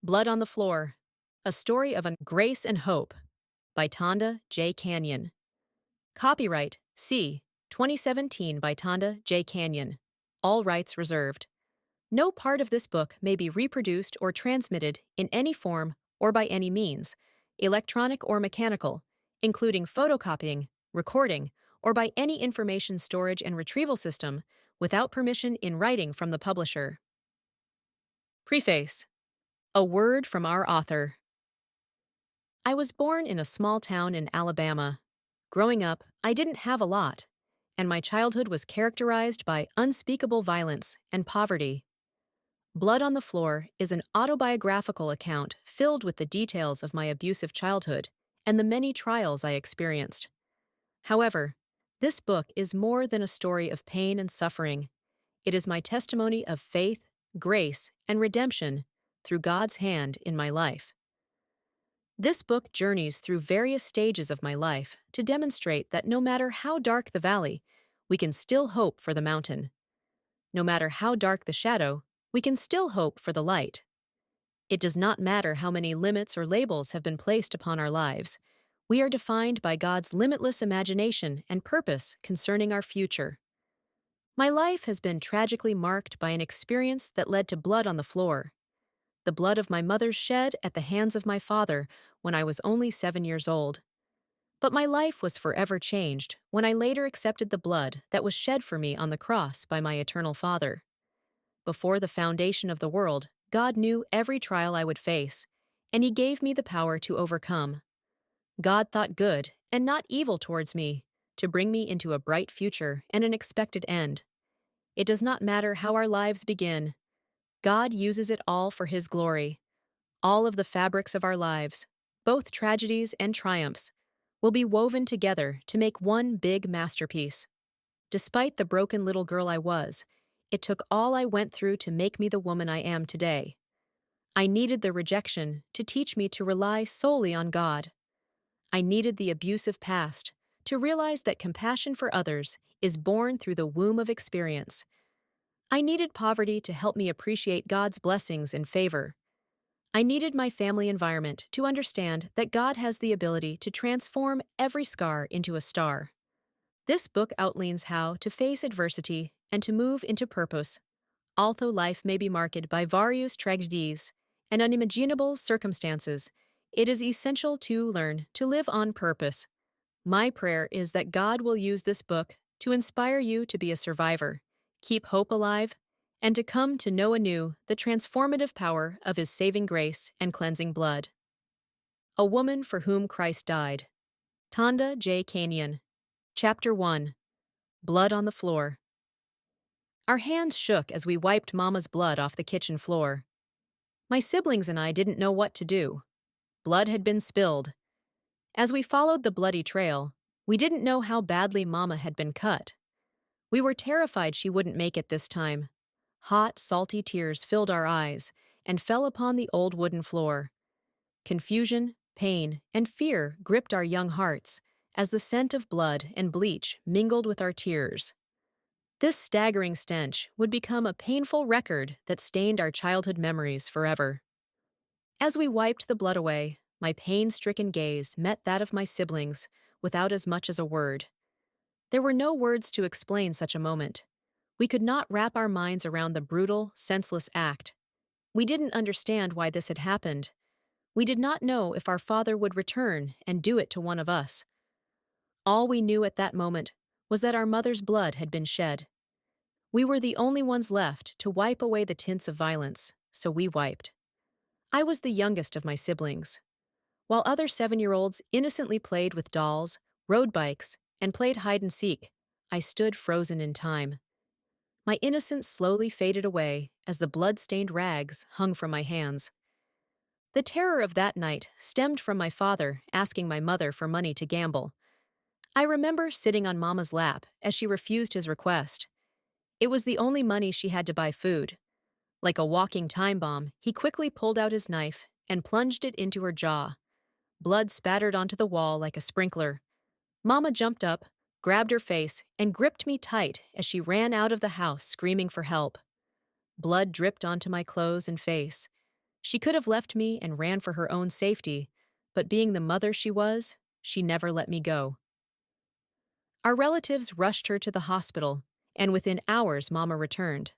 Blood on the Floor, A Story of Grace and Hope by Tonda J. Canyon. Copyright C. 2017 by Tonda J. Canyon. All rights reserved. No part of this book may be reproduced or transmitted in any form or by any means, electronic or mechanical, including photocopying, recording, or by any information storage and retrieval system without permission in writing from the publisher. Preface. A word from our author. I was born in a small town in Alabama. Growing up, I didn't have a lot, and my childhood was characterized by unspeakable violence and poverty. Blood on the Floor is an autobiographical account filled with the details of my abusive childhood and the many trials I experienced. However, this book is more than a story of pain and suffering. It is my testimony of faith, grace, and redemption through God's hand in my life. This book journeys through various stages of my life to demonstrate that no matter how dark the valley, we can still hope for the mountain. No matter how dark the shadow, we can still hope for the light. It does not matter how many limits or labels have been placed upon our lives. We are defined by God's limitless imagination and purpose concerning our future. My life has been tragically marked by an experience that led to blood on the floor. The blood of my mother shed at the hands of my father when I was only 7 years old. But my life was forever changed when I later accepted the blood that was shed for me on the cross by my eternal Father. Before the foundation of the world, God knew every trial I would face, and He gave me the power to overcome. God thought good and not evil towards me, to bring me into a bright future and an expected end. It does not matter how our lives begin. God uses it all for His glory. All of the fabrics of our lives, both tragedies and triumphs, will be woven together to make one big masterpiece. Despite the broken little girl I was, it took all I went through to make me the woman I am today. I needed the rejection to teach me to rely solely on God. I needed the abusive past to realize that compassion for others is born through the womb of experience. I needed poverty to help me appreciate God's blessings and favor. I needed my family environment to understand that God has the ability to transform every scar into a star. This book outlines how to face adversity and to move into purpose. Although life may be marked by various tragedies and unimaginable circumstances, it is essential to learn to live on purpose. My prayer is that God will use this book to inspire you to be a survivor, keep hope alive, and to come to know anew the transformative power of His saving grace and cleansing blood. A Woman for Whom Christ Died. Tonda J. Canyon. Chapter 1. Blood on the Floor. Our hands shook as we wiped Mama's blood off the kitchen floor. My siblings and I didn't know what to do. Blood had been spilled. As we followed the bloody trail, we didn't know how badly Mama had been cut. We were terrified she wouldn't make it this time. Hot, salty tears filled our eyes and fell upon the old wooden floor. Confusion, pain, and fear gripped our young hearts as the scent of blood and bleach mingled with our tears. This staggering stench would become a painful record that stained our childhood memories forever. As we wiped the blood away, my pain-stricken gaze met that of my siblings without as much as a word. There were no words to explain such a moment. We could not wrap our minds around the brutal, senseless act. We didn't understand why this had happened. We did not know if our father would return and do it to one of us. All we knew at that moment was that our mother's blood had been shed. We were the only ones left to wipe away the tints of violence, so we wiped. I was the youngest of my siblings. While other 7-year-olds innocently played with dolls, rode bikes, and played hide-and-seek, I stood frozen in time. My innocence slowly faded away as the blood-stained rags hung from my hands. The terror of that night stemmed from my father asking my mother for money to gamble. I remember sitting on Mama's lap as she refused his request. It was the only money she had to buy food. Like a walking time bomb, he quickly pulled out his knife and plunged it into her jaw. Blood spattered onto the wall like a sprinkler. Mama jumped up, grabbed her face, and gripped me tight as she ran out of the house screaming for help. Blood dripped onto my clothes and face. She could have left me and ran for her own safety, but being the mother she was, she never let me go. Our relatives rushed her to the hospital, and within hours Mama returned.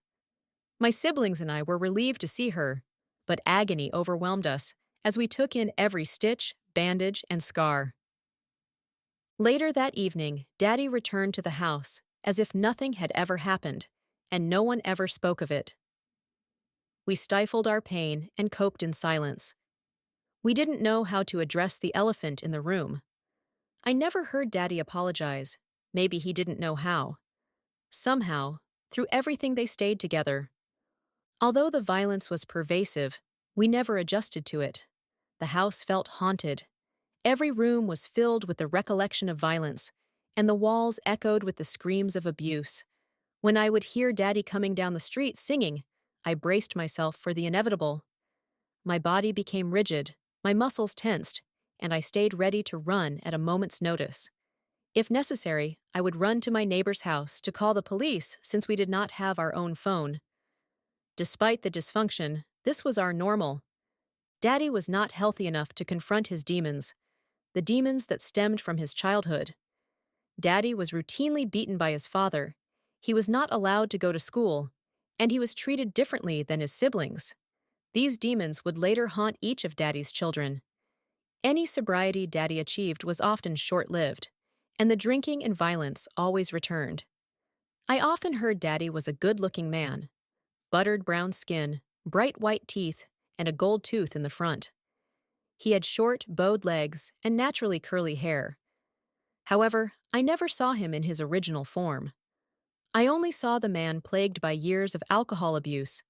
My siblings and I were relieved to see her, but agony overwhelmed us as we took in every stitch, bandage, and scar. Later that evening, Daddy returned to the house as if nothing had ever happened, and no one ever spoke of it. We stifled our pain and coped in silence. We didn't know how to address the elephant in the room. I never heard Daddy apologize. Maybe he didn't know how. Somehow, through everything they stayed together. Although the violence was pervasive, we never adjusted to it. The house felt haunted. Every room was filled with the recollection of violence, and the walls echoed with the screams of abuse. When I would hear Daddy coming down the street singing, I braced myself for the inevitable. My body became rigid, my muscles tensed, and I stayed ready to run at a moment's notice. If necessary, I would run to my neighbor's house to call the police since we did not have our own phone. Despite the dysfunction, this was our normal. Daddy was not healthy enough to confront his demons, the demons that stemmed from his childhood. Daddy was routinely beaten by his father. He was not allowed to go to school, and he was treated differently than his siblings. These demons would later haunt each of Daddy's children. Any sobriety Daddy achieved was often short-lived, and the drinking and violence always returned. I often heard Daddy was a good-looking man. Buttered brown skin, bright white teeth, and a gold tooth in the front. He had short, bowed legs and naturally curly hair. However, I never saw him in his original form. I only saw the man plagued by years of alcohol abuse,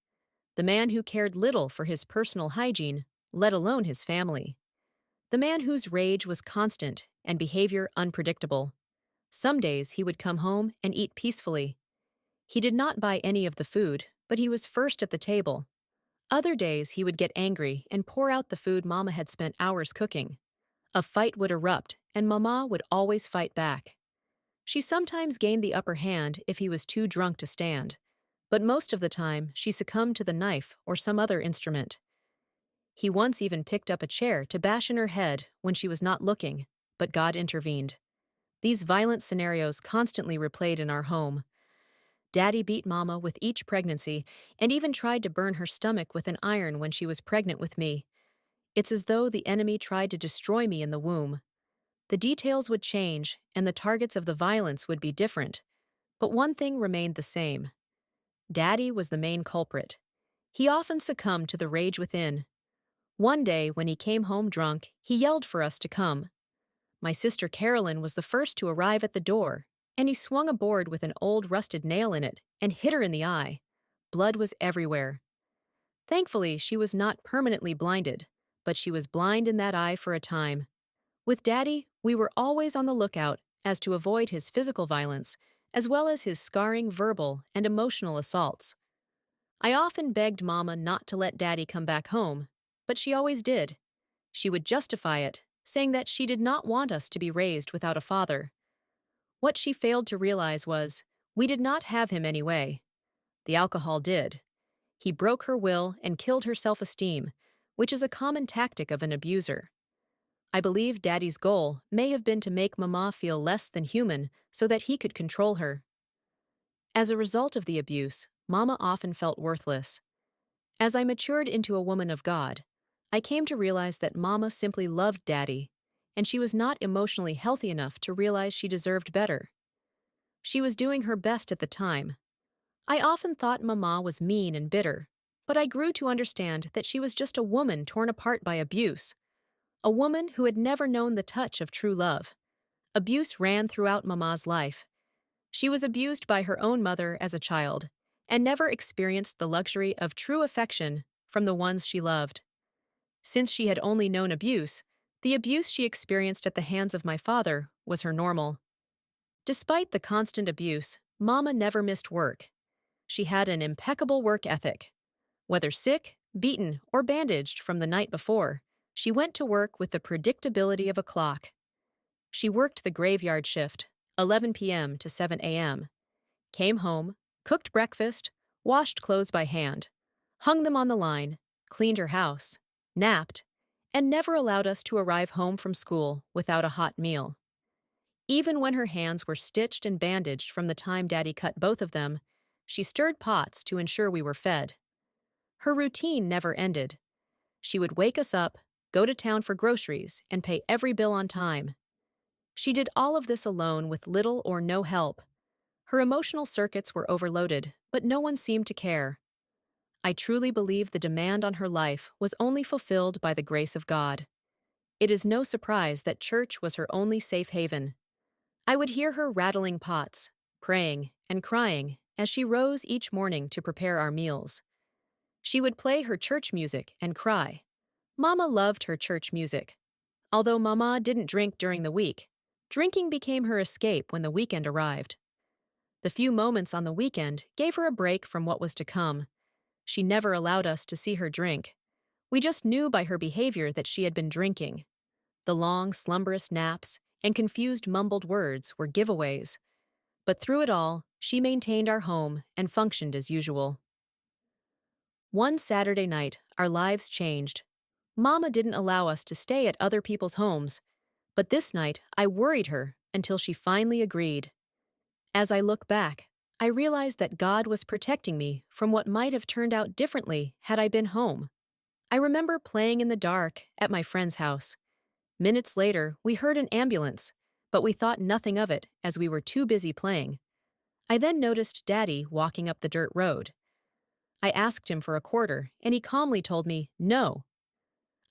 the man who cared little for his personal hygiene, let alone his family. The man whose rage was constant and behavior unpredictable. Some days he would come home and eat peacefully. He did not buy any of the food, but he was first at the table. Other days he would get angry and pour out the food Mama had spent hours cooking. A fight would erupt, and Mama would always fight back. She sometimes gained the upper hand if he was too drunk to stand, but most of the time she succumbed to the knife or some other instrument. He once even picked up a chair to bash in her head when she was not looking, but God intervened. These violent scenarios constantly replayed in our home. Daddy beat Mama with each pregnancy and even tried to burn her stomach with an iron when she was pregnant with me. It's as though the enemy tried to destroy me in the womb. The details would change and the targets of the violence would be different, but one thing remained the same. Daddy was the main culprit. He often succumbed to the rage within. One day, when he came home drunk, he yelled for us to come. My sister Carolyn was the first to arrive at the door, and he swung a board with an old rusted nail in it and hit her in the eye. Blood was everywhere. Thankfully, she was not permanently blinded, but she was blind in that eye for a time. With Daddy, we were always on the lookout as to avoid his physical violence, as well as his scarring verbal and emotional assaults. I often begged Mama not to let Daddy come back home, but she always did. She would justify it, saying that she did not want us to be raised without a father. What she failed to realize was, we did not have him anyway. The alcohol did. He broke her will and killed her self-esteem, which is a common tactic of an abuser. I believe Daddy's goal may have been to make Mama feel less than human so that he could control her. As a result of the abuse, Mama often felt worthless. As I matured into a woman of God, I came to realize that Mama simply loved Daddy, and she was not emotionally healthy enough to realize she deserved better. She was doing her best at the time. I often thought Mama was mean and bitter, but I grew to understand that she was just a woman torn apart by abuse. A woman who had never known the touch of true love. Abuse ran throughout Mama's life. She was abused by her own mother as a child, and never experienced the luxury of true affection from the ones she loved. Since she had only known abuse, the abuse she experienced at the hands of my father was her normal. Despite the constant abuse, Mama never missed work. She had an impeccable work ethic. Whether sick, beaten, or bandaged from the night before, she went to work with the predictability of a clock. She worked the graveyard shift, 11 p.m. to 7 a.m., came home, cooked breakfast, washed clothes by hand, hung them on the line, cleaned her house, napped, and never allowed us to arrive home from school without a hot meal. Even when her hands were stitched and bandaged from the time Daddy cut both of them, she stirred pots to ensure we were fed. Her routine never ended. She would wake us up, go to town for groceries, and pay every bill on time. She did all of this alone with little or no help. Her emotional circuits were overloaded, but no one seemed to care. I truly believe the demand on her life was only fulfilled by the grace of God. It is no surprise that church was her only safe haven. I would hear her rattling pots, praying, and crying as she rose each morning to prepare our meals. She would play her church music and cry. Mama loved her church music. Although Mama didn't drink during the week, drinking became her escape when the weekend arrived. The few moments on the weekend gave her a break from what was to come. She never allowed us to see her drink. We just knew by her behavior that she had been drinking. The long, slumberous naps and confused mumbled words were giveaways. But through it all, she maintained our home and functioned as usual. One Saturday night, our lives changed. Mama didn't allow us to stay at other people's homes, but this night I worried her until she finally agreed. As I look back, I realized that God was protecting me from what might have turned out differently had I been home. I remember playing in the dark at my friend's house. Minutes later, we heard an ambulance, but we thought nothing of it as we were too busy playing. I then noticed Daddy walking up the dirt road. I asked him for a quarter, and he calmly told me, "No."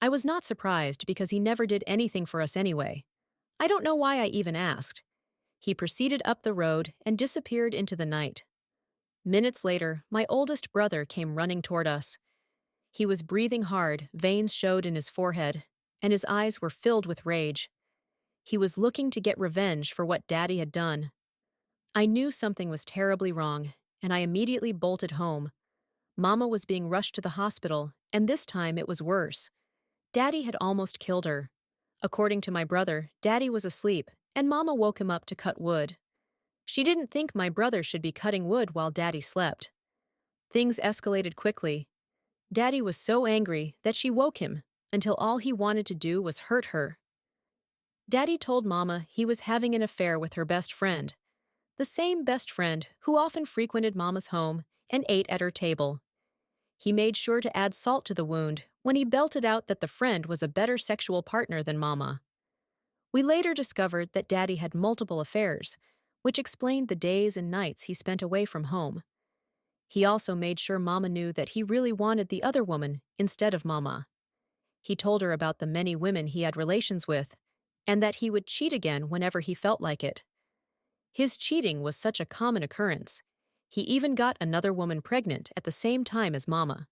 I was not surprised because he never did anything for us anyway. I don't know why I even asked. He proceeded up the road and disappeared into the night. Minutes later, my oldest brother came running toward us. He was breathing hard, veins showed in his forehead, and his eyes were filled with rage. He was looking to get revenge for what Daddy had done. I knew something was terribly wrong, and I immediately bolted home. Mama was being rushed to the hospital, and this time it was worse. Daddy had almost killed her. According to my brother, Daddy was asleep, and Mama woke him up to cut wood. She didn't think my brother should be cutting wood while Daddy slept. Things escalated quickly. Daddy was so angry that she woke him until all he wanted to do was hurt her. Daddy told Mama he was having an affair with her best friend, the same best friend who often frequented Mama's home and ate at her table. He made sure to add salt to the wound when he belted out that the friend was a better sexual partner than Mama. We later discovered that Daddy had multiple affairs, which explained the days and nights he spent away from home. He also made sure Mama knew that he really wanted the other woman instead of Mama. He told her about the many women he had relations with, and that he would cheat again whenever he felt like it. His cheating was such a common occurrence. He even got another woman pregnant at the same time as Mama.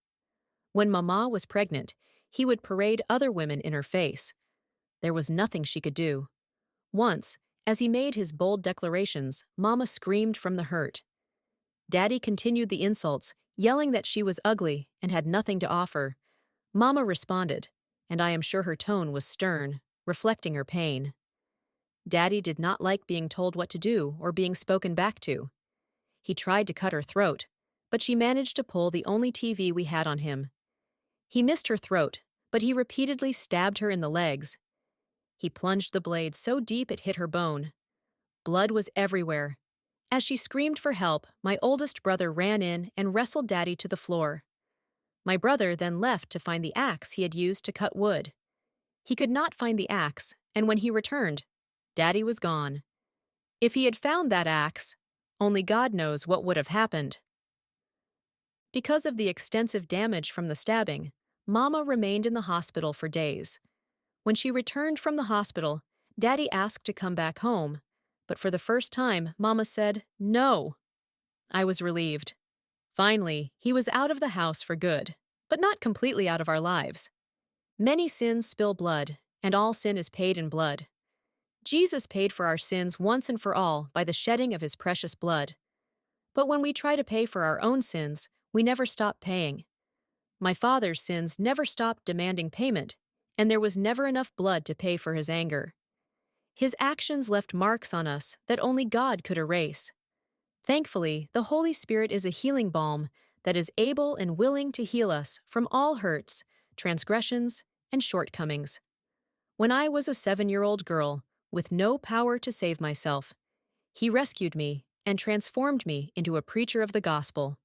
When Mama was pregnant, he would parade other women in her face. There was nothing she could do. Once, as he made his bold declarations, Mama screamed from the hurt. Daddy continued the insults, yelling that she was ugly and had nothing to offer. Mama responded, and I am sure her tone was stern, reflecting her pain. Daddy did not like being told what to do or being spoken back to. He tried to cut her throat, but she managed to pull the only TV we had on him. He missed her throat, but he repeatedly stabbed her in the legs. He plunged the blade so deep it hit her bone. Blood was everywhere. As she screamed for help, my oldest brother ran in and wrestled Daddy to the floor. My brother then left to find the axe he had used to cut wood. He could not find the axe, and when he returned, Daddy was gone. If he had found that axe, only God knows what would have happened. Because of the extensive damage from the stabbing, Mama remained in the hospital for days. When she returned from the hospital, Daddy asked to come back home, but for the first time, Mama said, "No." I was relieved. Finally, he was out of the house for good, but not completely out of our lives. Many sins spill blood, and all sin is paid in blood. Jesus paid for our sins once and for all by the shedding of his precious blood. But when we try to pay for our own sins, we never stop paying. My father's sins never stopped demanding payment, and there was never enough blood to pay for his anger. His actions left marks on us that only God could erase. Thankfully, the Holy Spirit is a healing balm that is able and willing to heal us from all hurts, transgressions, and shortcomings. When I was a 7-year-old girl with no power to save myself, He rescued me and transformed me into a preacher of the gospel.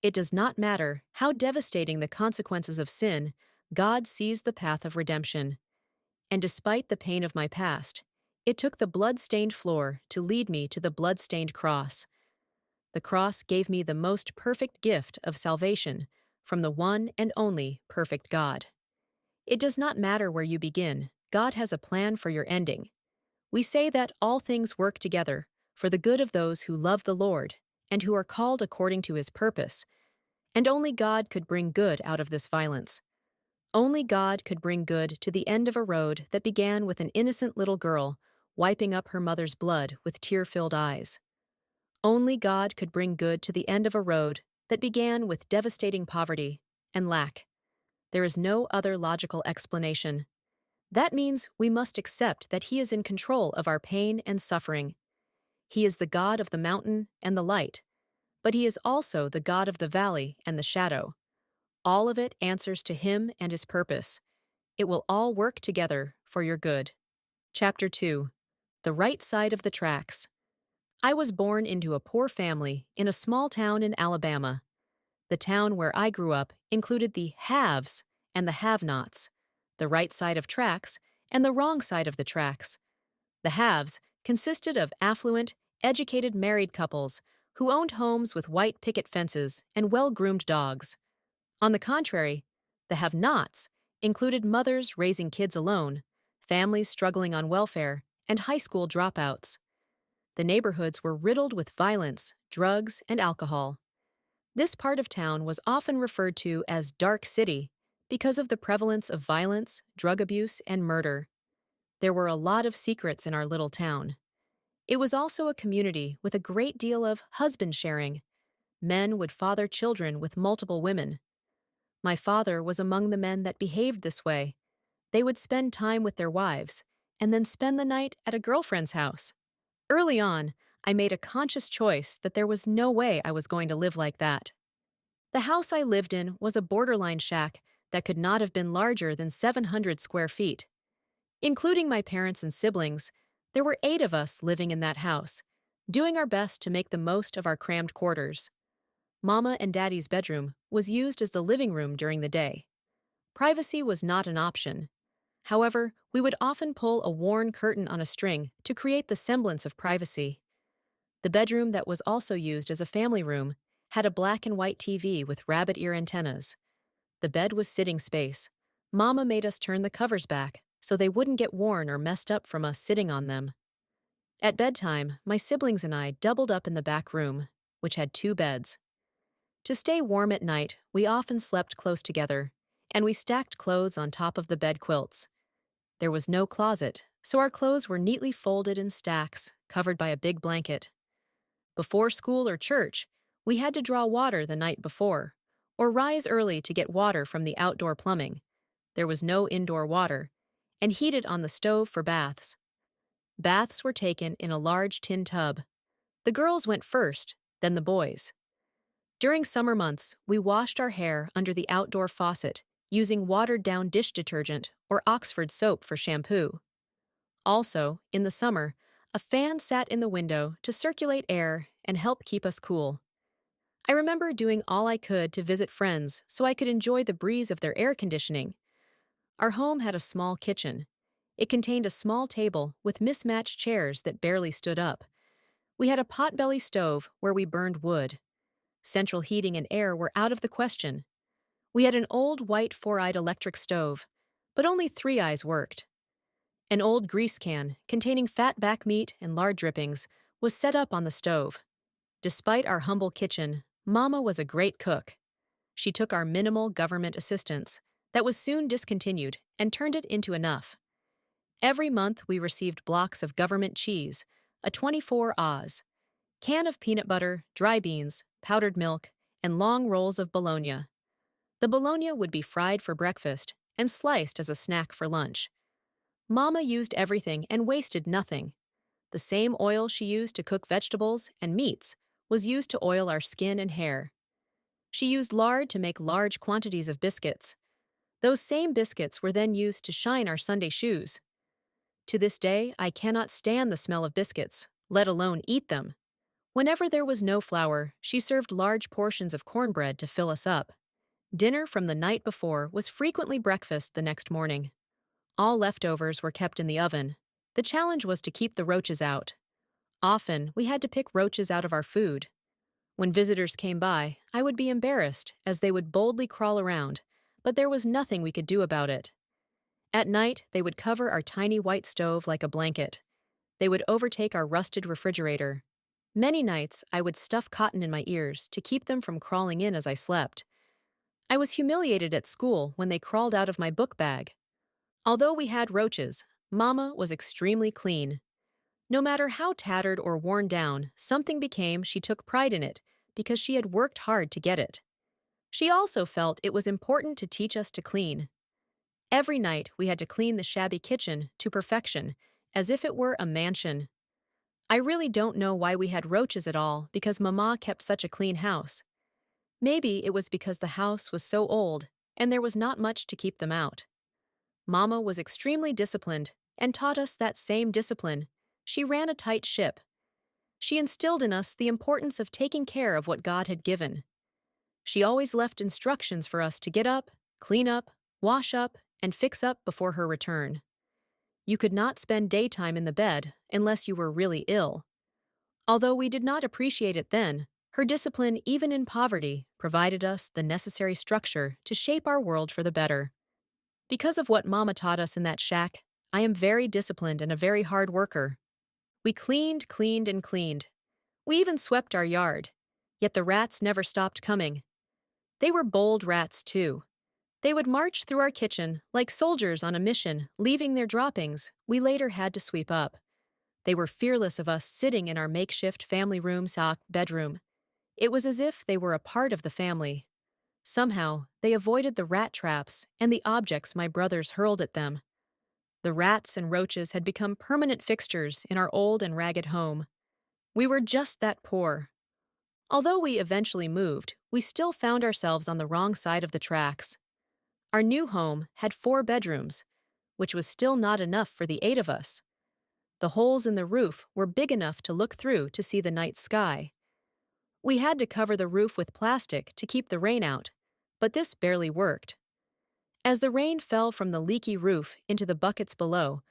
It does not matter how devastating the consequences of sin, God sees the path of redemption. And despite the pain of my past, it took the blood-stained floor to lead me to the blood-stained cross. The cross gave me the most perfect gift of salvation from the one and only perfect God. It does not matter where you begin, God has a plan for your ending. We say that all things work together for the good of those who love the Lord and who are called according to His purpose, and only God could bring good out of this violence. Only God could bring good to the end of a road that began with an innocent little girl wiping up her mother's blood with tear-filled eyes. Only God could bring good to the end of a road that began with devastating poverty and lack. There is no other logical explanation. That means we must accept that He is in control of our pain and suffering. He is the God of the mountain and the light, but He is also the God of the valley and the shadow. All of it answers to Him and His purpose. It will all work together for your good. Chapter 2. The Right Side of the Tracks. I was born into a poor family in a small town in Alabama. The town where I grew up included the haves and the have-nots, the right side of tracks and the wrong side of the tracks. The haves consisted of affluent, educated married couples who owned homes with white picket fences and well-groomed dogs. On the contrary, the have-nots included mothers raising kids alone, families struggling on welfare, and high school dropouts. The neighborhoods were riddled with violence, drugs, and alcohol. This part of town was often referred to as Dark City because of the prevalence of violence, drug abuse, and murder. There were a lot of secrets in our little town. It was also a community with a great deal of husband sharing. Men would father children with multiple women. My father was among the men that behaved this way. They would spend time with their wives and then spend the night at a girlfriend's house. Early on, I made a conscious choice that there was no way I was going to live like that. The house I lived in was a borderline shack that could not have been larger than 700 square feet. Including my parents and siblings, there were 8 of us living in that house, doing our best to make the most of our crammed quarters. Mama and Daddy's bedroom was used as the living room during the day. Privacy was not an option. However, we would often pull a worn curtain on a string to create the semblance of privacy. The bedroom that was also used as a family room had a black and white TV with rabbit ear antennas. The bed was sitting space. Mama made us turn the covers back so they wouldn't get worn or messed up from us sitting on them. At bedtime, my siblings and I doubled up in the back room, which had 2 beds. To stay warm at night, we often slept close together, and we stacked clothes on top of the bed quilts. There was no closet, so our clothes were neatly folded in stacks, covered by a big blanket. Before school or church, we had to draw water the night before, or rise early to get water from the outdoor plumbing. There was no indoor water, and heated on the stove for baths. Baths were taken in a large tin tub. The girls went first, then the boys. During summer months, we washed our hair under the outdoor faucet, using watered-down dish detergent or Oxford soap for shampoo. Also, in the summer, a fan sat in the window to circulate air and help keep us cool. I remember doing all I could to visit friends so I could enjoy the breeze of their air conditioning. Our home had a small kitchen. It contained a small table with mismatched chairs that barely stood up. We had a potbelly stove where we burned wood. Central heating and air were out of the question. We had an old white 4-eyed electric stove, but only 3 eyes worked. An old grease can containing fat back meat and lard drippings was set up on the stove. Despite our humble kitchen, Mama was a great cook. She took our minimal government assistance, that was soon discontinued, and turned it into enough. Every month we received blocks of government cheese, a 24 Oz, can of peanut butter, dry beans, powdered milk, and long rolls of bologna. The bologna would be fried for breakfast and sliced as a snack for lunch. Mama used everything and wasted nothing. The same oil she used to cook vegetables and meats was used to oil our skin and hair. She used lard to make large quantities of biscuits. Those same biscuits were then used to shine our Sunday shoes. To this day, I cannot stand the smell of biscuits, let alone eat them. Whenever there was no flour, she served large portions of cornbread to fill us up. Dinner from the night before was frequently breakfast the next morning. All leftovers were kept in the oven. The challenge was to keep the roaches out. Often, we had to pick roaches out of our food. When visitors came by, I would be embarrassed as they would boldly crawl around, but there was nothing we could do about it. At night, they would cover our tiny white stove like a blanket. They would overtake our rusted refrigerator. Many nights, I would stuff cotton in my ears to keep them from crawling in as I slept. I was humiliated at school when they crawled out of my book bag. Although we had roaches, Mama was extremely clean. No matter how tattered or worn down something became, she took pride in it because she had worked hard to get it. She also felt it was important to teach us to clean. Every night we had to clean the shabby kitchen to perfection, as if it were a mansion. I really don't know why we had roaches at all because Mama kept such a clean house. Maybe it was because the house was so old and there was not much to keep them out. Mama was extremely disciplined and taught us that same discipline. She ran a tight ship. She instilled in us the importance of taking care of what God had given. She always left instructions for us to get up, clean up, wash up, and fix up before her return. You could not spend daytime in the bed unless you were really ill. Although we did not appreciate it then, her discipline, even in poverty, provided us the necessary structure to shape our world for the better. Because of what Mama taught us in that shack, I am very disciplined and a very hard worker. We cleaned, cleaned, and cleaned. We even swept our yard. Yet the rats never stopped coming. They were bold rats, too. They would march through our kitchen like soldiers on a mission, leaving their droppings we later had to sweep up. They were fearless of us sitting in our makeshift family bedroom. It was as if they were a part of the family. Somehow, they avoided the rat traps and the objects my brothers hurled at them. The rats and roaches had become permanent fixtures in our old and ragged home. We were just that poor. Although we eventually moved, we still found ourselves on the wrong side of the tracks. Our new home had 4 bedrooms, which was still not enough for the 8 of us. The holes in the roof were big enough to look through to see the night sky. We had to cover the roof with plastic to keep the rain out, but this barely worked. As the rain fell from the leaky roof into the buckets below,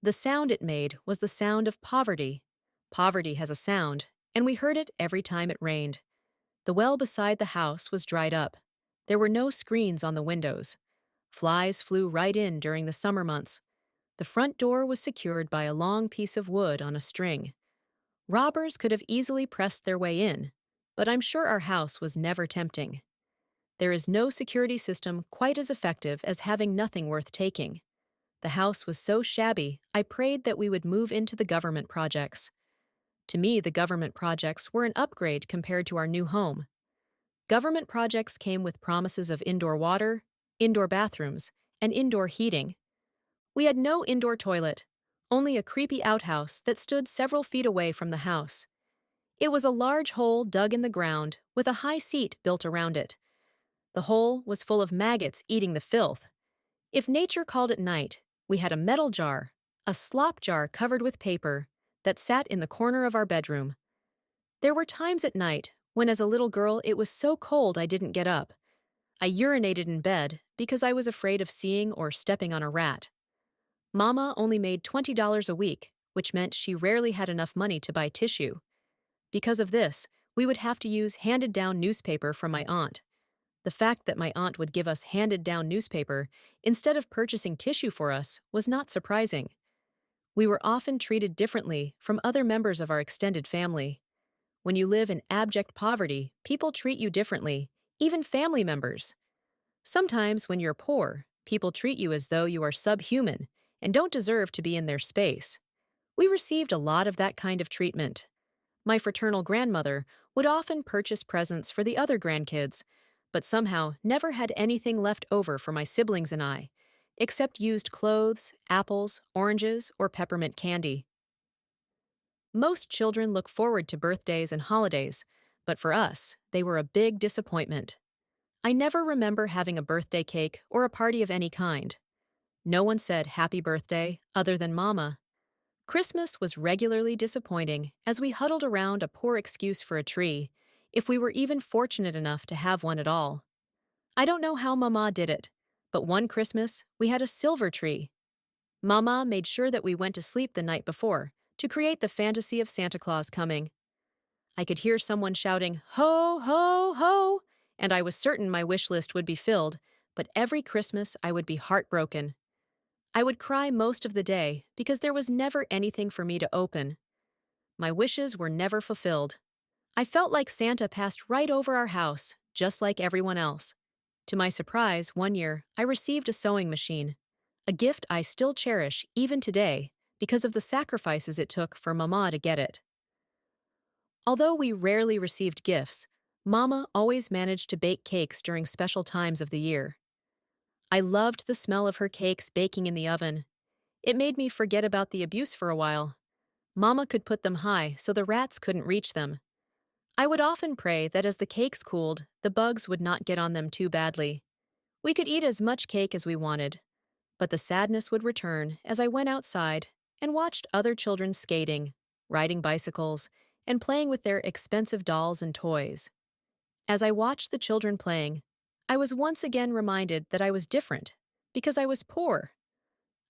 the sound it made was the sound of poverty. Poverty has a sound, and we heard it every time it rained. The well beside the house was dried up. There were no screens on the windows. Flies flew right in during the summer months. The front door was secured by a long piece of wood on a string. Robbers could have easily pressed their way in, but I'm sure our house was never tempting. There is no security system quite as effective as having nothing worth taking. The house was so shabby, I prayed that we would move into the government projects. To me, the government projects were an upgrade compared to our new home. Government projects came with promises of indoor water, indoor bathrooms, and indoor heating. We had no indoor toilet, only a creepy outhouse that stood several feet away from the house. It was a large hole dug in the ground with a high seat built around it. The hole was full of maggots eating the filth. If nature called it night, we had a metal jar, a slop jar covered with paper, that sat in the corner of our bedroom. There were times at night when, as a little girl, it was so cold I didn't get up. I urinated in bed because I was afraid of seeing or stepping on a rat. Mama only made $20 a week, which meant she rarely had enough money to buy tissue. Because of this, we would have to use handed-down newspaper from my aunt. The fact that my aunt would give us handed-down newspaper instead of purchasing tissue for us was not surprising. We were often treated differently from other members of our extended family. When you live in abject poverty, people treat you differently, even family members. Sometimes when you're poor, people treat you as though you are subhuman and don't deserve to be in their space. We received a lot of that kind of treatment. My fraternal grandmother would often purchase presents for the other grandkids, but somehow never had anything left over for my siblings and I, except used clothes, apples, oranges, or peppermint candy. Most children look forward to birthdays and holidays, but for us, they were a big disappointment. I never remember having a birthday cake or a party of any kind. No one said happy birthday other than Mama. Christmas was regularly disappointing as we huddled around a poor excuse for a tree, if we were even fortunate enough to have one at all. I don't know how Mama did it, but one Christmas we had a silver tree. Mama made sure that we went to sleep the night before to create the fantasy of Santa Claus coming. I could hear someone shouting, "Ho, ho, ho!" and I was certain my wish list would be filled, but every Christmas I would be heartbroken. I would cry most of the day because there was never anything for me to open. My wishes were never fulfilled. I felt like Santa passed right over our house, just like everyone else. To my surprise, one year, I received a sewing machine, a gift I still cherish even today because of the sacrifices it took for Mama to get it. Although we rarely received gifts, Mama always managed to bake cakes during special times of the year. I loved the smell of her cakes baking in the oven. It made me forget about the abuse for a while. Mama could put them high so the rats couldn't reach them. I would often pray that as the cakes cooled, the bugs would not get on them too badly. We could eat as much cake as we wanted, but the sadness would return as I went outside and watched other children skating, riding bicycles, and playing with their expensive dolls and toys. As I watched the children playing, I was once again reminded that I was different because I was poor.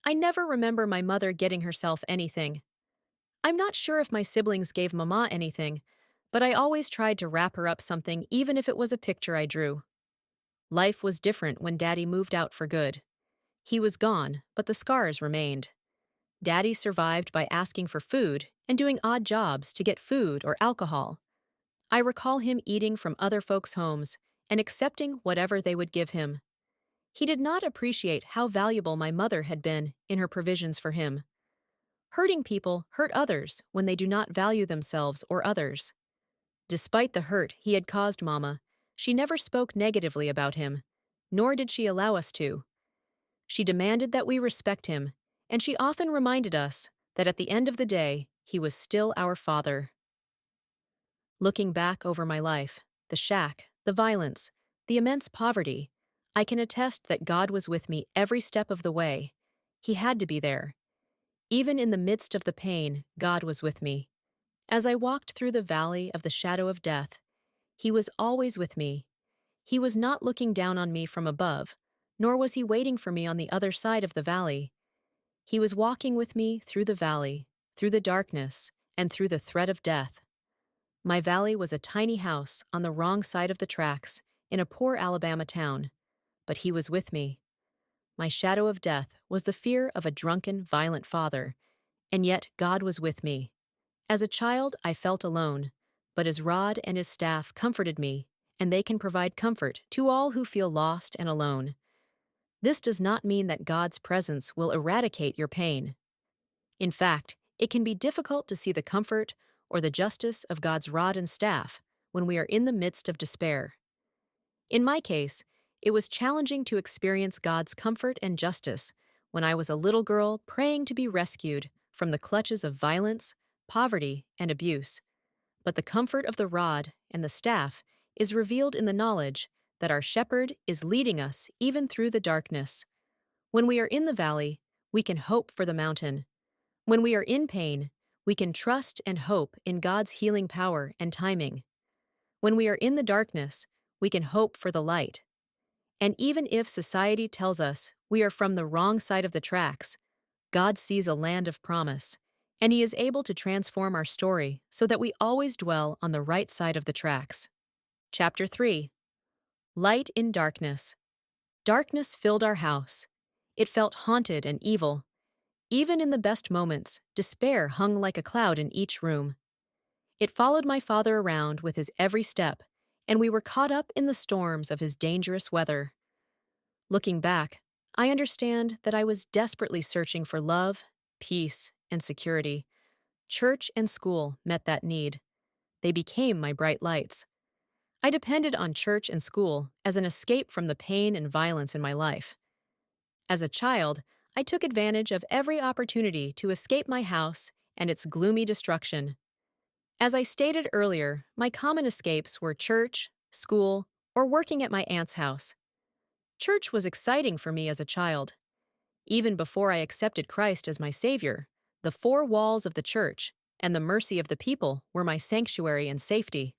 I never remember my mother getting herself anything. I'm not sure if my siblings gave Mama anything, but I always tried to wrap her up something even if it was a picture I drew. Life was different when Daddy moved out for good. He was gone, but the scars remained. Daddy survived by asking for food and doing odd jobs to get food or alcohol. I recall him eating from other folks' homes and accepting whatever they would give him. He did not appreciate how valuable my mother had been in her provisions for him. Hurting people hurt others when they do not value themselves or others. Despite the hurt he had caused Mama, she never spoke negatively about him, nor did she allow us to. She demanded that we respect him, and she often reminded us that at the end of the day, he was still our father. Looking back over my life, the shack, the violence, the immense poverty, I can attest that God was with me every step of the way. He had to be there. Even in the midst of the pain, God was with me. As I walked through the valley of the shadow of death, He was always with me. He was not looking down on me from above, nor was He waiting for me on the other side of the valley. He was walking with me through the valley, through the darkness, and through the threat of death. My valley was a tiny house on the wrong side of the tracks in a poor Alabama town, but He was with me. My shadow of death was the fear of a drunken, violent father, and yet God was with me. As a child, I felt alone, but His rod and His staff comforted me, and they can provide comfort to all who feel lost and alone. This does not mean that God's presence will eradicate your pain. In fact, it can be difficult to see the comfort or the justice of God's rod and staff when we are in the midst of despair. In my case, it was challenging to experience God's comfort and justice when I was a little girl praying to be rescued from the clutches of violence, poverty, and abuse. But the comfort of the rod and the staff is revealed in the knowledge that our shepherd is leading us even through the darkness. When we are in the valley, we can hope for the mountain. When we are in pain, we can trust and hope in God's healing power and timing. When we are in the darkness, we can hope for the light. And even if society tells us we are from the wrong side of the tracks, God sees a land of promise, and He is able to transform our story so that we always dwell on the right side of the tracks. Chapter 3. Light in Darkness. Darkness filled our house. It felt haunted and evil. Even in the best moments, despair hung like a cloud in each room. It followed my father around with his every step, and we were caught up in the storms of his dangerous weather. Looking back, I understand that I was desperately searching for love, peace, and security. Church and school met that need. They became my bright lights. I depended on church and school as an escape from the pain and violence in my life. As a child, I took advantage of every opportunity to escape my house and its gloomy destruction. As I stated earlier, my common escapes were church, school, or working at my aunt's house. Church was exciting for me as a child. Even before I accepted Christ as my Savior, the four walls of the church and the mercy of the people were my sanctuary and safety.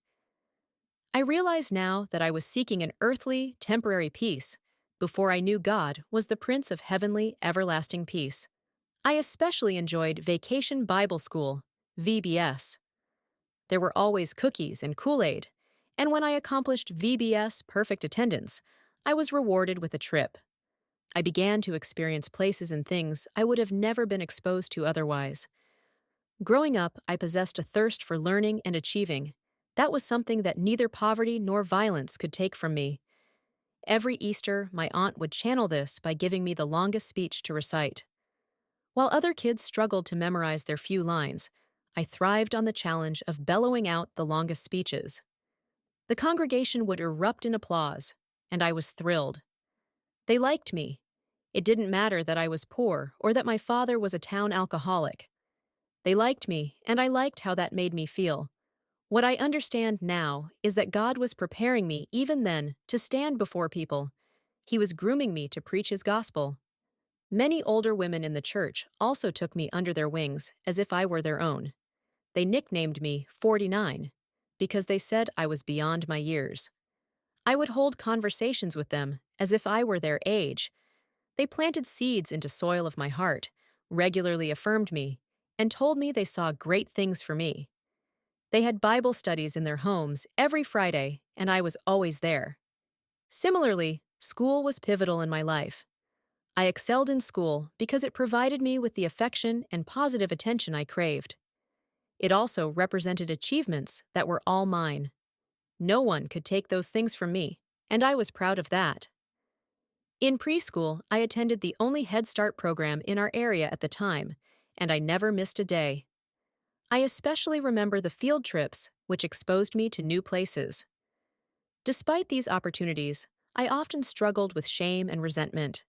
I realize now that I was seeking an earthly, temporary peace before I knew God was the Prince of heavenly, everlasting peace. I especially enjoyed Vacation Bible School, VBS. There were always cookies and Kool-Aid, and when I accomplished VBS perfect attendance, I was rewarded with a trip. I began to experience places and things I would have never been exposed to otherwise. Growing up, I possessed a thirst for learning and achieving. That was something that neither poverty nor violence could take from me. Every Easter, my aunt would channel this by giving me the longest speech to recite. While other kids struggled to memorize their few lines, I thrived on the challenge of bellowing out the longest speeches. The congregation would erupt in applause, and I was thrilled. They liked me. It didn't matter that I was poor or that my father was a town alcoholic. They liked me, and I liked how that made me feel. What I understand now is that God was preparing me even then to stand before people. He was grooming me to preach His gospel. Many older women in the church also took me under their wings as if I were their own. They nicknamed me 49 because they said I was beyond my years. I would hold conversations with them as if I were their age. They planted seeds into soil of my heart, regularly affirmed me, and told me they saw great things for me. They had Bible studies in their homes every Friday, and I was always there. Similarly, school was pivotal in my life. I excelled in school because it provided me with the affection and positive attention I craved. It also represented achievements that were all mine. No one could take those things from me, and I was proud of that. In preschool, I attended the only Head Start program in our area at the time, and I never missed a day. I especially remember the field trips, which exposed me to new places. Despite these opportunities, I often struggled with shame and resentment.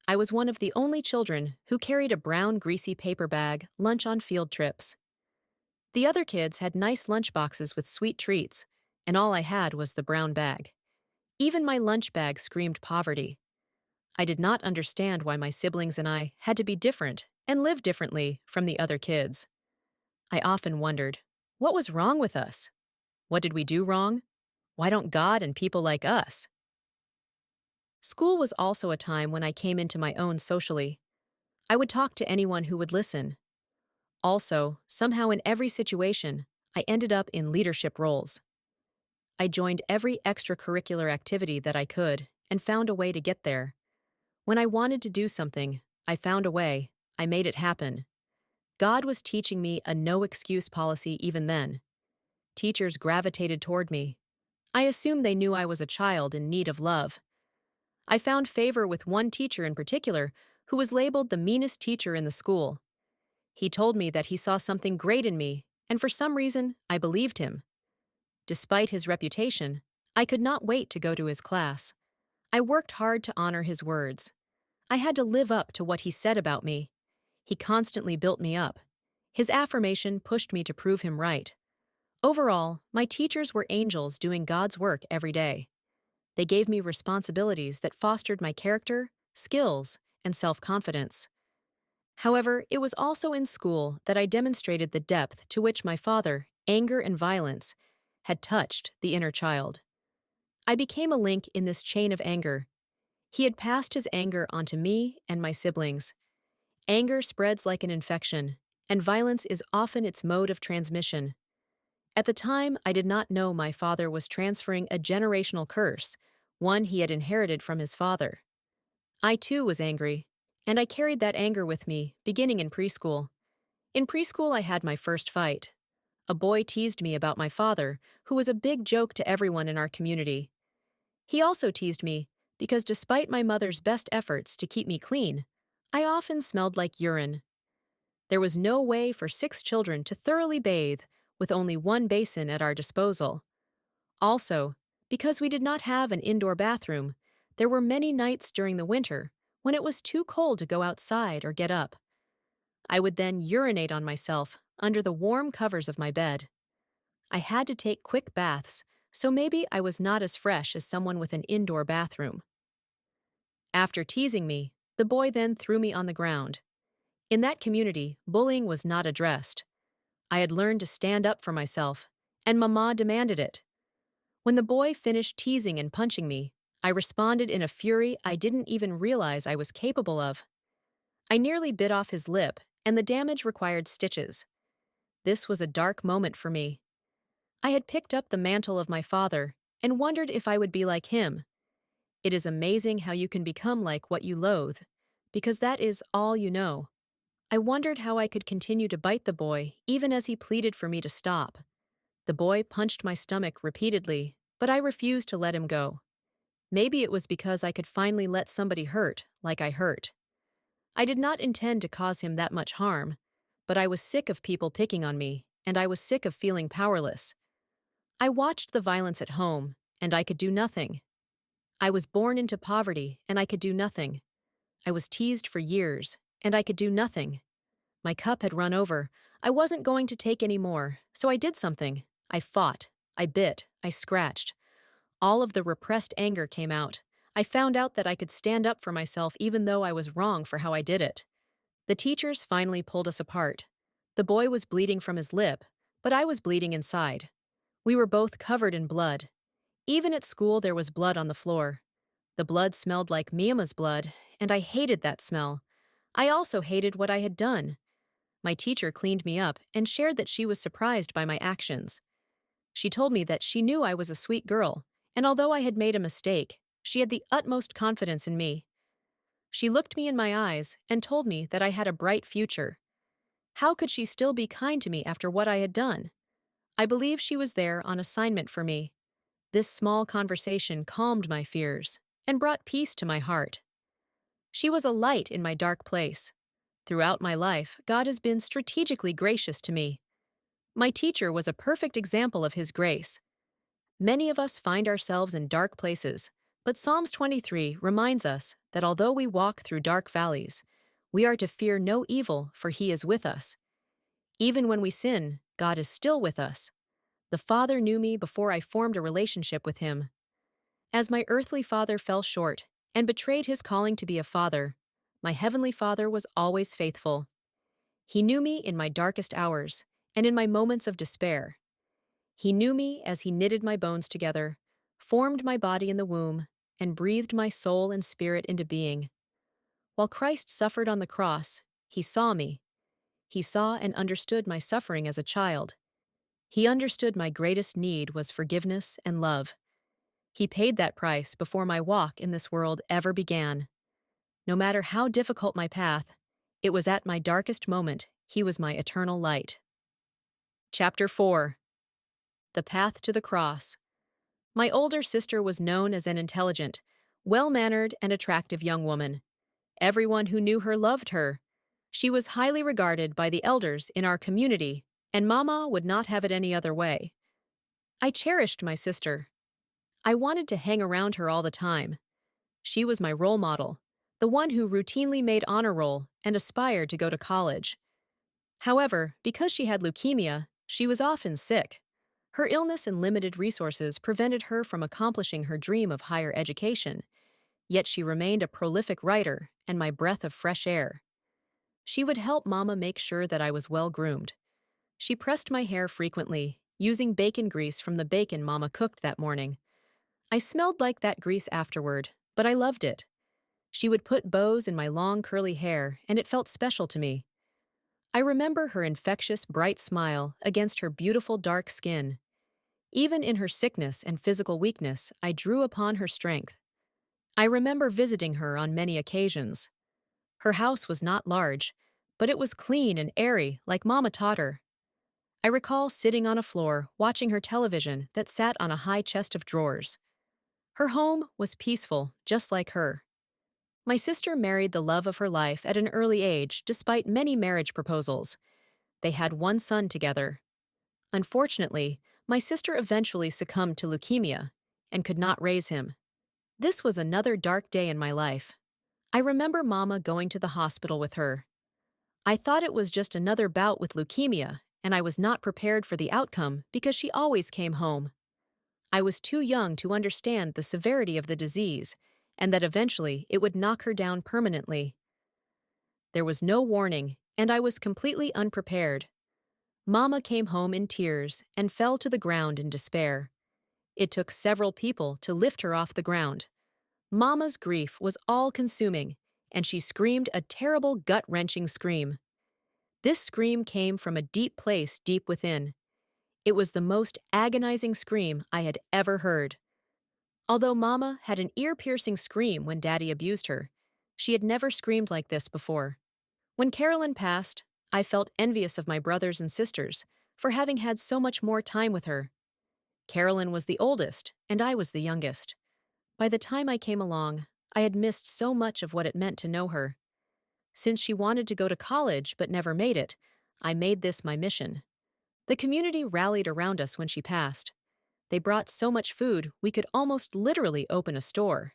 I was one of the only children who carried a brown, greasy paper bag lunch on field trips. The other kids had nice lunch boxes with sweet treats, and all I had was the brown bag. Even my lunch bag screamed poverty. I did not understand why my siblings and I had to be different and live differently from the other kids. I often wondered, what was wrong with us? What did we do wrong? Why don't God and people like us? School was also a time when I came into my own socially. I would talk to anyone who would listen. Also, somehow in every situation, I ended up in leadership roles. I joined every extracurricular activity that I could and found a way to get there. When I wanted to do something, I found a way, I made it happen. God was teaching me a no-excuse policy even then. Teachers gravitated toward me. I assumed they knew I was a child in need of love. I found favor with one teacher in particular who was labeled the meanest teacher in the school. He told me that he saw something great in me, and for some reason, I believed him. Despite his reputation, I could not wait to go to his class. I worked hard to honor his words. I had to live up to what he said about me. He constantly built me up. His affirmation pushed me to prove him right. Overall, my teachers were angels doing God's work every day. They gave me responsibilities that fostered my character, skills, and self-confidence. However, it was also in school that I demonstrated the depth to which my father, anger and violence, had touched the inner child. I became a link in this chain of anger. He had passed his anger onto me and my siblings. Anger spreads like an infection, and violence is often its mode of transmission. At the time, I did not know my father was transferring a generational curse, one he had inherited from his father. I too was angry, and I carried that anger with me, beginning in preschool. In preschool, I had my first fight. A boy teased me about my father, who was a big joke to everyone in our community. He also teased me because despite my mother's best efforts to keep me clean, I often smelled like urine. There was no way for 6 children to thoroughly bathe with only one basin at our disposal. Also, because we did not have an indoor bathroom, there were many nights during the winter when it was too cold to go outside or get up. I would then urinate on myself under the warm covers of my bed. I had to take quick baths so maybe I was not as fresh as someone with an indoor bathroom. After teasing me, the boy then threw me on the ground. In that community, bullying was not addressed. I had learned to stand up for myself, and Mama demanded it. When the boy finished teasing and punching me, I responded in a fury I didn't even realize I was capable of. I nearly bit off his lip, and the damage required stitches. This was a dark moment for me. I had picked up the mantle of my father and wondered if I would be like him. It is amazing how you can become like what you loathe, because that is all you know. I wondered how I could continue to bite the boy even as he pleaded for me to stop. The boy punched my stomach repeatedly, but I refused to let him go. Maybe it was because I could finally let somebody hurt like I hurt. I did not intend to cause him that much harm, but I was sick of people picking on me, and I was sick of feeling powerless. I watched the violence at home, and I could do nothing. I was born into poverty, and I could do nothing. I was teased for years, and I could do nothing. My cup had run over. I wasn't going to take any more, so I did something. I fought. I bit. I scratched. All of the repressed anger came out. I found out that I could stand up for myself even though I was wrong for how I did it. The teachers finally pulled us apart. The boy was bleeding from his lip, but I was bleeding inside. We were both covered in blood. Even at school, there was blood on the floor. The blood smelled like Miama's blood, and I hated that smell. I also hated what I had done. My teacher cleaned me up and shared that she was surprised by my actions. She told me that she knew I was a sweet girl, and although I had made a mistake, she had the utmost confidence in me. She looked me in my eyes and told me that I had a bright future. How could she still be kind to me after what I had done? I believe she was there on assignment for me. This small conversation calmed my fears and brought peace to my heart. She was a light in my dark place. Throughout my life, God has been strategically gracious to me. My teacher was a perfect example of His grace. Many of us find ourselves in dark places, but Psalms 23 reminds us that although we walk through dark valleys, we are to fear no evil, for He is with us. Even when we sin, God is still with us. The Father knew me before I formed a relationship with Him. As my earthly father fell short and betrayed his calling to be a father, my heavenly Father was always faithful. He knew me in my darkest hours and in my moments of despair. He knew me as He knitted my bones together, formed my body in the womb, and breathed my soul and spirit into being. While Christ suffered on the cross, He saw me. He saw and understood my suffering as a child. He understood my greatest need was forgiveness and love. He paid that price before my walk in this world ever began. No matter how difficult my path, it was at my darkest moment He was my eternal light. Chapter 4. The Path to the Cross. My older sister was known as an intelligent, well-mannered, and attractive young woman. Everyone who knew her loved her. She was highly regarded by the elders in our community, and Mama would not have it any other way. I cherished my sister. I wanted to hang around her all the time. She was my role model, the one who routinely made honor roll and aspired to go to college. However, because she had leukemia, she was often sick. Her illness and limited resources prevented her from accomplishing her dream of higher education, yet she remained a prolific writer and my breath of fresh air. She would help Mama make sure that I was well-groomed. She pressed my hair frequently, using bacon grease from the bacon Mama cooked that morning. I smelled like that grease afterward, but I loved it. She would put bows in my long curly hair, and it felt special to me. I remember her infectious, bright smile against her beautiful dark skin. Even in her sickness and physical weakness, I drew upon her strength. I remember visiting her on many occasions. Her house was not large, but it was clean and airy like Mama taught her. I recall sitting on a floor watching her television that sat on a high chest of drawers. Her home was peaceful, just like her. My sister married the love of her life at an early age despite many marriage proposals. They had one son together. Unfortunately, my sister eventually succumbed to leukemia and could not raise him. This was another dark day in my life. I remember Mama going to the hospital with her. I thought it was just another bout with leukemia, and I was not prepared for the outcome because she always came home. I was too young to understand the severity of the disease, and that eventually it would knock her down permanently. There was no warning, and I was completely unprepared. Mama came home in tears and fell to the ground in despair. It took several people to lift her off the ground. Mama's grief was all-consuming, and she screamed a terrible gut-wrenching scream. This scream came from a deep place deep within. It was the most agonizing scream I had ever heard. Although Mama had an ear-piercing scream when Daddy abused her, she had never screamed like this before. When Carolyn passed, I felt envious of my brothers and sisters for having had so much more time with her. Carolyn was the oldest, and I was the youngest. By the time I came along, I had missed so much of what it meant to know her. Since she wanted to go to college but never made it, I made this my mission. The community rallied around us when she passed. They brought so much food we could almost literally open a store.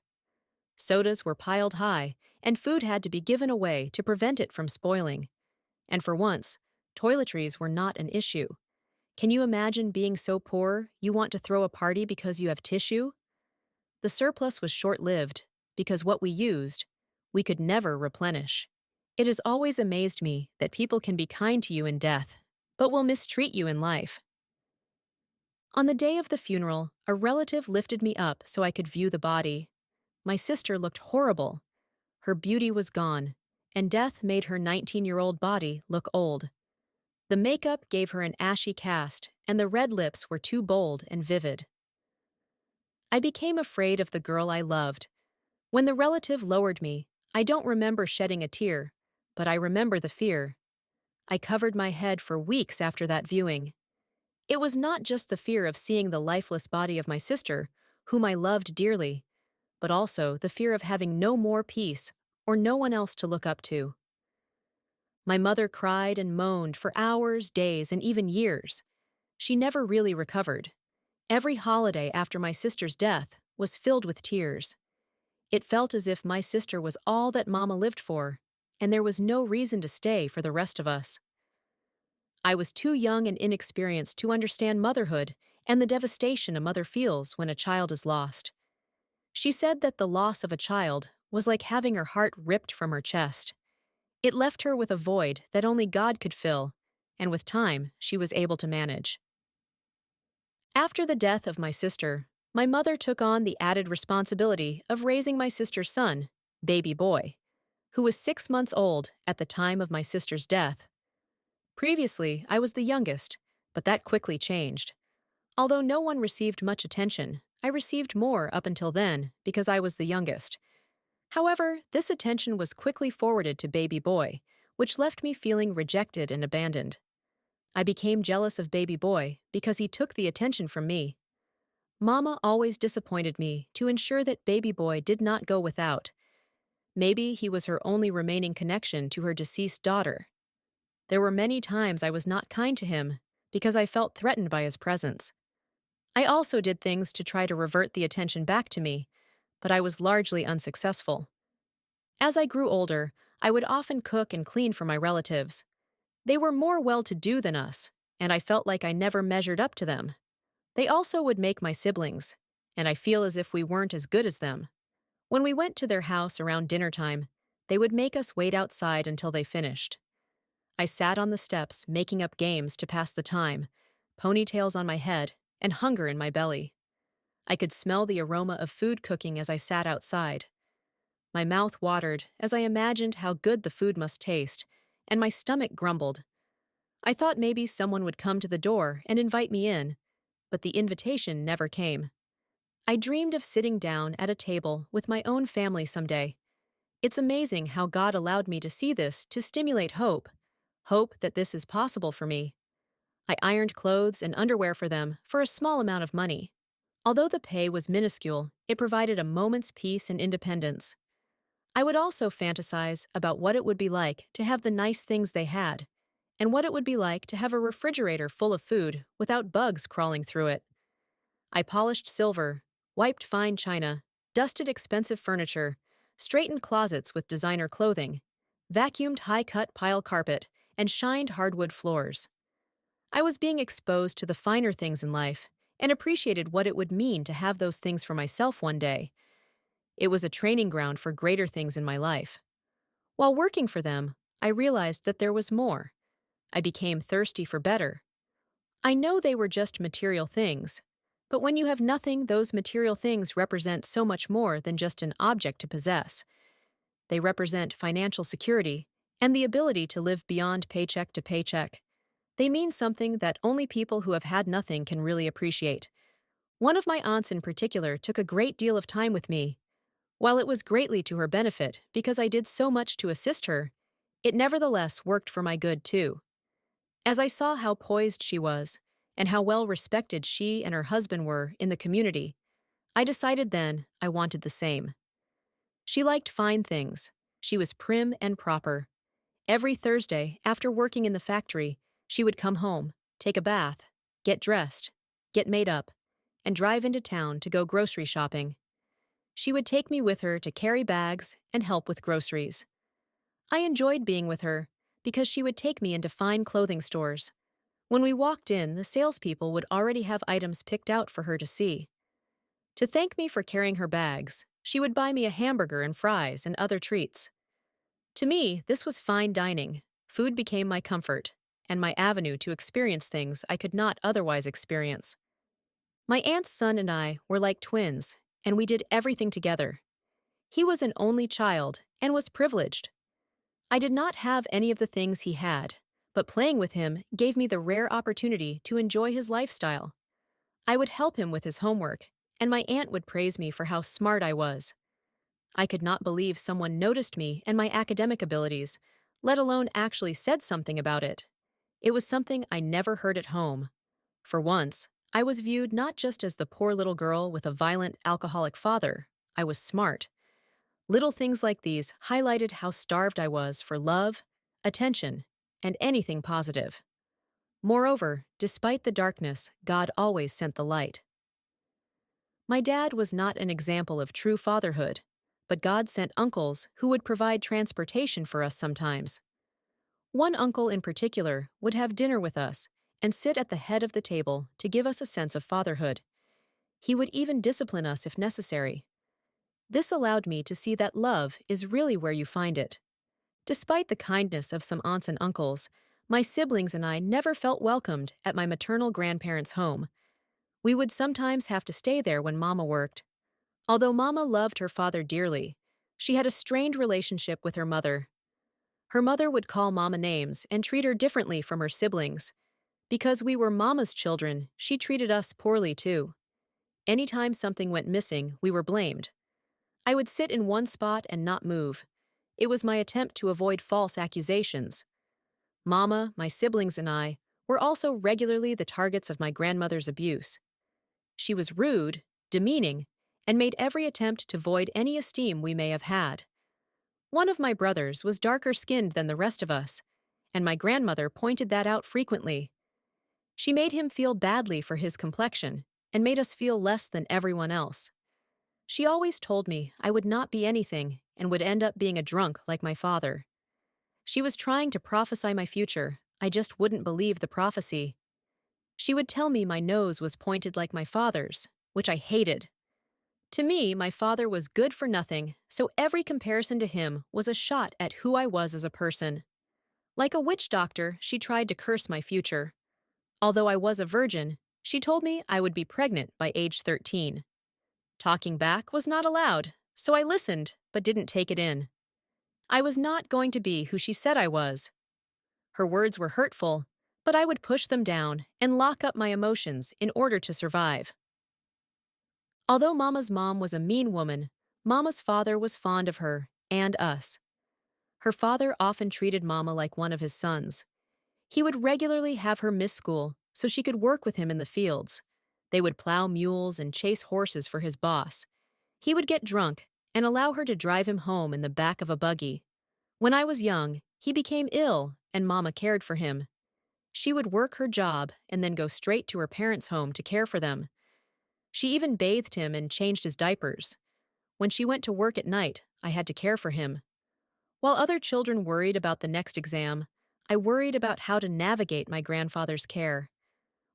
Sodas were piled high, and food had to be given away to prevent it from spoiling. And for once, toiletries were not an issue. Can you imagine being so poor you want to throw a party because you have tissue? The surplus was short-lived, because what we used, we could never replenish. It has always amazed me that people can be kind to you in death, but will mistreat you in life. On the day of the funeral, a relative lifted me up so I could view the body. My sister looked horrible. Her beauty was gone, and death made her 19-year-old body look old. The makeup gave her an ashy cast, and the red lips were too bold and vivid. I became afraid of the girl I loved. When the relative lowered me, I don't remember shedding a tear, but I remember the fear. I covered my head for weeks after that viewing. It was not just the fear of seeing the lifeless body of my sister, whom I loved dearly, but also the fear of having no more peace or no one else to look up to. My mother cried and moaned for hours, days, and even years. She never really recovered. Every holiday after my sister's death was filled with tears. It felt as if my sister was all that Mama lived for, and there was no reason to stay for the rest of us. I was too young and inexperienced to understand motherhood and the devastation a mother feels when a child is lost. She said that the loss of a child was like having her heart ripped from her chest. It left her with a void that only God could fill, and with time, she was able to manage. After the death of my sister, my mother took on the added responsibility of raising my sister's son, baby boy, who was 6 months old at the time of my sister's death. Previously, I was the youngest, but that quickly changed. Although no one received much attention, I received more up until then because I was the youngest. However, this attention was quickly forwarded to baby boy, which left me feeling rejected and abandoned. I became jealous of baby boy because he took the attention from me. Mama always disappointed me to ensure that baby boy did not go without. Maybe he was her only remaining connection to her deceased daughter. There were many times I was not kind to him because I felt threatened by his presence. I also did things to try to revert the attention back to me, but I was largely unsuccessful. As I grew older, I would often cook and clean for my relatives. They were more well-to-do than us, and I felt like I never measured up to them. They also would make my siblings, and I feel as if we weren't as good as them. When we went to their house around dinner time, they would make us wait outside until they finished. I sat on the steps making up games to pass the time, ponytails on my head, and hunger in my belly. I could smell the aroma of food cooking as I sat outside. My mouth watered as I imagined how good the food must taste, and my stomach grumbled. I thought maybe someone would come to the door and invite me in, but the invitation never came. I dreamed of sitting down at a table with my own family someday. It's amazing how God allowed me to see this to stimulate hope that this is possible for me. I ironed clothes and underwear for them for a small amount of money. Although the pay was minuscule, it provided a moment's peace and independence. I would also fantasize about what it would be like to have the nice things they had, and what it would be like to have a refrigerator full of food without bugs crawling through it. I polished silver, wiped fine china, dusted expensive furniture, straightened closets with designer clothing, vacuumed high-cut pile carpet, and shined hardwood floors. I was being exposed to the finer things in life, and appreciated what it would mean to have those things for myself one day. It was a training ground for greater things in my life. While working for them, I realized that there was more. I became thirsty for better. I know they were just material things, but when you have nothing, those material things represent so much more than just an object to possess. They represent financial security and the ability to live beyond paycheck to paycheck. They mean something that only people who have had nothing can really appreciate. One of my aunts in particular took a great deal of time with me. While it was greatly to her benefit because I did so much to assist her, it nevertheless worked for my good too. As I saw how poised she was, and how well respected she and her husband were in the community, I decided then I wanted the same. She liked fine things. She was prim and proper. Every Thursday, after working in the factory, she would come home, take a bath, get dressed, get made up, and drive into town to go grocery shopping. She would take me with her to carry bags and help with groceries. I enjoyed being with her because she would take me into fine clothing stores. When we walked in, the salespeople would already have items picked out for her to see. To thank me for carrying her bags, she would buy me a hamburger and fries and other treats. To me, this was fine dining. Food became my comfort and my avenue to experience things I could not otherwise experience. My aunt's son and I were like twins, and we did everything together. He was an only child and was privileged. I did not have any of the things he had, but playing with him gave me the rare opportunity to enjoy his lifestyle. I would help him with his homework, and my aunt would praise me for how smart I was. I could not believe someone noticed me and my academic abilities, let alone actually said something about it. It was something I never heard at home. For once, I was viewed not just as the poor little girl with a violent alcoholic father. I was smart. Little things like these highlighted how starved I was for love, attention, and anything positive. Moreover, despite the darkness, God always sent the light. My dad was not an example of true fatherhood, but God sent uncles who would provide transportation for us sometimes. One uncle in particular would have dinner with us and sit at the head of the table to give us a sense of fatherhood. He would even discipline us if necessary. This allowed me to see that love is really where you find it. Despite the kindness of some aunts and uncles, my siblings and I never felt welcomed at my maternal grandparents' home. We would sometimes have to stay there when Mama worked. Although Mama loved her father dearly, she had a strained relationship with her mother. Her mother would call Mama names and treat her differently from her siblings. Because we were Mama's children, she treated us poorly too. Anytime something went missing, we were blamed. I would sit in one spot and not move. It was my attempt to avoid false accusations. Mama, my siblings, and I were also regularly the targets of my grandmother's abuse. She was rude, demeaning, and made every attempt to void any esteem we may have had. One of my brothers was darker skinned than the rest of us, and my grandmother pointed that out frequently. She made him feel badly for his complexion and made us feel less than everyone else. She always told me I would not be anything and would end up being a drunk like my father. She was trying to prophesy my future. I just wouldn't believe the prophecy. She would tell me my nose was pointed like my father's, which I hated. To me, my father was good for nothing, so every comparison to him was a shot at who I was as a person. Like a witch doctor, she tried to curse my future. Although I was a virgin, she told me I would be pregnant by age 13. Talking back was not allowed, so I listened but didn't take it in. I was not going to be who she said I was. Her words were hurtful, but I would push them down and lock up my emotions in order to survive. Although Mama's mom was a mean woman, Mama's father was fond of her and us. Her father often treated Mama like one of his sons. He would regularly have her miss school so she could work with him in the fields. They would plow mules and chase horses for his boss. He would get drunk and allow her to drive him home in the back of a buggy. When I was young, he became ill and Mama cared for him. She would work her job and then go straight to her parents' home to care for them. She even bathed him and changed his diapers. When she went to work at night, I had to care for him. While other children worried about the next exam, I worried about how to navigate my grandfather's care.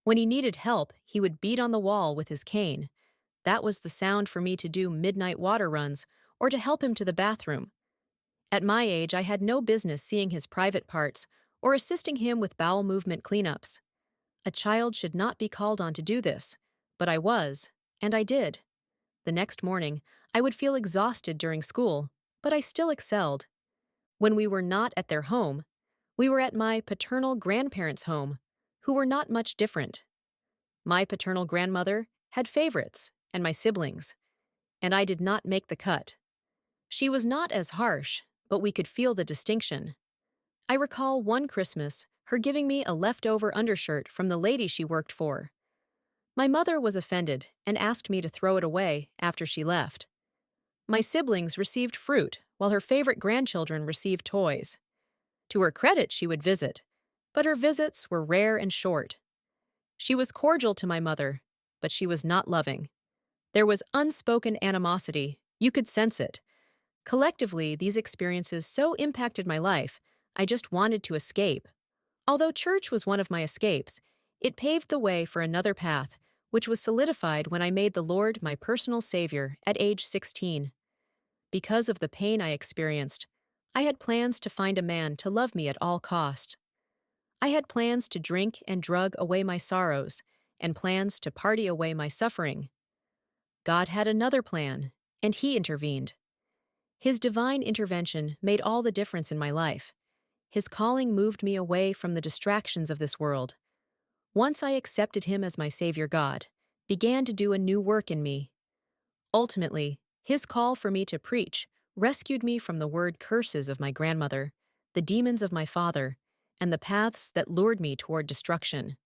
When he needed help, he would beat on the wall with his cane. That was the sound for me to do midnight water runs or to help him to the bathroom. At my age, I had no business seeing his private parts or assisting him with bowel movement cleanups. A child should not be called on to do this, but I was, and I did. The next morning, I would feel exhausted during school, but I still excelled. When we were not at their home, we were at my paternal grandparents' home, who were not much different. My paternal grandmother had favorites, and my siblings, and I did not make the cut. She was not as harsh, but we could feel the distinction. I recall one Christmas, her giving me a leftover undershirt from the lady she worked for. My mother was offended and asked me to throw it away after she left. My siblings received fruit, while her favorite grandchildren received toys. To her credit, she would visit, but her visits were rare and short. She was cordial to my mother, but she was not loving. There was unspoken animosity, you could sense it. Collectively, these experiences so impacted my life, I just wanted to escape. Although church was one of my escapes, it paved the way for another path, which was solidified when I made the Lord my personal Savior at age 16. Because of the pain I experienced, I had plans to find a man to love me at all cost. I had plans to drink and drug away my sorrows, and plans to party away my suffering. God had another plan, and He intervened. His divine intervention made all the difference in my life. His calling moved me away from the distractions of this world. Once I accepted Him as my Savior, God began to do a new work in me. Ultimately, His call for me to preach rescued me from the word curses of my grandmother, the demons of my father, and the paths that lured me toward destruction.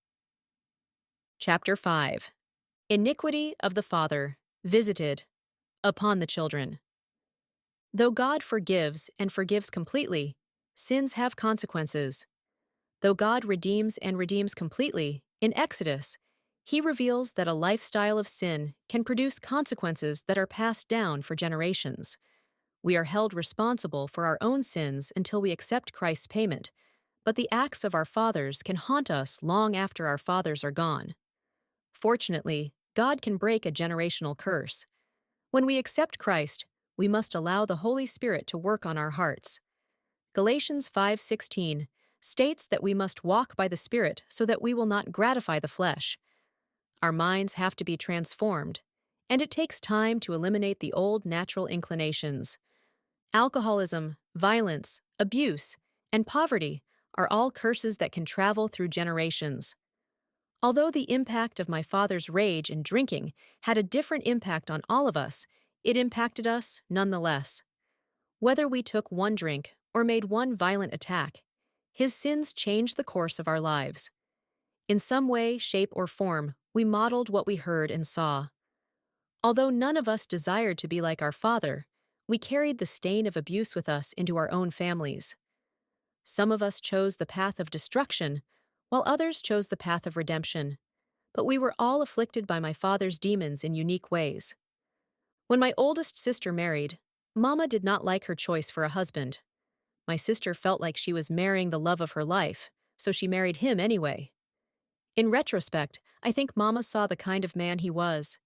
Chapter 5. Iniquity of the Father, visited upon the children. Though God forgives and forgives completely, sins have consequences. Though God redeems and redeems completely, in Exodus, He reveals that a lifestyle of sin can produce consequences that are passed down for generations. We are held responsible for our own sins until we accept Christ's payment, but the acts of our fathers can haunt us long after our fathers are gone. Fortunately, God can break a generational curse. When we accept Christ, we must allow the Holy Spirit to work on our hearts. Galatians 5:16 states that we must walk by the Spirit so that we will not gratify the flesh. Our minds have to be transformed, and it takes time to eliminate the old natural inclinations. Alcoholism, violence, abuse, and poverty are all curses that can travel through generations. Although the impact of my father's rage and drinking had a different impact on all of us, it impacted us nonetheless. Whether we took one drink or made one violent attack, his sins changed the course of our lives. In some way, shape, or form, we modeled what we heard and saw. Although none of us desired to be like our father, we carried the stain of abuse with us into our own families. Some of us chose the path of destruction, while others chose the path of redemption. But we were all afflicted by my father's demons in unique ways. When my oldest sister married, Mama did not like her choice for a husband. My sister felt like she was marrying the love of her life, so she married him anyway. In retrospect, I think Mama saw the kind of man he was.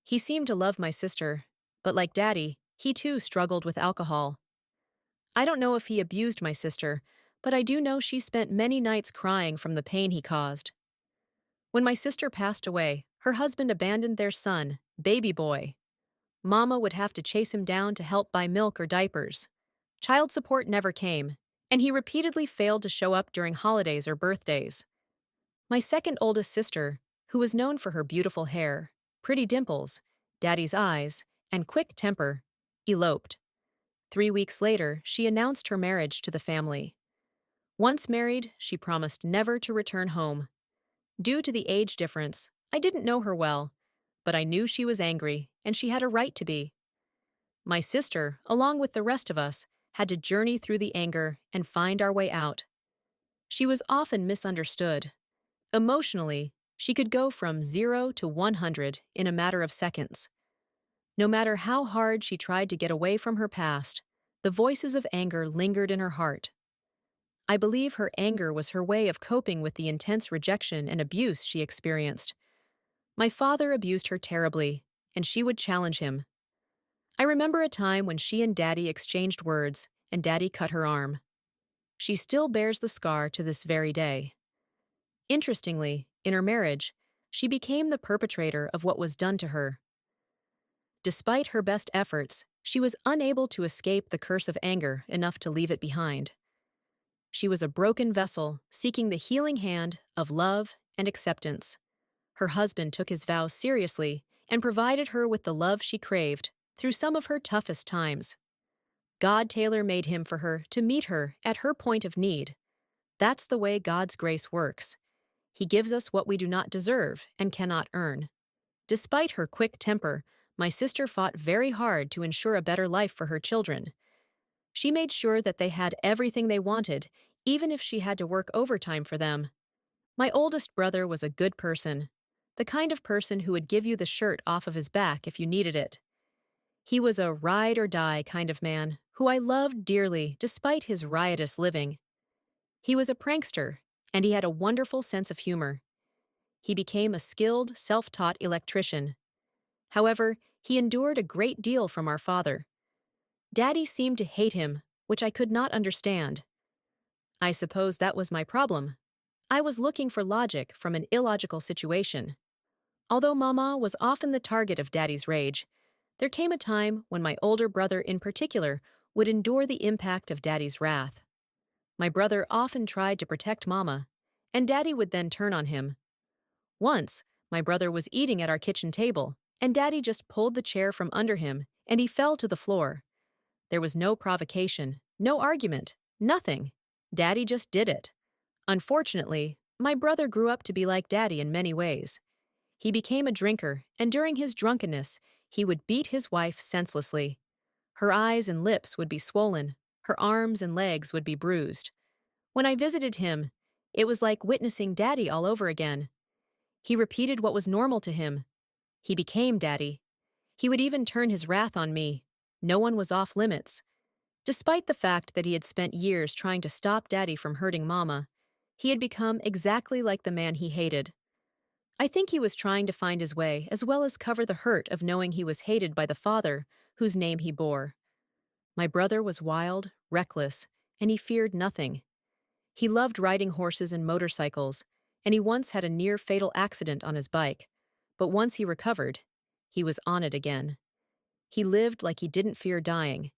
He seemed to love my sister, but like Daddy, he too struggled with alcohol. I don't know if he abused my sister, but I do know she spent many nights crying from the pain he caused. When my sister passed away, her husband abandoned their son, baby boy. Mama would have to chase him down to help buy milk or diapers. Child support never came, and he repeatedly failed to show up during holidays or birthdays. My second oldest sister, who was known for her beautiful hair, pretty dimples, daddy's eyes, and quick temper, eloped. 3 weeks later, she announced her marriage to the family. Once married, she promised never to return home. Due to the age difference, I didn't know her well, but I knew she was angry, and she had a right to be. My sister, along with the rest of us, had to journey through the anger and find our way out. She was often misunderstood. Emotionally, she could go from 0 to 100 in a matter of seconds. No matter how hard she tried to get away from her past, the voices of anger lingered in her heart. I believe her anger was her way of coping with the intense rejection and abuse she experienced. My father abused her terribly, and she would challenge him. I remember a time when she and Daddy exchanged words, and Daddy cut her arm. She still bears the scar to this very day. Interestingly, in her marriage, she became the perpetrator of what was done to her. Despite her best efforts, she was unable to escape the curse of anger enough to leave it behind. She was a broken vessel seeking the healing hand of love and acceptance. Her husband took his vows seriously and provided her with the love she craved through some of her toughest times. God tailor-made him for her to meet her at her point of need. That's the way God's grace works. He gives us what we do not deserve and cannot earn. Despite her quick temper, my sister fought very hard to ensure a better life for her children. She made sure that they had everything they wanted, even if she had to work overtime for them. My oldest brother was a good person, the kind of person who would give you the shirt off of his back if you needed it. He was a ride-or-die kind of man who I loved dearly despite his riotous living. He was a prankster, and he had a wonderful sense of humor. He became a skilled, self-taught electrician. However, he endured a great deal from our father. Daddy seemed to hate him, which I could not understand. I suppose that was my problem. I was looking for logic from an illogical situation. Although Mama was often the target of Daddy's rage, there came a time when my older brother in particular would endure the impact of Daddy's wrath. My brother often tried to protect Mama, and Daddy would then turn on him. Once, my brother was eating at our kitchen table, and Daddy just pulled the chair from under him, and he fell to the floor. There was no provocation, no argument, nothing. Daddy just did it. Unfortunately, my brother grew up to be like Daddy in many ways. He became a drinker, and during his drunkenness, he would beat his wife senselessly. Her eyes and lips would be swollen, her arms and legs would be bruised. When I visited him, it was like witnessing Daddy all over again. He repeated what was normal to him. He became Daddy. He would even turn his wrath on me. No one was off limits. Despite the fact that he had spent years trying to stop Daddy from hurting Mama, he had become exactly like the man he hated. I think he was trying to find his way as well as cover the hurt of knowing he was hated by the father whose name he bore. My brother was wild, reckless, and he feared nothing. He loved riding horses and motorcycles, and he once had a near-fatal accident on his bike. But once he recovered, he was on it again. He lived like he didn't fear dying.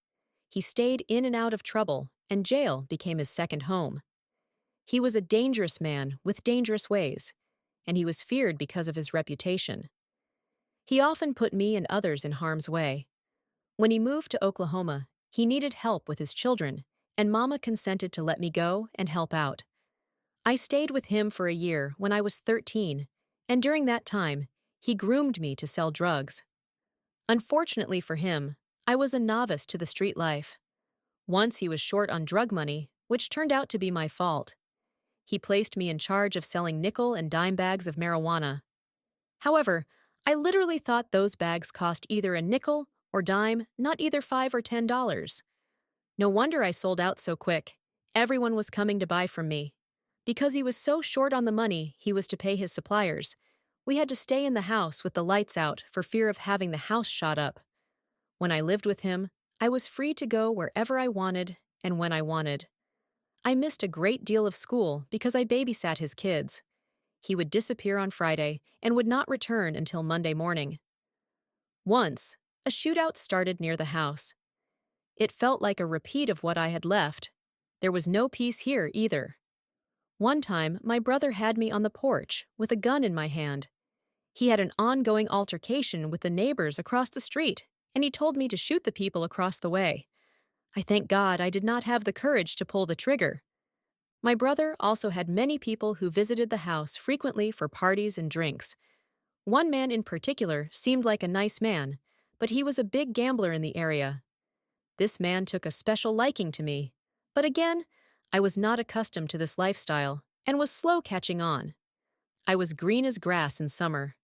He stayed in and out of trouble, and jail became his second home. He was a dangerous man with dangerous ways, and he was feared because of his reputation. He often put me and others in harm's way. When he moved to Oklahoma, he needed help with his children, and Mama consented to let me go and help out. I stayed with him for a year when I was 13, and during that time, he groomed me to sell drugs. Unfortunately for him, I was a novice to the street life. Once he was short on drug money, which turned out to be my fault. He placed me in charge of selling nickel and dime bags of marijuana. However, I literally thought those bags cost either a nickel or dime, not either $5 or $10. No wonder I sold out so quick. Everyone was coming to buy from me. Because he was so short on the money he was to pay his suppliers, we had to stay in the house with the lights out for fear of having the house shot up. When I lived with him, I was free to go wherever I wanted and when I wanted. I missed a great deal of school because I babysat his kids. He would disappear on Friday and would not return until Monday morning. Once, a shootout started near the house. It felt like a repeat of what I had left. There was no peace here either. One time, my brother had me on the porch with a gun in my hand. He had an ongoing altercation with the neighbors across the street, and he told me to shoot the people across the way. I thank God I did not have the courage to pull the trigger. My brother also had many people who visited the house frequently for parties and drinks. One man in particular seemed like a nice man, but he was a big gambler in the area. This man took a special liking to me, but again, I was not accustomed to this lifestyle and was slow catching on. I was green as grass in summer.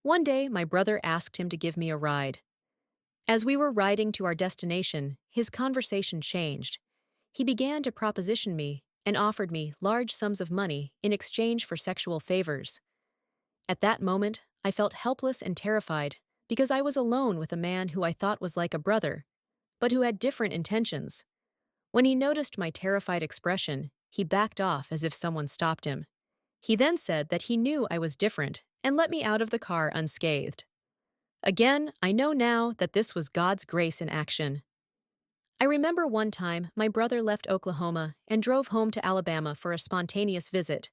One day, my brother asked him to give me a ride. As we were riding to our destination, his conversation changed. He began to proposition me, and offered me large sums of money in exchange for sexual favors. At that moment, I felt helpless and terrified because I was alone with a man who I thought was like a brother, but who had different intentions. When he noticed my terrified expression, he backed off as if someone stopped him. He then said that he knew I was different and let me out of the car unscathed. Again, I know now that this was God's grace in action. I remember one time my brother left Oklahoma and drove home to Alabama for a spontaneous visit.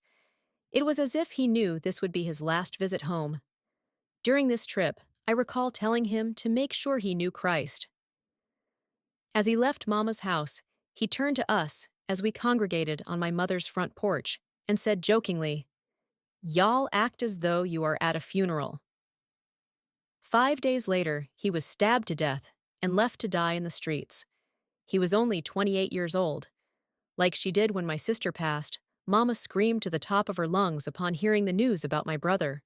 It was as if he knew this would be his last visit home. During this trip, I recall telling him to make sure he knew Christ. As he left Mama's house, he turned to us as we congregated on my mother's front porch and said jokingly, "Y'all act as though you are at a funeral." 5 days later, he was stabbed to death and left to die in the streets. He was only 28 years old. Like she did when my sister passed, Mama screamed to the top of her lungs upon hearing the news about my brother.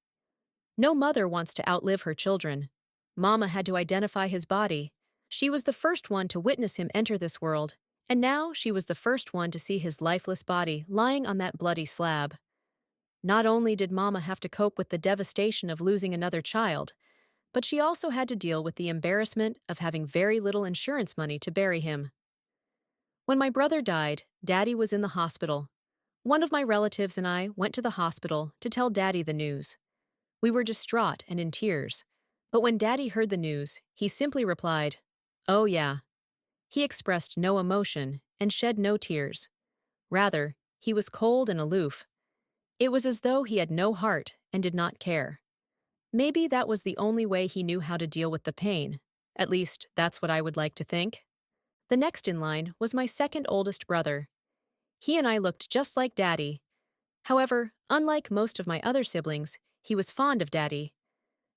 No mother wants to outlive her children. Mama had to identify his body. She was the first one to witness him enter this world, and now she was the first one to see his lifeless body lying on that bloody slab. Not only did Mama have to cope with the devastation of losing another child, but she also had to deal with the embarrassment of having very little insurance money to bury him. When my brother died, Daddy was in the hospital. One of my relatives and I went to the hospital to tell Daddy the news. We were distraught and in tears, but when Daddy heard the news, he simply replied, "Oh yeah." He expressed no emotion and shed no tears. Rather, he was cold and aloof. It was as though he had no heart and did not care. Maybe that was the only way he knew how to deal with the pain. At least, that's what I would like to think. The next in line was my second oldest brother. He and I looked just like Daddy. However, unlike most of my other siblings, he was fond of Daddy.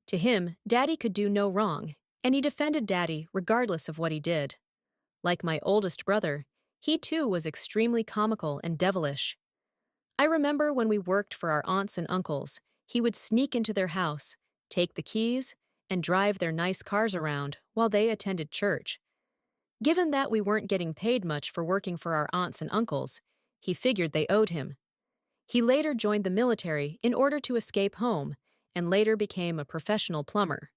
To him, Daddy could do no wrong, and he defended Daddy regardless of what he did. Like my oldest brother, he too was extremely comical and devilish. I remember when we worked for our aunts and uncles, he would sneak into their house, take the keys, and drive their nice cars around while they attended church. Given that we weren't getting paid much for working for our aunts and uncles, he figured they owed him. He later joined the military in order to escape home, and later became a professional plumber.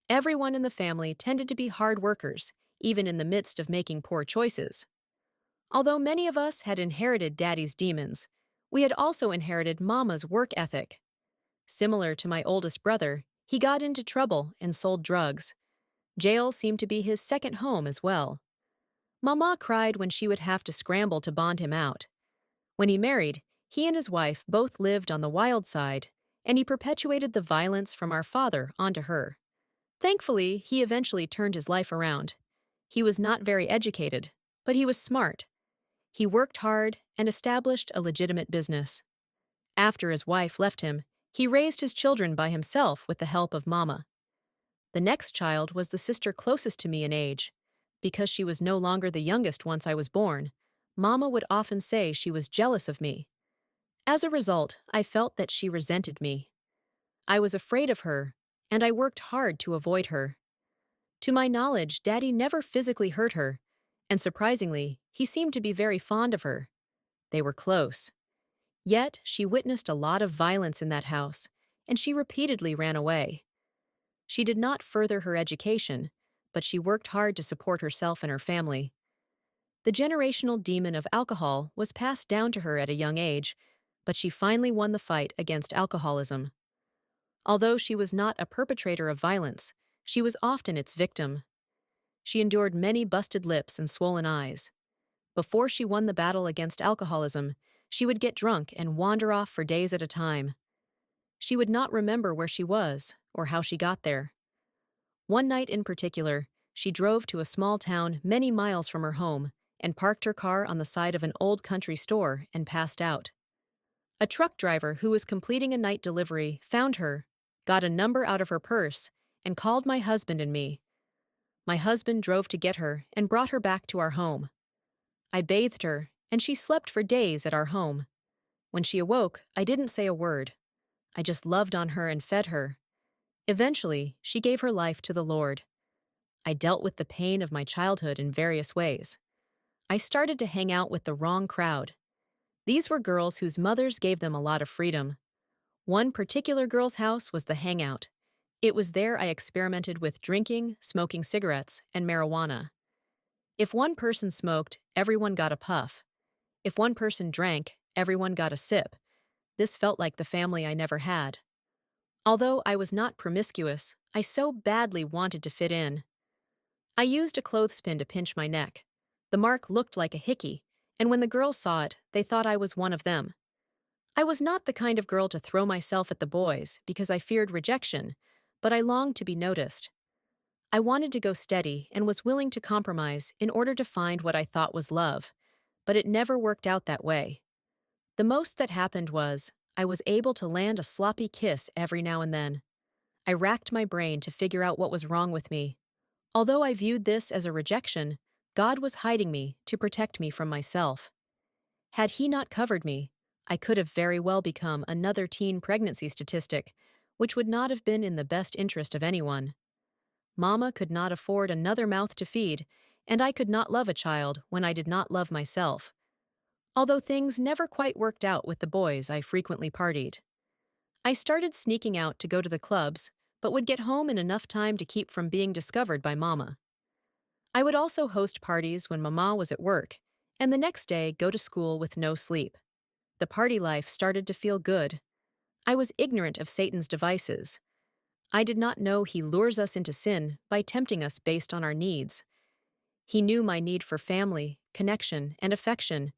Everyone in the family tended to be hard workers, even in the midst of making poor choices. Although many of us had inherited Daddy's demons, we had also inherited Mama's work ethic. Similar to my oldest brother, he got into trouble and sold drugs. Jail seemed to be his second home as well. Mama cried when she would have to scramble to bond him out. When he married, he and his wife both lived on the wild side, and he perpetuated the violence from our father onto her. Thankfully, he eventually turned his life around. He was not very educated, but he was smart. He worked hard and established a legitimate business. After his wife left him, he raised his children by himself with the help of Mama. The next child was the sister closest to me in age. Because she was no longer the youngest once I was born, Mama would often say she was jealous of me. As a result, I felt that she resented me. I was afraid of her, and I worked hard to avoid her. To my knowledge, Daddy never physically hurt her, and surprisingly, he seemed to be very fond of her. They were close. Yet, she witnessed a lot of violence in that house, and she repeatedly ran away. She did not further her education, but she worked hard to support herself and her family. The generational demon of alcohol was passed down to her at a young age, but she finally won the fight against alcoholism. Although she was not a perpetrator of violence, she was often its victim. She endured many busted lips and swollen eyes. Before she won the battle against alcoholism, she would get drunk and wander off for days at a time. She would not remember where she was or how she got there. One night in particular, she drove to a small town many miles from her home and parked her car on the side of an old country store and passed out. A truck driver who was completing a night delivery found her, got a number out of her purse, and called my husband and me. My husband drove to get her and brought her back to our home. I bathed her, and she slept for days at our home. When she awoke, I didn't say a word. I just loved on her and fed her. Eventually, she gave her life to the Lord. I dealt with the pain of my childhood in various ways. I started to hang out with the wrong crowd. These were girls whose mothers gave them a lot of freedom. One particular girl's house was the hangout. It was there I experimented with drinking, smoking cigarettes, and marijuana. If one person smoked, everyone got a puff. If one person drank, everyone got a sip. This felt like the family I never had. Although I was not promiscuous, I so badly wanted to fit in. I used a clothespin to pinch my neck. The mark looked like a hickey, and when the girls saw it, they thought I was one of them. I was not the kind of girl to throw myself at the boys because I feared rejection, but I longed to be noticed. I wanted to go steady and was willing to compromise in order to find what I thought was love, but it never worked out that way. The most that happened was, I was able to land a sloppy kiss every now and then. I racked my brain to figure out what was wrong with me. Although I viewed this as a rejection, God was hiding me to protect me from myself. Had He not covered me, I could have very well become another teen pregnancy statistic, which would not have been in the best interest of anyone. Mama could not afford another mouth to feed, and I could not love a child when I did not love myself. Although things never quite worked out with the boys I frequently partied. I started sneaking out to go to the clubs, but would get home in enough time to keep from being discovered by Mama. I would also host parties when Mama was at work, and the next day go to school with no sleep. The party life started to feel good. I was ignorant of Satan's devices. I did not know he lures us into sin by tempting us based on our needs. He knew my need for family, connection, and affection,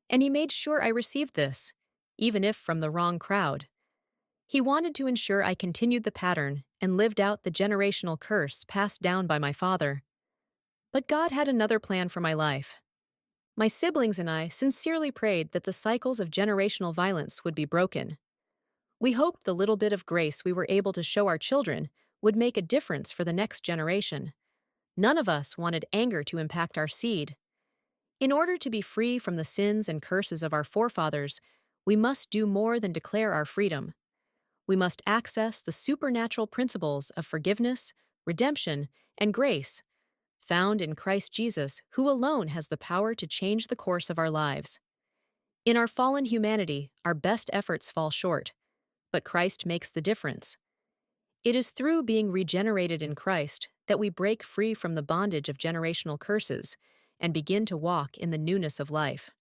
and he made sure I received this, even if from the wrong crowd. He wanted to ensure I continued the pattern and lived out the generational curse passed down by my father. But God had another plan for my life. My siblings and I sincerely prayed that the cycles of generational violence would be broken. We hoped the little bit of grace we were able to show our children would make a difference for the next generation. None of us wanted anger to impact our seed. In order to be free from the sins and curses of our forefathers, we must do more than declare our freedom. We must access the supernatural principles of forgiveness, redemption, and grace, found in Christ Jesus, who alone has the power to change the course of our lives. In our fallen humanity, our best efforts fall short, but Christ makes the difference. It is through being regenerated in Christ that we break free from the bondage of generational curses and begin to walk in the newness of life.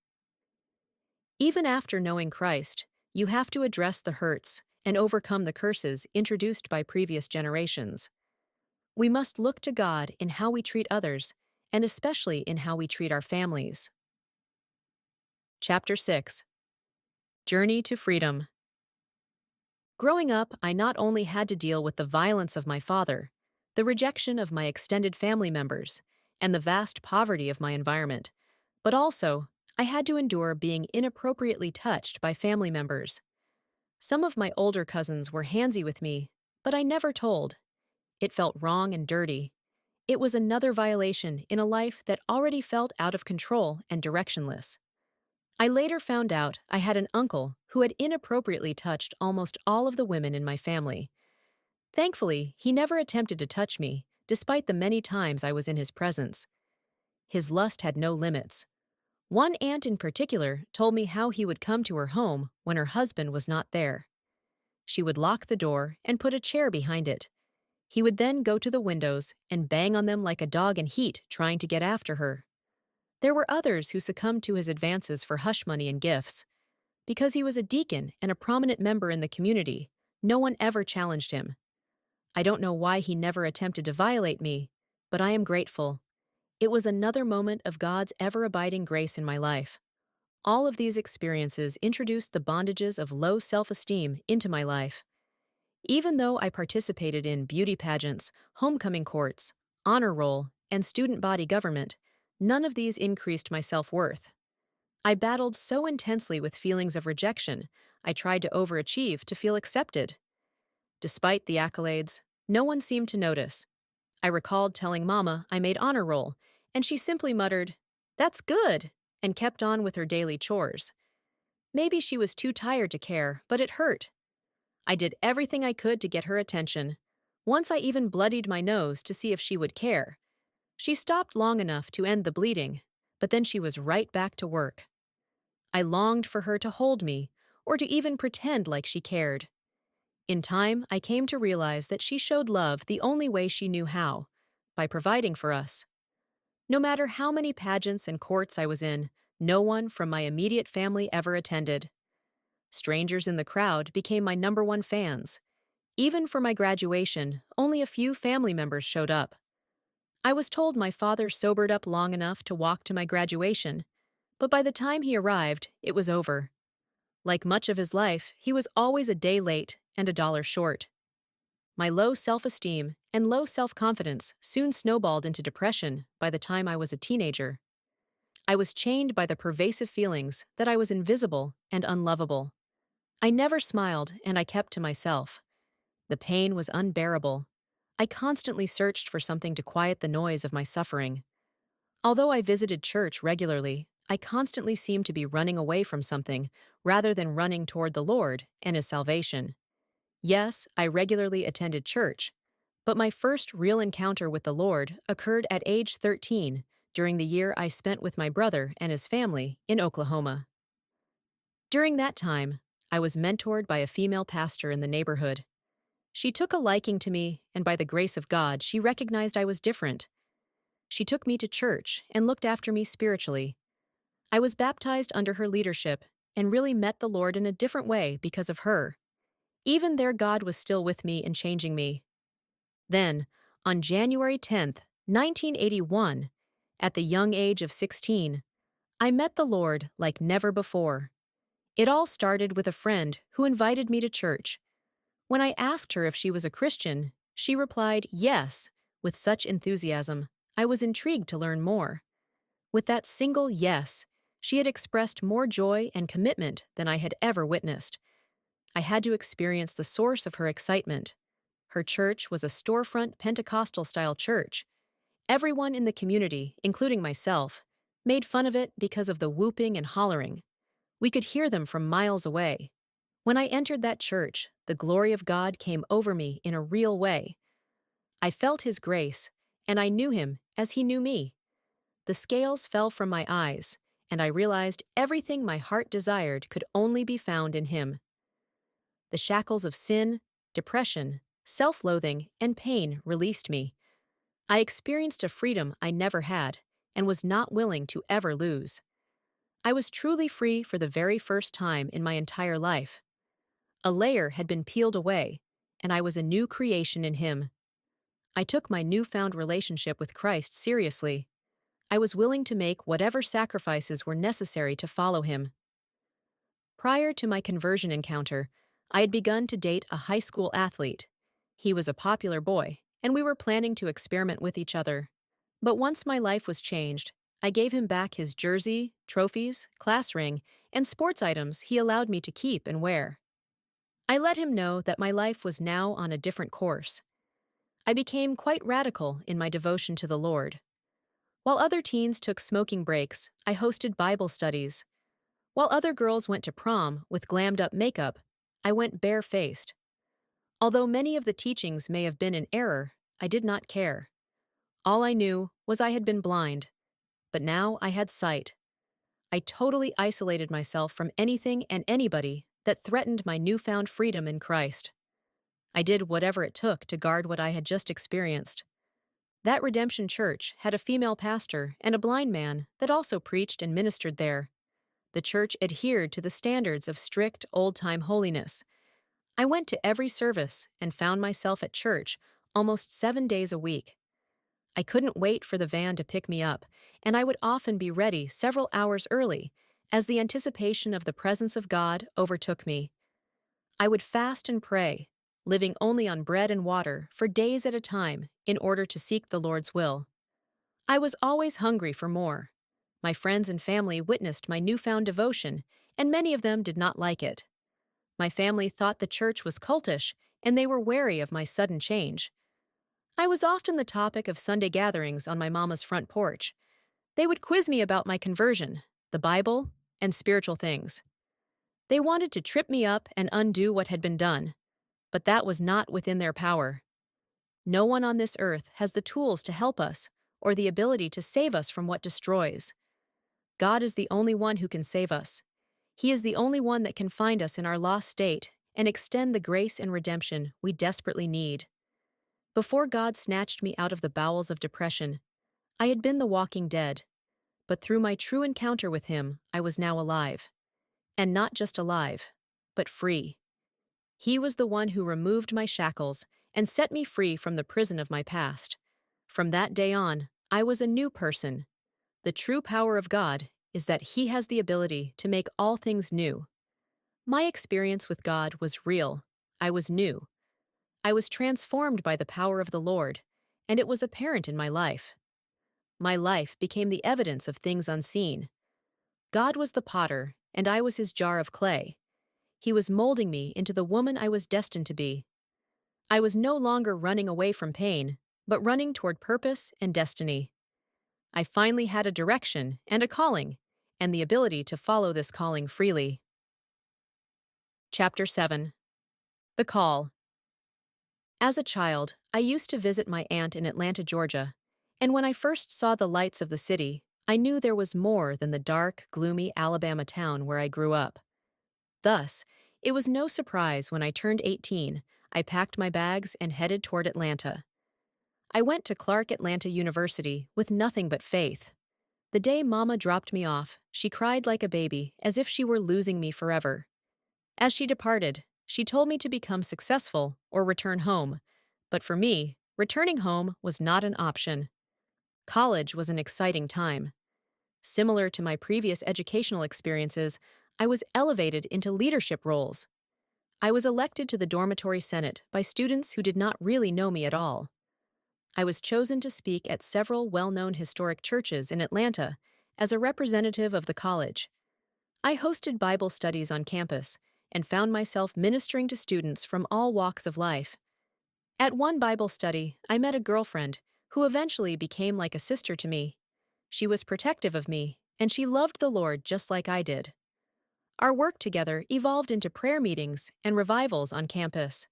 Even after knowing Christ, you have to address the hurts and overcome the curses introduced by previous generations. We must look to God in how we treat others, and especially in how we treat our families. Chapter 6. Journey to Freedom. Growing up, I not only had to deal with the violence of my father, the rejection of my extended family members, and the vast poverty of my environment, but also, I had to endure being inappropriately touched by family members. Some of my older cousins were handsy with me, but I never told. It felt wrong and dirty. It was another violation in a life that already felt out of control and directionless. I later found out I had an uncle who had inappropriately touched almost all of the women in my family. Thankfully, he never attempted to touch me, despite the many times I was in his presence. His lust had no limits. One aunt in particular told me how he would come to her home when her husband was not there. She would lock the door and put a chair behind it. He would then go to the windows and bang on them like a dog in heat trying to get after her. There were others who succumbed to his advances for hush money and gifts. Because he was a deacon and a prominent member in the community, no one ever challenged him. I don't know why he never attempted to violate me, but I am grateful. It was another moment of God's ever-abiding grace in my life. All of these experiences introduced the bondages of low self-esteem into my life. Even though I participated in beauty pageants, homecoming courts, honor roll, and student body government, none of these increased my self-worth. I battled so intensely with feelings of rejection, I tried to overachieve to feel accepted. Despite the accolades, no one seemed to notice. I recalled telling Mama I made honor roll, and she simply muttered, "That's good," and kept on with her daily chores. Maybe she was too tired to care, but it hurt. I did everything I could to get her attention. Once I even bloodied my nose to see if she would care. She stopped long enough to end the bleeding, but then she was right back to work. I longed for her to hold me, or to even pretend like she cared. In time, I came to realize that she showed love the only way she knew how, by providing for us. No matter how many pageants and courts I was in, no one from my immediate family ever attended. Strangers in the crowd became my number one fans. Even for my graduation, only a few family members showed up. I was told my father sobered up long enough to walk to my graduation, but by the time he arrived, it was over. Like much of his life, he was always a day late and a dollar short. My low self-esteem and low self-confidence soon snowballed into depression by the time I was a teenager. I was chained by the pervasive feelings that I was invisible and unlovable. I never smiled, and I kept to myself. The pain was unbearable. I constantly searched for something to quiet the noise of my suffering. Although I visited church regularly, I constantly seemed to be running away from something rather than running toward the Lord and His salvation. Yes, I regularly attended church, but my first real encounter with the Lord occurred at age 13 during the year I spent with my brother and his family in Oklahoma. During that time, I was mentored by a female pastor in the neighborhood. She took a liking to me, and by the grace of God, she recognized I was different. She took me to church and looked after me spiritually. I was baptized under her leadership and really met the Lord in a different way because of her. Even there, God was still with me and changing me. Then, on January 10th, 1981, at the young age of 16, I met the Lord like never before. It all started with a friend who invited me to church. When I asked her if she was a Christian, she replied yes, with such enthusiasm. I was intrigued to learn more. With that single yes, she had expressed more joy and commitment than I had ever witnessed. I had to experience the source of her excitement. Her church was a storefront Pentecostal-style church. Everyone in the community, including myself, made fun of it because of the whooping and hollering. We could hear them from miles away. When I entered that church, the glory of God came over me in a real way. I felt His grace, and I knew Him as He knew me. The scales fell from my eyes, and I realized everything my heart desired could only be found in Him. The shackles of sin, depression, self-loathing, and pain released me. I experienced a freedom I never had and was not willing to ever lose. I was truly free for the very first time in my entire life. A layer had been peeled away, and I was a new creation in Him. I took my newfound relationship with Christ seriously. I was willing to make whatever sacrifices were necessary to follow Him. Prior to my conversion encounter, I had begun to date a high school athlete. He was a popular boy, and we were planning to experiment with each other. But once my life was changed, I gave him back his jersey, trophies, class ring, and sports items he allowed me to keep and wear. I let him know that my life was now on a different course. I became quite radical in my devotion to the Lord. While other teens took smoking breaks, I hosted Bible studies. While other girls went to prom with glammed-up makeup, I went bare-faced. Although many of the teachings may have been in error, I did not care. All I knew was I had been blind, but now I had sight. I totally isolated myself from anything and anybody that threatened my newfound freedom in Christ. I did whatever it took to guard what I had just experienced. That Redemption Church had a female pastor and a blind man that also preached and ministered there. The church adhered to the standards of strict, old-time holiness. I went to every service and found myself at church almost 7 days a week. I couldn't wait for the van to pick me up, and I would often be ready several hours early as the anticipation of the presence of God overtook me. I would fast and pray, living only on bread and water for days at a time in order to seek the Lord's will. I was always hungry for more. My friends and family witnessed my newfound devotion, and many of them did not like it. My family thought the church was cultish, and they were wary of my sudden change. I was often the topic of Sunday gatherings on my mama's front porch. They would quiz me about my conversion, the Bible, and spiritual things. They wanted to trip me up and undo what had been done, but that was not within their power. No one on this earth has the tools to help us or the ability to save us from what destroys. God is the only one who can save us. He is the only one that can find us in our lost state and extend the grace and redemption we desperately need. Before God snatched me out of the bowels of depression, I had been the walking dead, but through my true encounter with Him, I was now alive. And not just alive, but free. He was the one who removed my shackles and set me free from the prison of my past. From that day on, I was a new person. The true power of God is that He has the ability to make all things new. My experience with God was real. I was new. I was transformed by the power of the Lord, and it was apparent in my life. My life became the evidence of things unseen. God was the potter, and I was His jar of clay. He was molding me into the woman I was destined to be. I was no longer running away from pain, but running toward purpose and destiny. I finally had a direction and a calling, and the ability to follow this calling freely. Chapter 7. The Call. As a child, I used to visit my aunt in Atlanta, Georgia, and when I first saw the lights of the city, I knew there was more than the dark, gloomy Alabama town where I grew up. Thus, it was no surprise when I turned 18, I packed my bags and headed toward Atlanta. I went to Clark Atlanta University with nothing but faith. The day Mama dropped me off, she cried like a baby, as if she were losing me forever. As she departed, she told me to become successful or return home. But for me, returning home was not an option. College was an exciting time. Similar to my previous educational experiences, I was elevated into leadership roles. I was elected to the dormitory senate by students who did not really know me at all. I was chosen to speak at several well-known historic churches in Atlanta as a representative of the college. I hosted Bible studies on campus and found myself ministering to students from all walks of life. At one Bible study, I met a girlfriend who eventually became like a sister to me. She was protective of me, and she loved the Lord just like I did. Our work together evolved into prayer meetings and revivals on campus.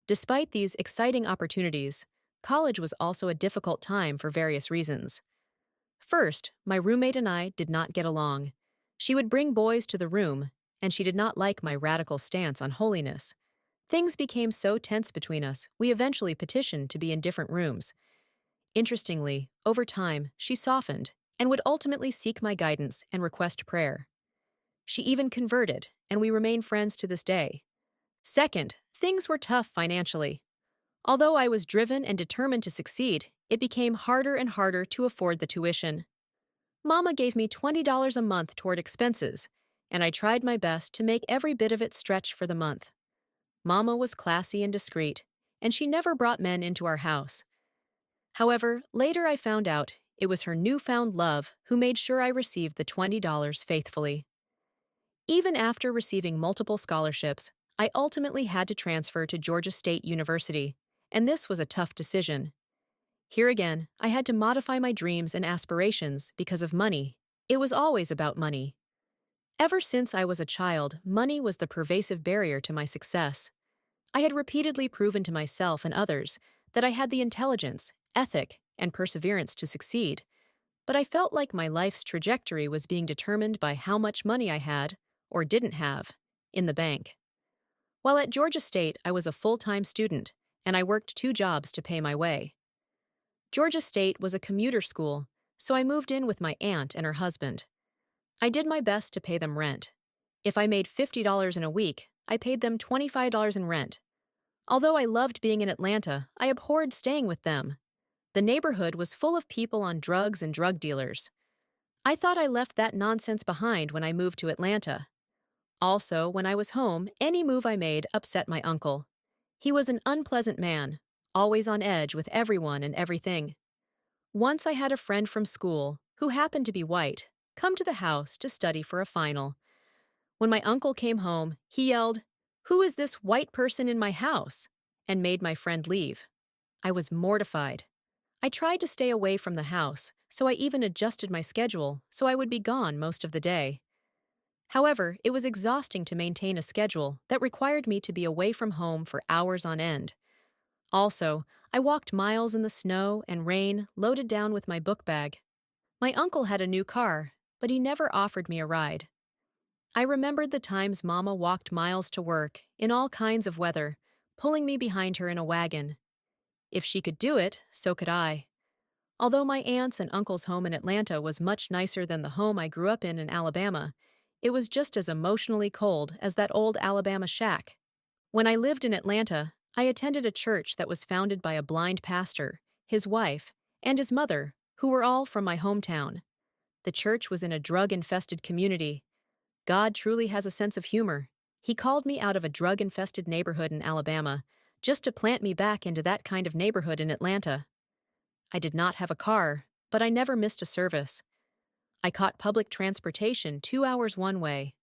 Despite these exciting opportunities, college was also a difficult time for various reasons. First, my roommate and I did not get along. She would bring boys to the room, and she did not like my radical stance on holiness. Things became so tense between us, we eventually petitioned to be in different rooms. Interestingly, over time, she softened and would ultimately seek my guidance and request prayer. She even converted, and we remain friends to this day. Second, things were tough financially. Although I was driven and determined to succeed, it became harder and harder to afford the tuition. Mama gave me $20 a month toward expenses, and I tried my best to make every bit of it stretch for the month. Mama was classy and discreet, and she never brought men into our house. However, later I found out it was her newfound love who made sure I received the $20 faithfully. Even after receiving multiple scholarships, I ultimately had to transfer to Georgia State University, and this was a tough decision. Here again, I had to modify my dreams and aspirations because of money. It was always about money. Ever since I was a child, money was the pervasive barrier to my success. I had repeatedly proven to myself and others that I had the intelligence, ethic, and perseverance to succeed, but I felt like my life's trajectory was being determined by how much money I had, or didn't have, in the bank. While at Georgia State, I was a full-time student, and I worked 2 jobs to pay my way. Georgia State was a commuter school, so I moved in with my aunt and her husband. I did my best to pay them rent. If I made $50 in a week, I paid them $25 in rent. Although I loved being in Atlanta, I abhorred staying with them. The neighborhood was full of people on drugs and drug dealers. I thought I left that nonsense behind when I moved to Atlanta. Also, when I was home, any move I made upset my uncle. He was an unpleasant man, always on edge with everyone and everything. Once I had a friend from school, who happened to be white, come to the house to study for a final. When my uncle came home, he yelled, "Who is this white person in my house?" and made my friend leave. I was mortified. I tried to stay away from the house, so I even adjusted my schedule so I would be gone most of the day. However, it was exhausting to maintain a schedule that required me to be away from home for hours on end. Also, I walked miles in the snow and rain, loaded down with my book bag. My uncle had a new car, but he never offered me a ride. I remembered the times Mama walked miles to work, in all kinds of weather, pulling me behind her in a wagon. If she could do it, so could I. Although my aunt's and uncle's home in Atlanta was much nicer than the home I grew up in Alabama, it was just as emotionally cold as that old Alabama shack. When I lived in Atlanta, I attended a church that was founded by a blind pastor, his wife, and his mother, who were all from my hometown. The church was in a drug-infested community. God truly has a sense of humor. He called me out of a drug-infested neighborhood in Alabama just to plant me back into that kind of neighborhood in Atlanta. I did not have a car, but I never missed a service. I caught public transportation 2 hours one way.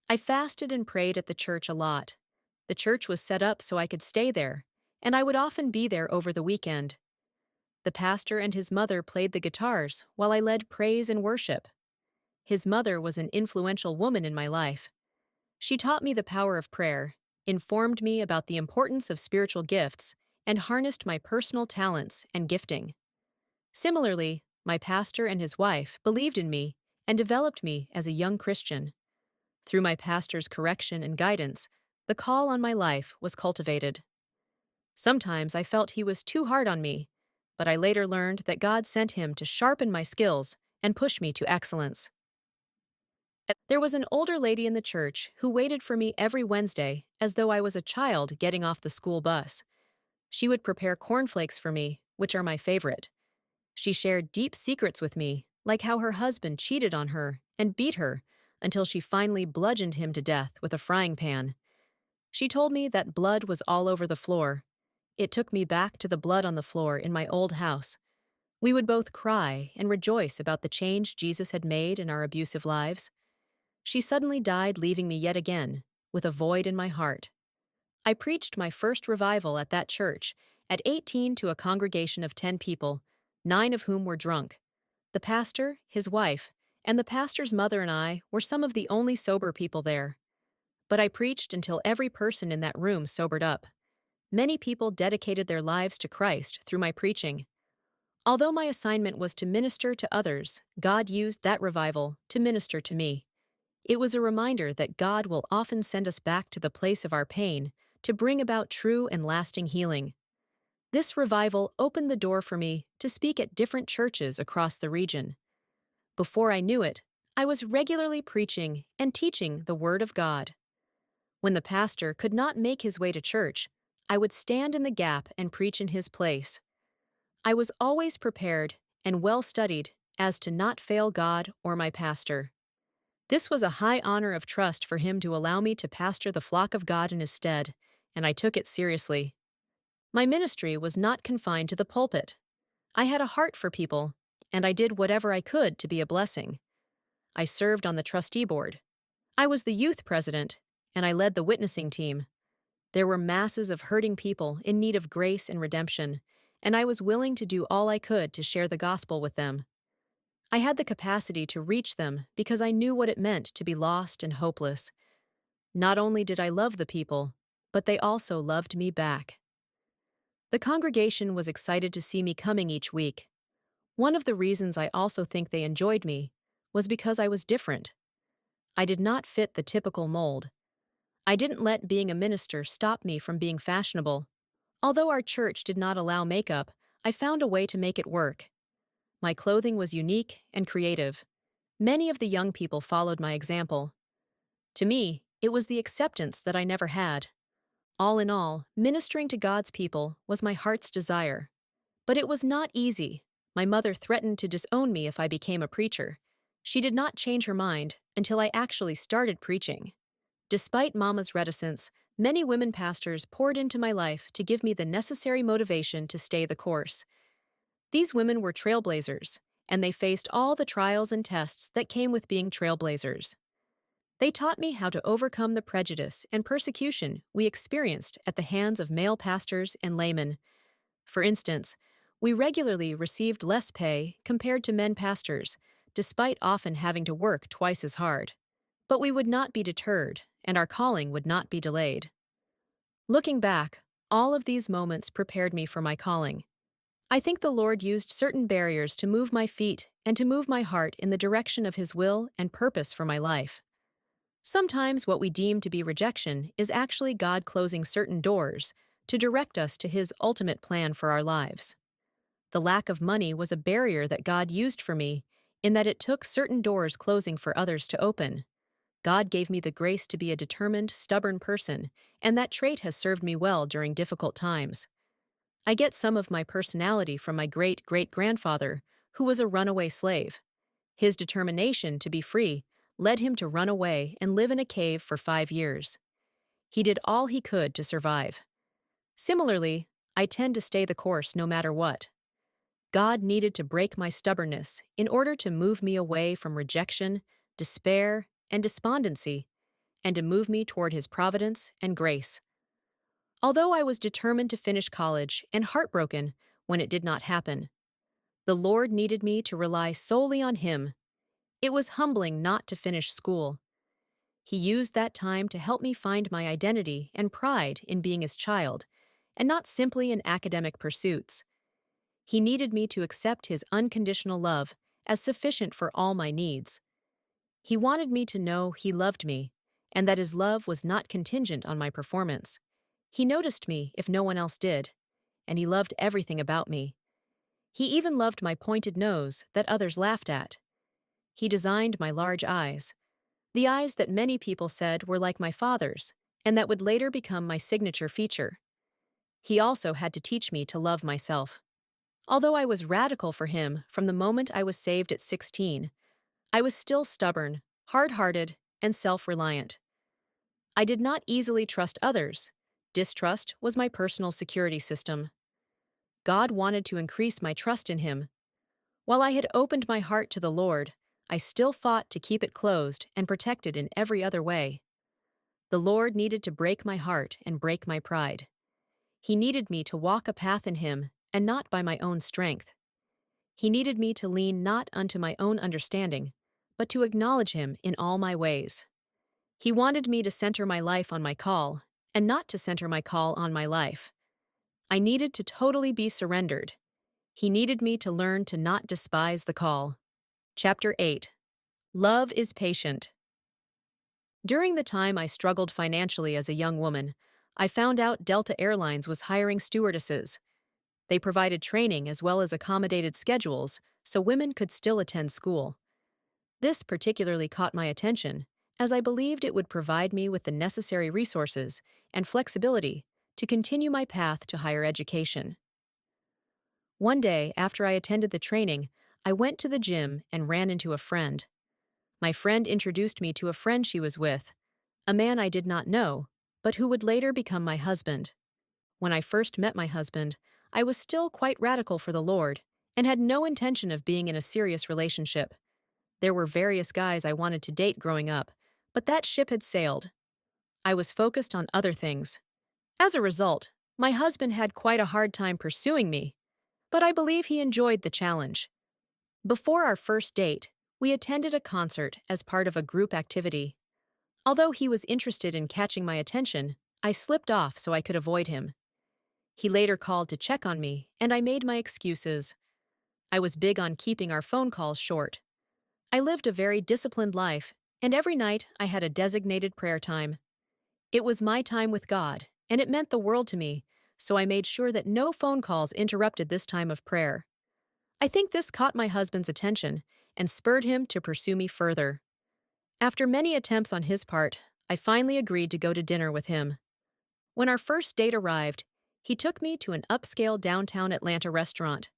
I fasted and prayed at the church a lot. The church was set up so I could stay there, and I would often be there over the weekend. The pastor and his mother played the guitars while I led praise and worship. His mother was an influential woman in my life. She taught me the power of prayer, informed me about the importance of spiritual gifts, and harnessed my personal talents and gifting. Similarly, my pastor and his wife believed in me and developed me as a young Christian. Through my pastor's correction and guidance, the call on my life was cultivated. Sometimes I felt he was too hard on me, but I later learned that God sent him to sharpen my skills and push me to excellence. There was an older lady in the church who waited for me every Wednesday as though I was a child getting off the school bus. She would prepare cornflakes for me, which are my favorite. She shared deep secrets with me, like how her husband cheated on her and beat her until she finally bludgeoned him to death with a frying pan. She told me that blood was all over the floor. It took me back to the blood on the floor in my old house. We would both cry and rejoice about the change Jesus had made in our abusive lives. She suddenly died, leaving me yet again, with a void in my heart. I preached my first revival at that church, at 18 to a congregation of 10 people, 9 of whom were drunk. The pastor, his wife, and the pastor's mother and I were some of the only sober people there. But I preached until every person in that room sobered up. Many people dedicated their lives to Christ through my preaching. Although my assignment was to minister to others, God used that revival to minister to me. It was a reminder that God will often send us back to the place of our pain to bring about true and lasting healing. This revival opened the door for me to speak at different churches across the region. Before I knew it, I was regularly preaching and teaching the Word of God. When the pastor could not make his way to church, I would stand in the gap and preach in his place. I was always prepared and well studied as to not fail God or my pastor. This was a high honor of trust for him to allow me to pastor the flock of God in his stead, and I took it seriously. My ministry was not confined to the pulpit. I had a heart for people, and I did whatever I could to be a blessing. I served on the trustee board. I was the youth president, and I led the witnessing team. There were masses of hurting people in need of grace and redemption, and I was willing to do all I could to share the gospel with them. I had the capacity to reach them because I knew what it meant to be lost and hopeless. Not only did I love the people, but they also loved me back. The congregation was excited to see me coming each week. One of the reasons I also think they enjoyed me was because I was different. I did not fit the typical mold. I didn't let being a minister stop me from being fashionable. Although our church did not allow makeup, I found a way to make it work. My clothing was unique and creative. Many of the young people followed my example. To me, it was the acceptance that I never had. All in all, ministering to God's people was my heart's desire. But it was not easy. My mother threatened to disown me if I became a preacher. She did not change her mind until I actually started preaching. Despite Mama's reticence, many women pastors poured into my life to give me the necessary motivation to stay the course. These women were trailblazers, and they faced all the trials and tests that came with being trailblazers. They taught me how to overcome the prejudice and persecution we experienced at the hands of male pastors and laymen. For instance, we regularly received less pay compared to men pastors, despite often having to work twice as hard. But we would not be deterred, and our calling would not be delayed. Looking back, all of these moments prepared me for my calling. I think the Lord used certain barriers to move my feet and to move my heart in the direction of His will and purpose for my life. Sometimes what we deem to be rejection is actually God closing certain doors to direct us to His ultimate plan for our lives. The lack of money was a barrier that God used for me, in that it took certain doors closing for others to open. God gave me the grace to be a determined, stubborn person, and that trait has served me well during difficult times. I get some of my personality from my great-great-grandfather, who was a runaway slave. His determination to be free led him to run away and live in a cave for 5 years. He did all he could to survive. Similarly, I tend to stay the course no matter what. God needed to break my stubbornness in order to move me away from rejection, despair, and despondency, and to move me toward His providence and grace. Although I was determined to finish college and heartbroken when it did not happen, the Lord needed me to rely solely on Him. It was humbling not to finish school. He used that time to help me find my identity and pride in being His child, and not simply in academic pursuits. He needed me to accept His unconditional love as sufficient for all my needs. He wanted me to know He loved me, and that His love was not contingent on my performance. He noticed me if no one else did, and He loved everything about me. He even loved my pointed nose that others laughed at. He designed my large eyes, the eyes that many people said were like my father's, and that would later become my signature feature. He also had to teach me to love myself. Although I was radical for Him from the moment I was saved at 16, I was still stubborn, hard-hearted, and self-reliant. I did not easily trust others. Distrust was my personal security system. God wanted to increase my trust in Him. While I had opened my heart to the Lord, I still fought to keep it closed and protected in every other way. The Lord needed to break my heart and break my pride. He needed me to walk a path in Him and not by my own strength. He needed me to lean not unto my own understanding, but to acknowledge Him in all my ways. He wanted me to center my life on my call, and not to center my call on my life. I needed to totally be surrendered. He needed me to learn to not despise the call. Chapter 8. Love is patient. During the time I struggled financially as a young woman, I found out Delta Airlines was hiring stewardesses. They provided training as well as accommodated schedules so women could still attend school. This particularly caught my attention, as I believed it would provide me with the necessary resources and flexibility to continue my path to higher education. One day, after I attended the training, I went to the gym and ran into a friend. My friend introduced me to a friend she was with, a man I did not know, but who would later become my husband. When I first met my husband, I was still quite radical for the Lord and had no intention of being in a serious relationship. There were various guys I wanted to date growing up, but that ship had sailed. I was focused on other things. As a result, my husband had quite a hard time pursuing me, but I believe he enjoyed the challenge. Before our first date, we attended a concert as part of a group activity. Although he was interested in catching my attention, I slipped off so I could avoid him. He later called to check on me, and I made my excuses. I was big on keeping our phone calls short. I lived a very disciplined life, and every night I had a designated prayer time. It was my time with God, and it meant the world to me, so I made sure that no phone calls interrupted this time of prayer. I think this caught my husband's attention and spurred him to pursue me further. After many attempts on his part, I finally agreed to go to dinner with him. When our first date arrived, he took me to an upscale downtown Atlanta restaurant.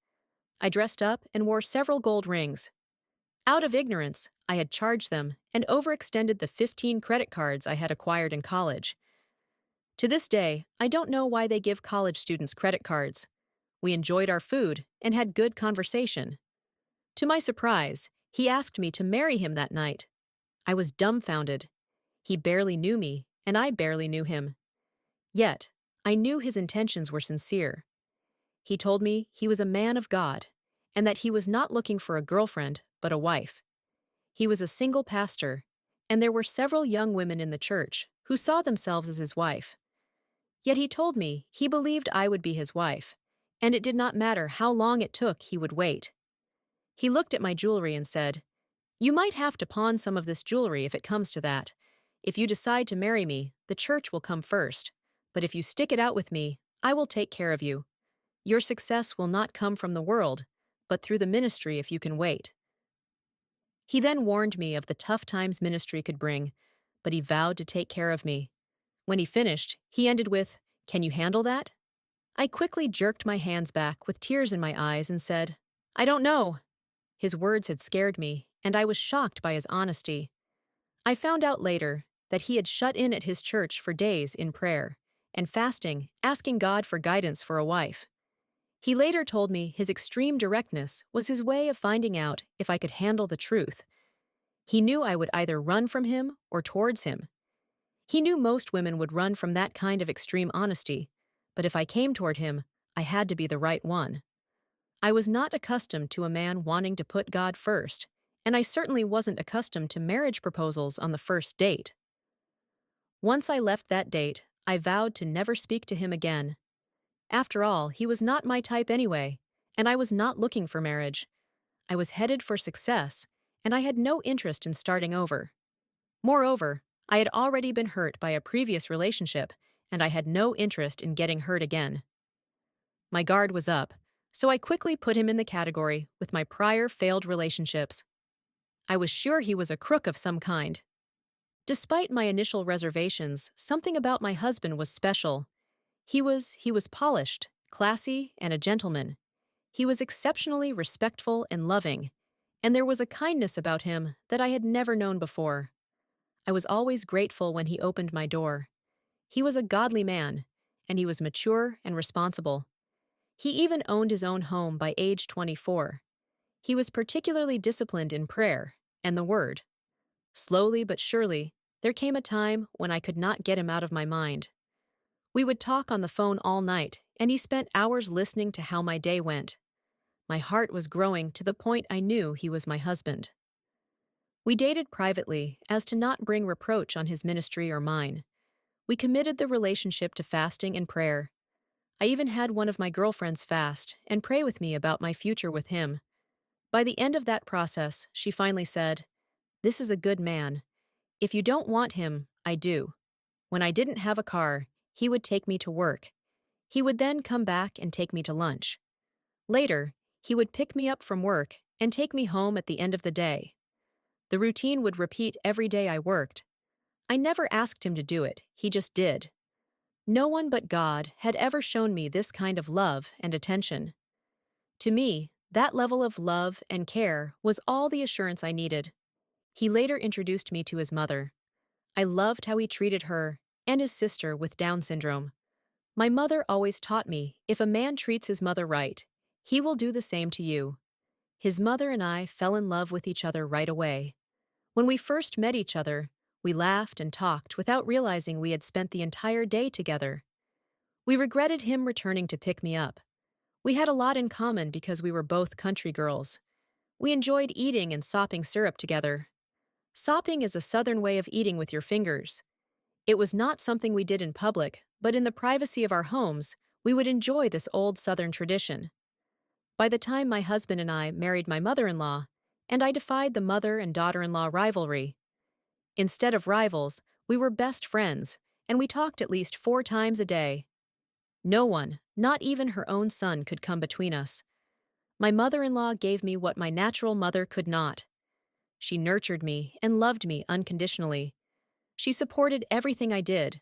I dressed up and wore several gold rings. Out of ignorance, I had charged them and overextended the 15 credit cards I had acquired in college. To this day, I don't know why they give college students credit cards. We enjoyed our food and had good conversation. To my surprise, he asked me to marry him that night. I was dumbfounded. He barely knew me, and I barely knew him. Yet, I knew his intentions were sincere. He told me he was a man of God, and that he was not looking for a girlfriend, but a wife. He was a single pastor, and there were several young women in the church who saw themselves as his wife. Yet he told me he believed I would be his wife, and it did not matter how long it took, he would wait. He looked at my jewelry and said, "You might have to pawn some of this jewelry if it comes to that. If you decide to marry me, the church will come first. But if you stick it out with me, I will take care of you. Your success will not come from the world, but through the ministry if you can wait. He then warned me of the tough times ministry could bring, but he vowed to take care of me. When he finished, he ended with, "Can you handle that?" I quickly jerked my hands back with tears in my eyes and said, "I don't know." His words had scared me, and I was shocked by his honesty. I found out later that he had shut in at his church for days in prayer and fasting, asking God for guidance for a wife. He later told me his extreme directness was his way of finding out if I could handle the truth. He knew I would either run from him or towards him. He knew most women would run from that kind of extreme honesty, but if I came toward him, I had to be the right one. I was not accustomed to a man wanting to put God first, and I certainly wasn't accustomed to marriage proposals on the first date. Once I left that date, I vowed to never speak to him again. After all, he was not my type anyway, and I was not looking for marriage. I was headed for success, and I had no interest in starting over. Moreover, I had already been hurt by a previous relationship, and I had no interest in getting hurt again. My guard was up, so I quickly put him in the category with my prior failed relationships. I was sure he was a crook of some kind. Despite my initial reservations, something about my husband was special. He was polished, classy, and a gentleman. He was exceptionally respectful and loving, and there was a kindness about him that I had never known before. I was always grateful when he opened my door. He was a godly man, and he was mature and responsible. He even owned his own home by age 24. He was particularly disciplined in prayer and the Word. Slowly but surely, there came a time when I could not get him out of my mind. We would talk on the phone all night, and he spent hours listening to how my day went. My heart was growing to the point I knew he was my husband. We dated privately as to not bring reproach on his ministry or mine. We committed the relationship to fasting and prayer. I even had one of my girlfriends fast and pray with me about my future with him. By the end of that process, she finally said, "This is a good man. If you don't want him, I do." When I didn't have a car, he would take me to work. He would then come back and take me to lunch. Later, he would pick me up from work and take me home at the end of the day. The routine would repeat every day I worked. I never asked him to do it, he just did. No one but God had ever shown me this kind of love and attention. To me, that level of love and care was all the assurance I needed. He later introduced me to his mother. I loved how he treated her and his sister with Down syndrome. My mother always taught me if a man treats his mother right, he will do the same to you. His mother and I fell in love with each other right away. When we first met each other, we laughed and talked without realizing we had spent the entire day together. We regretted him returning to pick me up. We had a lot in common because we were both country girls. We enjoyed eating and sopping syrup together. Sopping is a southern way of eating with your fingers. It was not something we did in public, but in the privacy of our homes, we would enjoy this old southern tradition. By the time my husband and I married my mother-in-law, and I defied the mother and daughter-in-law rivalry. Instead of rivals, we were best friends, and we talked at least 4 times a day. No one, not even her own son, could come between us. My mother-in-law gave me what my natural mother could not. She nurtured me and loved me unconditionally. She supported everything I did.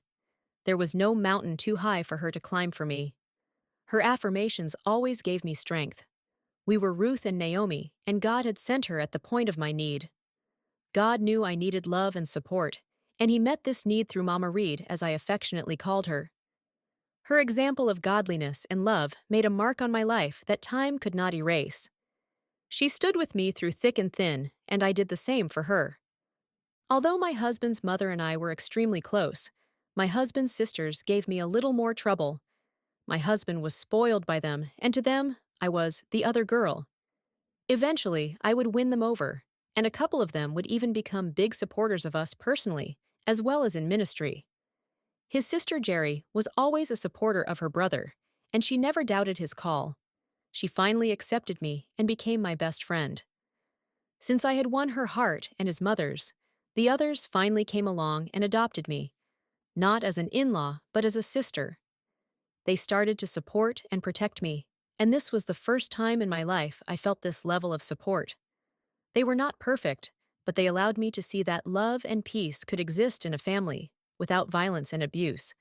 There was no mountain too high for her to climb for me. Her affirmations always gave me strength. We were Ruth and Naomi, and God had sent her at the point of my need. God knew I needed love and support, and He met this need through Mama Reed, as I affectionately called her. Her example of godliness and love made a mark on my life that time could not erase. She stood with me through thick and thin, and I did the same for her. Although my husband's mother and I were extremely close, my husband's sisters gave me a little more trouble. My husband was spoiled by them, and to them, I was the other girl. Eventually, I would win them over, and a couple of them would even become big supporters of us personally, as well as in ministry. His sister Jerry was always a supporter of her brother, and she never doubted his call. She finally accepted me and became my best friend. Since I had won her heart and his mother's, The others finally came along and adopted me, not as an in-law, but as a sister. They started to support and protect me, and this was the first time in my life I felt this level of support. They were not perfect, but they allowed me to see that love and peace could exist in a family without violence and abuse.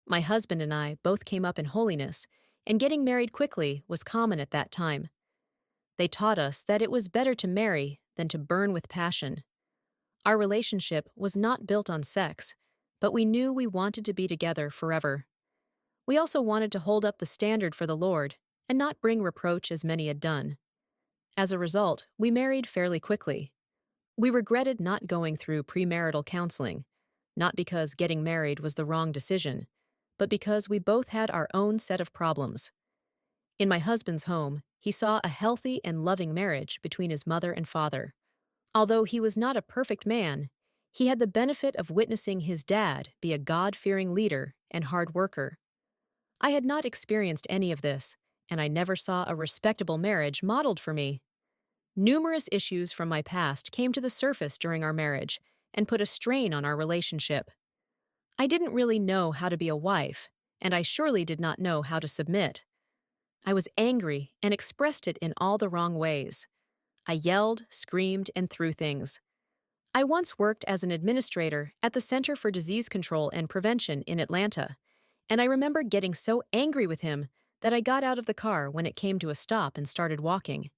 My husband and I both came up in holiness, and getting married quickly was common at that time. They taught us that it was better to marry than to burn with passion. Our relationship was not built on sex, but we knew we wanted to be together forever. We also wanted to hold up the standard for the Lord and not bring reproach as many had done. As a result, we married fairly quickly. We regretted not going through premarital counseling, not because getting married was the wrong decision, but because we both had our own set of problems. In my husband's home, he saw a healthy and loving marriage between his mother and father. Although he was not a perfect man, he had the benefit of witnessing his dad be a God-fearing leader and hard worker. I had not experienced any of this, and I never saw a respectable marriage modeled for me. Numerous issues from my past came to the surface during our marriage and put a strain on our relationship. I didn't really know how to be a wife, and I surely did not know how to submit. I was angry and expressed it in all the wrong ways. I yelled, screamed, and threw things. I once worked as an administrator at the Center for Disease Control and Prevention in Atlanta, and I remember getting so angry with him that I got out of the car when it came to a stop and started walking.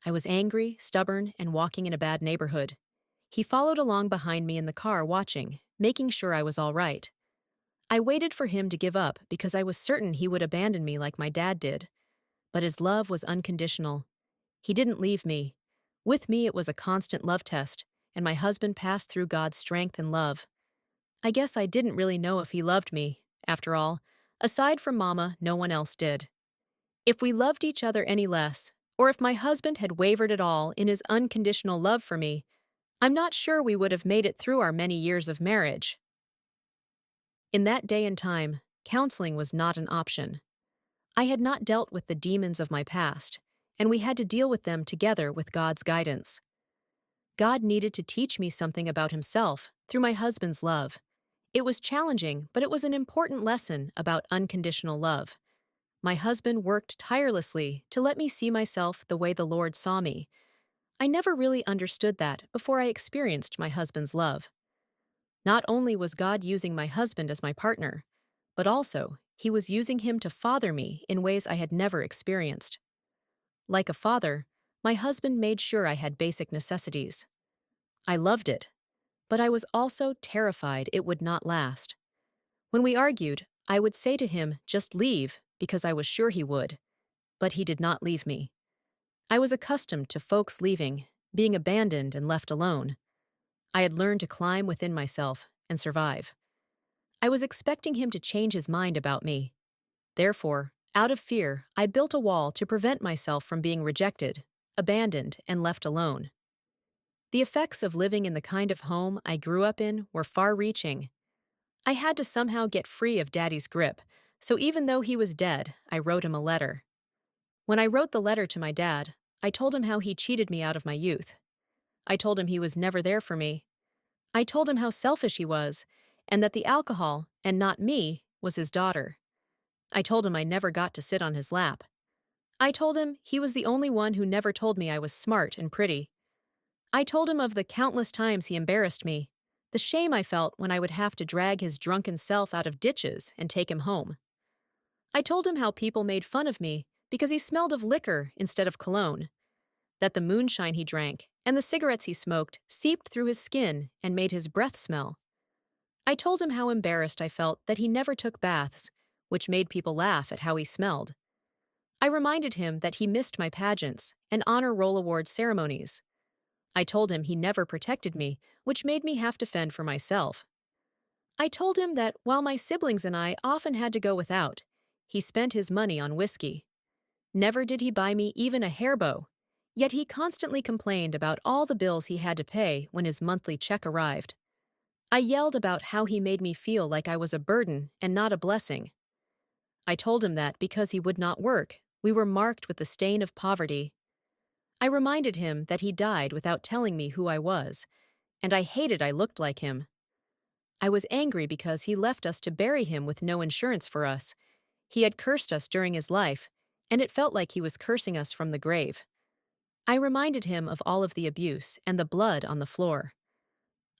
I was angry, stubborn, and walking in a bad neighborhood. He followed along behind me in the car watching, making sure I was all right. I waited for him to give up because I was certain he would abandon me like my dad did. But his love was unconditional. He didn't leave me. With me, it was a constant love test, and my husband passed through God's strength and love. I guess I didn't really know if he loved me. After all, aside from Mama, no one else did. If we loved each other any less, or if my husband had wavered at all in his unconditional love for me, I'm not sure we would have made it through our many years of marriage. In that day and time, counseling was not an option. I had not dealt with the demons of my past, and we had to deal with them together with God's guidance. God needed to teach me something about himself through my husband's love. It was challenging, but it was an important lesson about unconditional love. My husband worked tirelessly to let me see myself the way the Lord saw me. I never really understood that before I experienced my husband's love. Not only was God using my husband as my partner, but also he was using him to father me in ways I had never experienced. Like a father, my husband made sure I had basic necessities. I loved it, but I was also terrified it would not last. When we argued, I would say to him, "Just leave," because I was sure he would. But he did not leave me. I was accustomed to folks leaving, being abandoned and left alone. I had learned to climb within myself and survive. I was expecting him to change his mind about me. Therefore, out of fear, I built a wall to prevent myself from being rejected, abandoned, and left alone. The effects of living in the kind of home I grew up in were far-reaching. I had to somehow get free of Daddy's grip, so even though he was dead, I wrote him a letter. When I wrote the letter to my dad, I told him how he cheated me out of my youth. I told him he was never there for me. I told him how selfish he was, and that the alcohol, and not me, was his daughter. I told him I never got to sit on his lap. I told him he was the only one who never told me I was smart and pretty. I told him of the countless times he embarrassed me, the shame I felt when I would have to drag his drunken self out of ditches and take him home. I told him how people made fun of me because he smelled of liquor instead of cologne, that the moonshine he drank and the cigarettes he smoked seeped through his skin and made his breath smell. I told him how embarrassed I felt that he never took baths, which made people laugh at how he smelled. I reminded him that he missed my pageants and honor roll award ceremonies. I told him he never protected me, which made me have to fend for myself. I told him that while my siblings and I often had to go without, he spent his money on whiskey. Never did he buy me even a hair bow, yet he constantly complained about all the bills he had to pay when his monthly check arrived. I yelled about how he made me feel like I was a burden and not a blessing. I told him that because he would not work, we were marked with the stain of poverty. I reminded him that he died without telling me who I was, and I hated I looked like him. I was angry because he left us to bury him with no insurance for us. He had cursed us during his life, and it felt like he was cursing us from the grave. I reminded him of all of the abuse and the blood on the floor.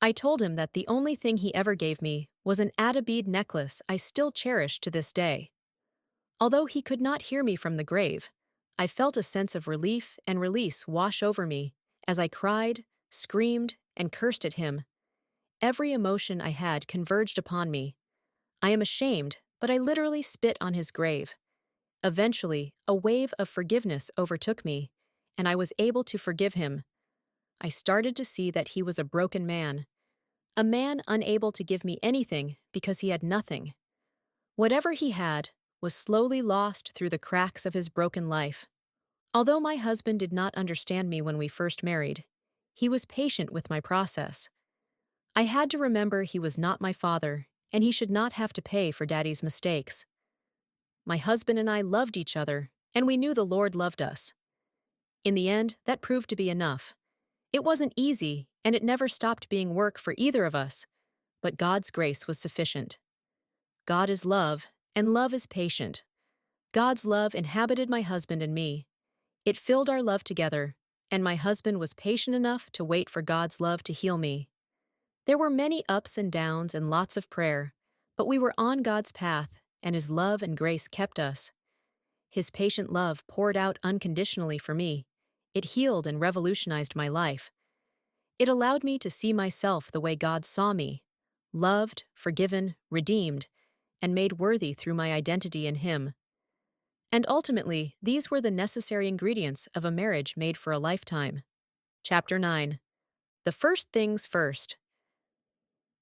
I told him that the only thing he ever gave me was an Atta bead necklace I still cherish to this day. Although he could not hear me from the grave, I felt a sense of relief and release wash over me as I cried, screamed, and cursed at him. Every emotion I had converged upon me. I am ashamed, but I literally spit on his grave. Eventually, a wave of forgiveness overtook me, and I was able to forgive him. I started to see that he was a man unable to give me anything because he had nothing. Whatever he had was slowly lost through the cracks of his broken life. Although my husband did not understand me when we first married, he was patient with my process. I had to remember he was not my father, and he should not have to pay for Daddy's mistakes. My husband and I loved each other, and we knew the Lord loved us. In the end, that proved to be enough. It wasn't easy, and it never stopped being work for either of us, but God's grace was sufficient. God is love, and love is patient. God's love inhabited my husband and me. It filled our love together, and my husband was patient enough to wait for God's love to heal me. There were many ups and downs and lots of prayer, but we were on God's path, and His love and grace kept us. His patient love poured out unconditionally for me. It healed and revolutionized my life. It allowed me to see myself the way God saw me, loved, forgiven, redeemed, and made worthy through my identity in Him. And ultimately, these were the necessary ingredients of a marriage made for a lifetime. Chapter 9. The First Things First.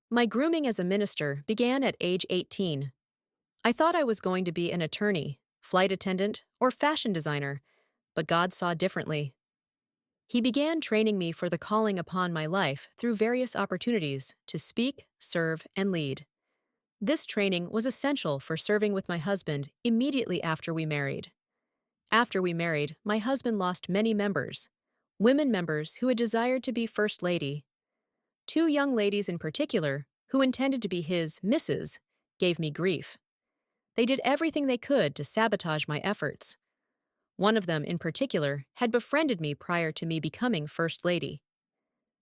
My grooming as a minister began at age 18. I thought I was going to be an attorney, flight attendant, or fashion designer, but God saw differently. He began training me for the calling upon my life through various opportunities to speak, serve, and lead. This training was essential for serving with my husband immediately after we married. After we married, my husband lost many members, women members who had desired to be First Lady. Two young ladies in particular, who intended to be his Mrs., gave me grief. They did everything they could to sabotage my efforts. One of them, in particular, had befriended me prior to me becoming First Lady.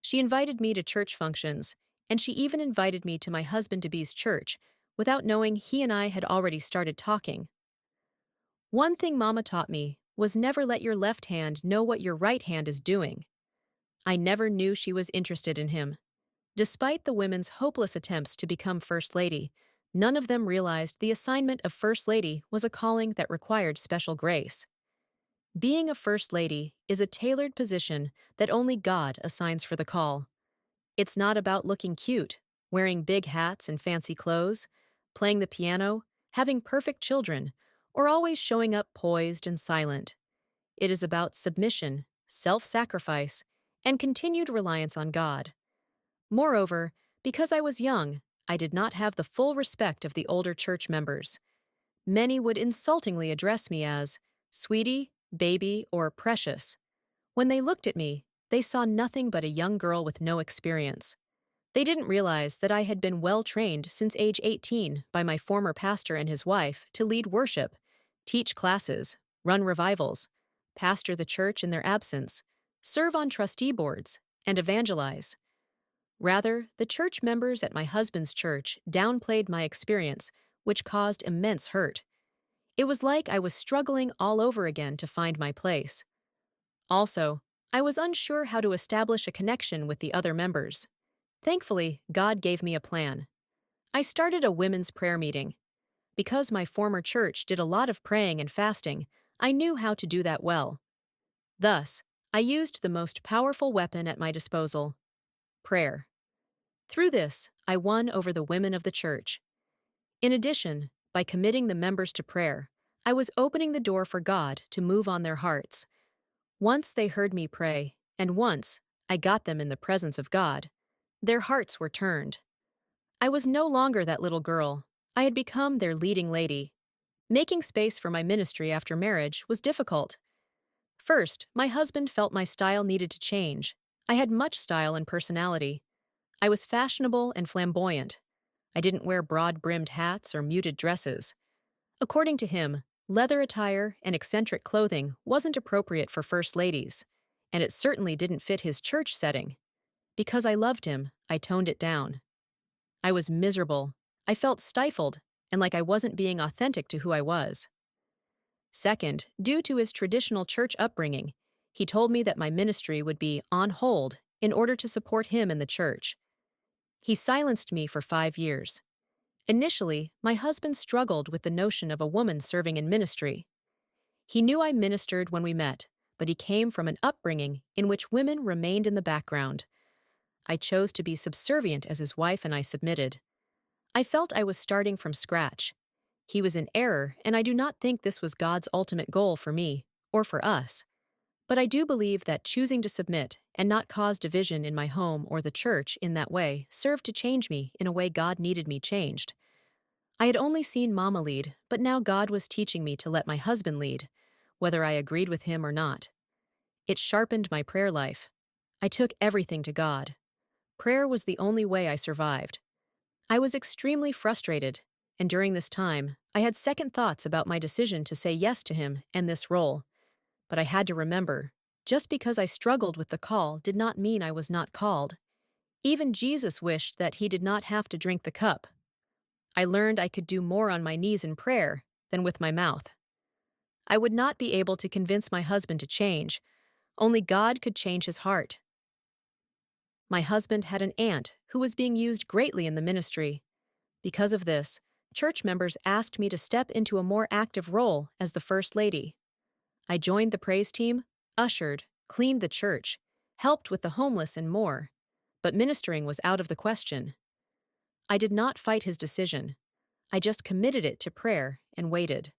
She invited me to church functions, and she even invited me to my husband-to-be's church without knowing he and I had already started talking. One thing Mama taught me was never let your left hand know what your right hand is doing. I never knew she was interested in him. Despite the women's hopeless attempts to become First Lady, none of them realized the assignment of First Lady was a calling that required special grace. Being a First Lady is a tailored position that only God assigns for the call. It's not about looking cute, wearing big hats and fancy clothes, playing the piano, having perfect children, or always showing up poised and silent. It is about submission, self-sacrifice, and continued reliance on God. Moreover, because I was young, I did not have the full respect of the older church members. Many would insultingly address me as sweetie, baby, or precious. When they looked at me, they saw nothing but a young girl with no experience. They didn't realize that I had been well trained since age 18 by my former pastor and his wife to lead worship, teach classes, run revivals, pastor the church in their absence, serve on trustee boards, and evangelize. Rather, the church members at my husband's church downplayed my experience, which caused immense hurt. It was like I was struggling all over again to find my place. Also, I was unsure how to establish a connection with the other members. Thankfully, God gave me a plan. I started a women's prayer meeting. Because my former church did a lot of praying and fasting, I knew how to do that well. Thus, I used the most powerful weapon at my disposal: prayer. Through this, I won over the women of the church. In addition, by committing the members to prayer, I was opening the door for God to move on their hearts. Once they heard me pray, and once I got them in the presence of God, their hearts were turned. I was no longer that little girl. I had become their leading lady. Making space for my ministry after marriage was difficult. First, my husband felt my style needed to change. I had much style and personality. I was fashionable and flamboyant. I didn't wear broad-brimmed hats or muted dresses. According to him, leather attire and eccentric clothing wasn't appropriate for first ladies, and it certainly didn't fit his church setting. Because I loved him, I toned it down. I was miserable. I felt stifled, and like I wasn't being authentic to who I was. Second, due to his traditional church upbringing, he told me that my ministry would be on hold in order to support him in the church. He silenced me for 5 years. Initially, my husband struggled with the notion of a woman serving in ministry. He knew I ministered when we met, but he came from an upbringing in which women remained in the background. I chose to be subservient as his wife and I submitted. I felt I was starting from scratch. He was in error, and I do not think this was God's ultimate goal for me, or for us. But I do believe that choosing to submit and not cause division in my home or the church in that way served to change me in a way God needed me changed. I had only seen Mama lead, but now God was teaching me to let my husband lead, whether I agreed with him or not. It sharpened my prayer life. I took everything to God. Prayer was the only way I survived. I was extremely frustrated, and during this time, I had second thoughts about my decision to say yes to him and this role. But I had to remember, just because I struggled with the call did not mean I was not called. Even Jesus wished that he did not have to drink the cup. I learned I could do more on my knees in prayer than with my mouth. I would not be able to convince my husband to change. Only God could change his heart. My husband had an aunt who was being used greatly in the ministry. Because of this, church members asked me to step into a more active role as the First Lady. I joined the praise team, ushered, cleaned the church, helped with the homeless and more. But ministering was out of the question. I did not fight his decision. I just committed it to prayer and waited.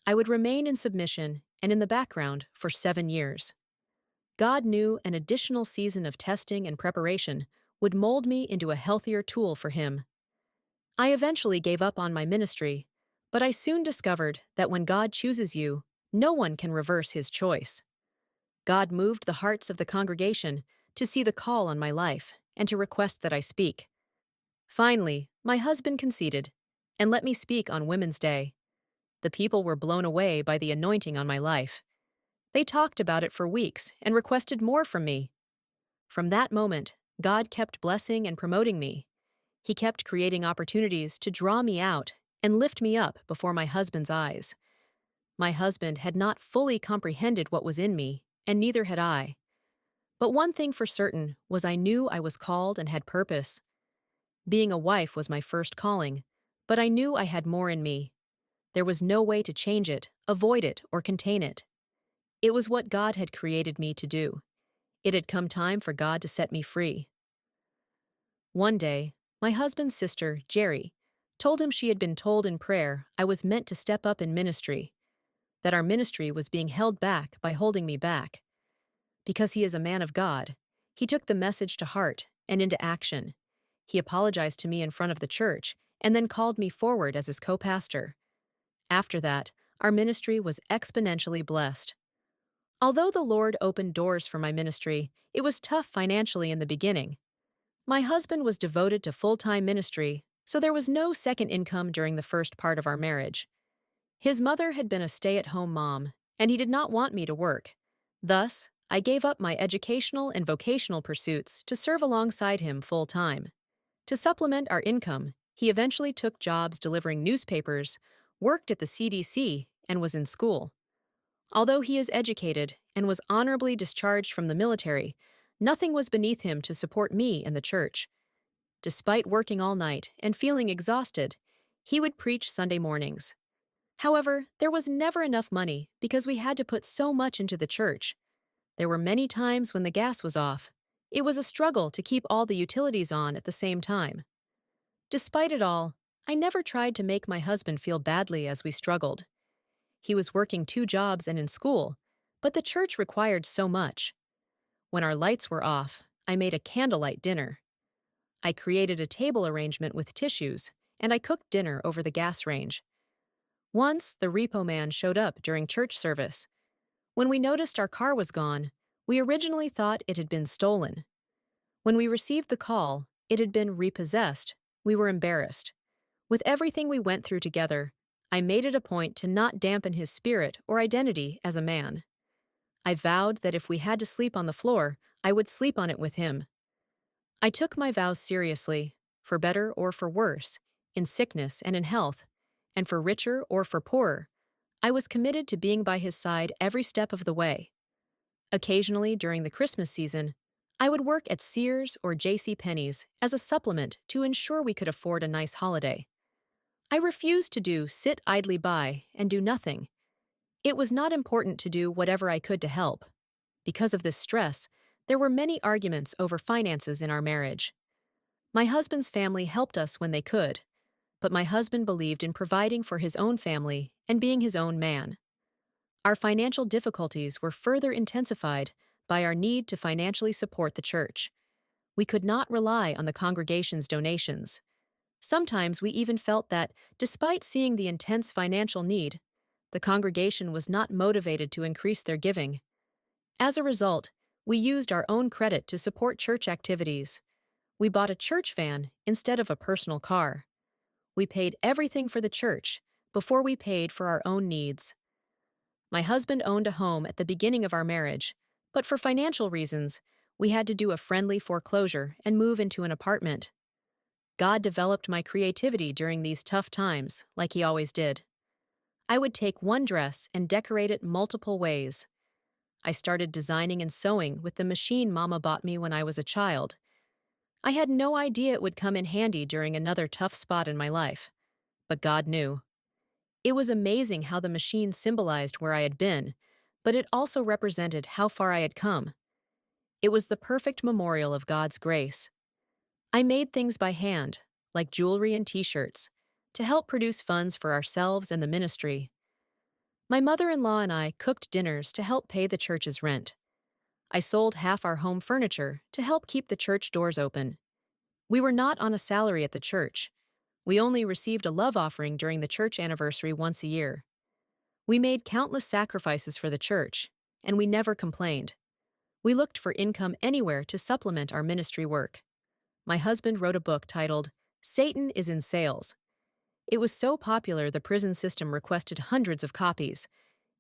I would remain in submission and in the background for 7 years. God knew an additional season of testing and preparation would mold me into a healthier tool for him. I eventually gave up on my ministry, but I soon discovered that when God chooses you, no one can reverse his choice. God moved the hearts of the congregation to see the call on my life and to request that I speak. Finally, my husband conceded and let me speak on Women's Day. The people were blown away by the anointing on my life. They talked about it for weeks and requested more from me. From that moment, God kept blessing and promoting me. He kept creating opportunities to draw me out and lift me up before my husband's eyes. My husband had not fully comprehended what was in me, and neither had I. But one thing for certain was I knew I was called and had purpose. Being a wife was my first calling, but I knew I had more in me. There was no way to change it, avoid it, or contain it. It was what God had created me to do. It had come time for God to set me free. One day, my husband's sister, Jerry, told him she had been told in prayer I was meant to step up in ministry, that our ministry was being held back by holding me back. Because he is a man of God, he took the message to heart and into action. He apologized to me in front of the church and then called me forward as his co-pastor. After that, our ministry was exponentially blessed. Although the Lord opened doors for my ministry, it was tough financially in the beginning. My husband was devoted to full-time ministry, so there was no second income during the first part of our marriage. His mother had been a stay-at-home mom, and he did not want me to work. Thus, I gave up my educational and vocational pursuits to serve alongside him full-time. To supplement our income, he eventually took jobs delivering newspapers, worked at the CDC, and was in school. Although he is educated and was honorably discharged from the military, nothing was beneath him to support me and the church. Despite working all night and feeling exhausted, he would preach Sunday mornings. However, there was never enough money because we had to put so much into the church. There were many times when the gas was off. It was a struggle to keep all the utilities on at the same time. Despite it all, I never tried to make my husband feel badly as we struggled. He was working 2 jobs and in school, but the church required so much. When our lights were off, I made a candlelight dinner. I created a table arrangement with tissues, and I cooked dinner over the gas range. Once, the repo man showed up during church service. When we noticed our car was gone, we originally thought it had been stolen. When we received the call, it had been repossessed, we were embarrassed. With everything we went through together, I made it a point to not dampen his spirit or identity as a man. I vowed that if we had to sleep on the floor, I would sleep on it with him. I took my vows seriously, for better or for worse, in sickness and in health, and for richer or for poorer. I was committed to being by his side every step of the way. Occasionally, during the Christmas season, I would work at Sears or J.C. Penney's as a supplement to ensure we could afford a nice holiday. I refused to sit idly by and do nothing. It was not important to do whatever I could to help. Because of this stress, there were many arguments over finances in our marriage. My husband's family helped us when they could, but my husband believed in providing for his own family and being his own man. Our financial difficulties were further intensified by our need to financially support the church. We could not rely on the congregation's donations. Sometimes we even felt that, despite seeing the intense financial need, the congregation was not motivated to increase their giving. As a result, we used our own credit to support church activities. We bought a church van instead of a personal car. We paid everything for the church before we paid for our own needs. My husband owned a home at the beginning of our marriage, but for financial reasons, we had to do a friendly foreclosure and move into an apartment. God developed my creativity during these tough times, like He always did. I would take one dress and decorate it multiple ways. I started designing and sewing with the machine Mama bought me when I was a child. I had no idea it would come in handy during another tough spot in my life, but God knew. It was amazing how the machine symbolized where I had been, but it also represented how far I had come. It was the perfect memorial of God's grace. I made things by hand, like jewelry and t-shirts, to help produce funds for ourselves and the ministry. My mother-in-law and I cooked dinners to help pay the church's rent. I sold half our home furniture to help keep the church doors open. We were not on a salary at the church. We only received a love offering during the church anniversary once a year. We made countless sacrifices for the church, and we never complained. We looked for income anywhere to supplement our ministry work. My husband wrote a book titled, Satan is in Sales. It was so popular the prison system requested hundreds of copies.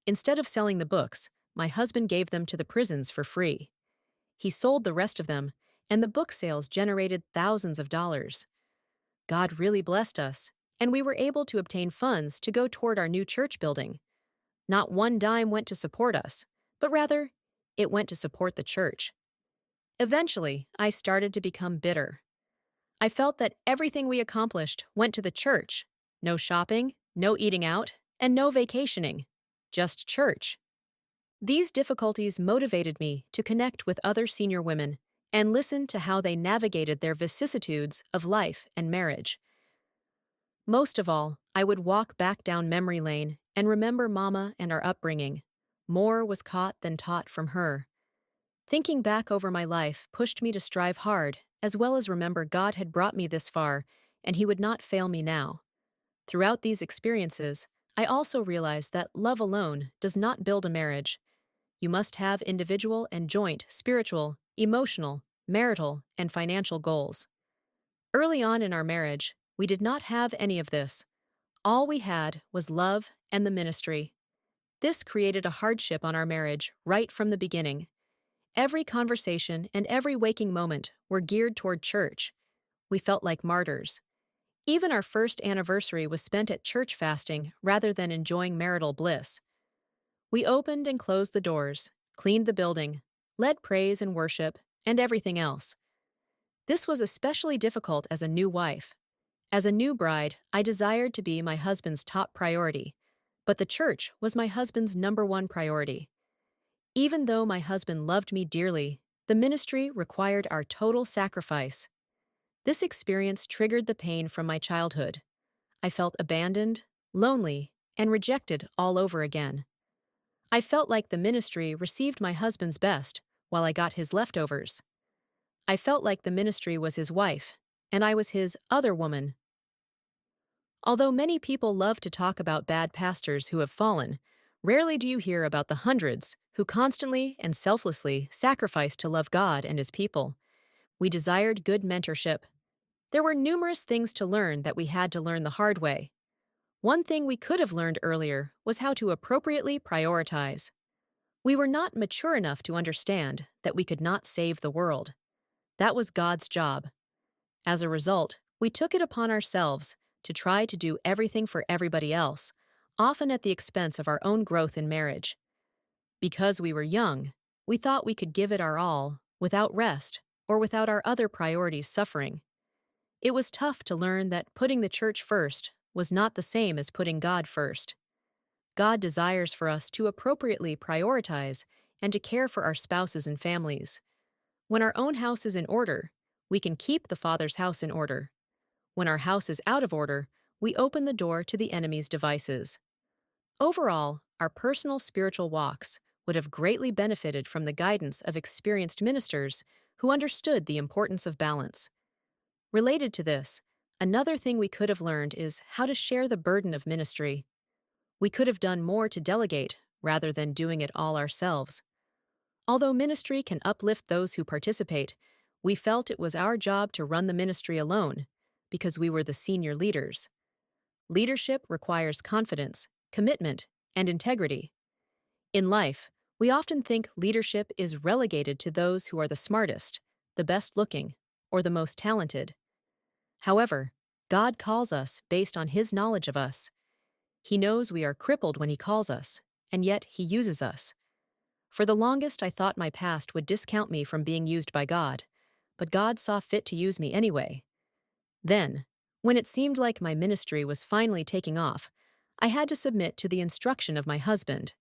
Instead of selling the books, my husband gave them to the prisons for free. He sold the rest of them, and the book sales generated thousands of dollars. God really blessed us, and we were able to obtain funds to go toward our new church building. Not one dime went to support us, but rather, it went to support the church. Eventually, I started to become bitter. I felt that everything we accomplished went to the church. No shopping, no eating out, and no vacationing. Just church. These difficulties motivated me to connect with other senior women and listen to how they navigated their vicissitudes of life and marriage. Most of all, I would walk back down memory lane and remember Mama and our upbringing. More was caught than taught from her. Thinking back over my life pushed me to strive hard, as well as remember God had brought me this far, and He would not fail me now. Throughout these experiences, I also realized that love alone does not build a marriage. You must have individual and joint spiritual, emotional, marital, and financial goals. Early on in our marriage, we did not have any of this. All we had was love and the ministry. This created a hardship on our marriage right from the beginning. Every conversation and every waking moment were geared toward church. We felt like martyrs. Even our first anniversary was spent at church fasting rather than enjoying marital bliss. We opened and closed the doors, cleaned the building, led praise and worship, and everything else. This was especially difficult as a new wife. As a new bride, I desired to be my husband's top priority, but the church was my husband's number one priority. Even though my husband loved me dearly, the ministry required our total sacrifice. This experience triggered the pain from my childhood. I felt abandoned, lonely, and rejected all over again. I felt like the ministry received my husband's best, while I got his leftovers. I felt like the ministry was his wife, and I was his other woman. Although many people love to talk about bad pastors who have fallen, rarely do you hear about the hundreds who constantly and selflessly sacrificed to love God and His people. We desired good mentorship, There were numerous things to learn that we had to learn the hard way. One thing we could have learned earlier was how to appropriately prioritize. We were not mature enough to understand that we could not save the world. That was God's job. As a result, we took it upon ourselves to try to do everything for everybody else, often at the expense of our own growth in marriage. Because we were young, we thought we could give it our all without rest or without our other priorities suffering. It was tough to learn that putting the church first was not the same as putting God first. God desires for us to appropriately prioritize and to care for our spouses and families. When our own house is in order, we can keep the Father's house in order. When our house is out of order, we open the door to the enemy's devices. Overall, our personal spiritual walks would have greatly benefited from the guidance of experienced ministers who understood the importance of balance. Related to this, another thing we could have learned is how to share the burden of ministry. We could have done more to delegate rather than doing it all ourselves. Although ministry can uplift those who participate, we felt it was our job to run the ministry alone because we were the senior leaders. Leadership requires confidence, commitment, and integrity. In life, we often think leadership is relegated to those who are the smartest, the best looking, or the most talented. However, God calls us based on His knowledge of us. He knows we are crippled when He calls us, and yet He uses us. For the longest, I thought my past would discount me from being used by God, but God saw fit to use me anyway. Then, when it seemed like my ministry was finally taking off, I had to submit to the instruction of my husband.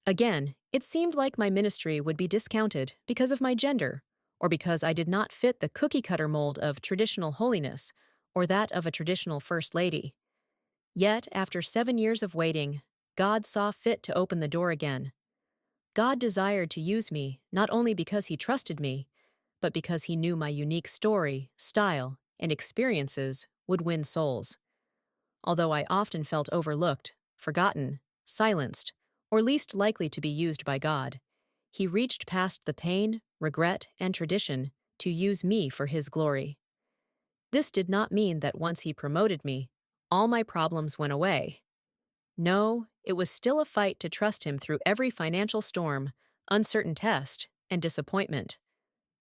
Again, it seemed like my ministry would be discounted because of my gender, or because I did not fit the cookie-cutter mold of traditional holiness, or that of a traditional first lady. Yet, after 7 years of waiting, God saw fit to open the door again. God desired to use me not only because He trusted me, but because He knew my unique story, style, and experiences would win souls. Although I often felt overlooked, forgotten, silenced, or least likely to be used by God, He reached past the pain, regret, and tradition to use me for His glory. This did not mean that once He promoted me, all my problems went away. No, it was still a fight to trust Him through every financial storm, uncertain test, and disappointment.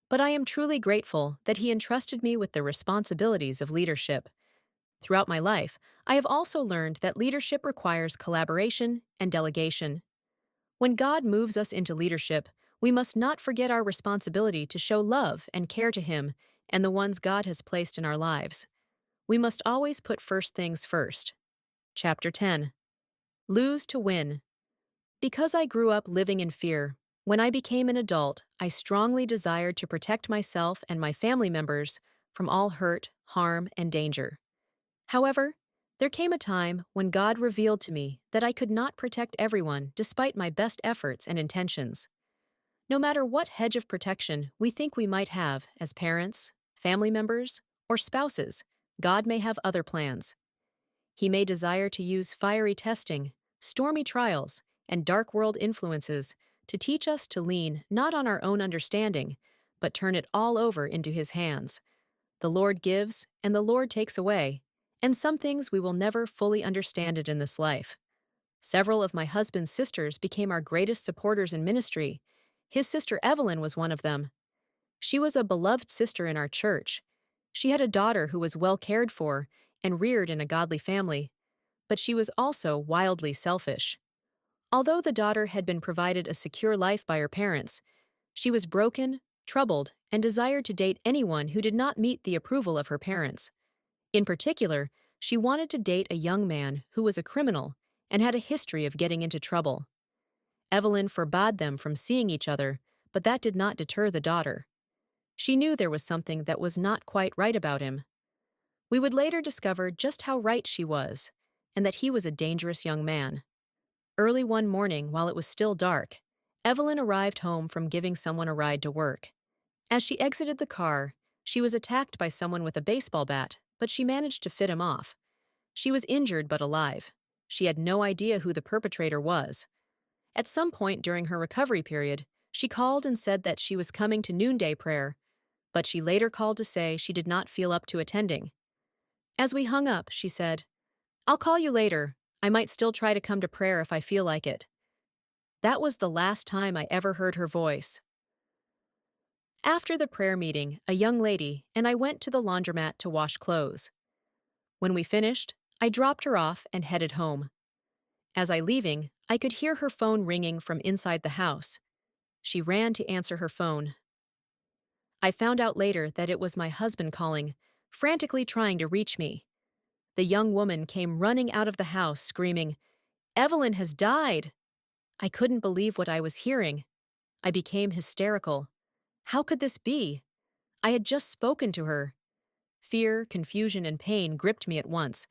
But I am truly grateful that He entrusted me with the responsibilities of leadership. Throughout my life, I have also learned that leadership requires collaboration and delegation. When God moves us into leadership, we must not forget our responsibility to show love and care to Him and the ones God has placed in our lives. We must always put first things first. Chapter 10. Lose to win. Because I grew up living in fear, when I became an adult, I strongly desired to protect myself and my family members from all hurt, harm, and danger. However, there came a time when God revealed to me that I could not protect everyone despite my best efforts and intentions. No matter what hedge of protection we think we might have as parents, family members, or spouses, God may have other plans. He may desire to use fiery testing, stormy trials, and dark world influences to teach us to lean not on our own understanding, but turn it all over into His hands. The Lord gives, and the Lord takes away, and some things we will never fully understand it in this life. Several of my husband's sisters became our greatest supporters in ministry. His sister Evelyn was one of them. She was a beloved sister in our church. She had a daughter who was well cared for and reared in a godly family, but she was also wildly selfish. Although the daughter had been provided a secure life by her parents, she was broken, troubled, and desired to date anyone who did not meet the approval of her parents. In particular, she wanted to date a young man who was a criminal and had a history of getting into trouble. Evelyn forbade them from seeing each other, but that did not deter the daughter. She knew there was something that was not quite right about him. We would later discover just how right she was, and that he was a dangerous young man. Early one morning, while it was still dark, Evelyn arrived home from giving someone a ride to work. As she exited the car, she was attacked by someone with a baseball bat, but she managed to fit him off. She was injured but alive. She had no idea who the perpetrator was. At some point during her recovery period, she called and said that she was coming to noonday prayer, but she later called to say she did not feel up to attending. As we hung up, she said, "I'll call you later. I might still try to come to prayer if I feel like it." That was the last time I ever heard her voice. After the prayer meeting, a young lady and I went to the laundromat to wash clothes. When we finished, I dropped her off and headed home. As I leaving, I could hear her phone ringing from inside the house. She ran to answer her phone. I found out later that it was my husband calling, frantically trying to reach me. The young woman came running out of the house, screaming, "Evelyn has died!" I couldn't believe what I was hearing. I became hysterical. How could this be? I had just spoken to her. Fear, confusion, and pain gripped me at once.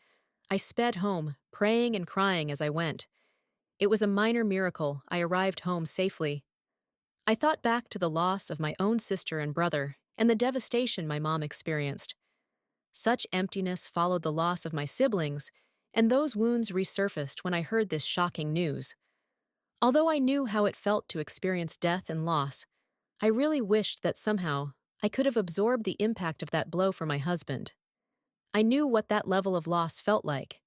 I sped home, praying and crying as I went. It was a minor miracle I arrived home safely. I thought back to the loss of my own sister and brother and the devastation my mom experienced. Such emptiness followed the loss of my siblings, and those wounds resurfaced when I heard this shocking news. Although I knew how it felt to experience death and loss, I really wished that somehow I could have absorbed the impact of that blow for my husband. I knew what that level of loss felt like.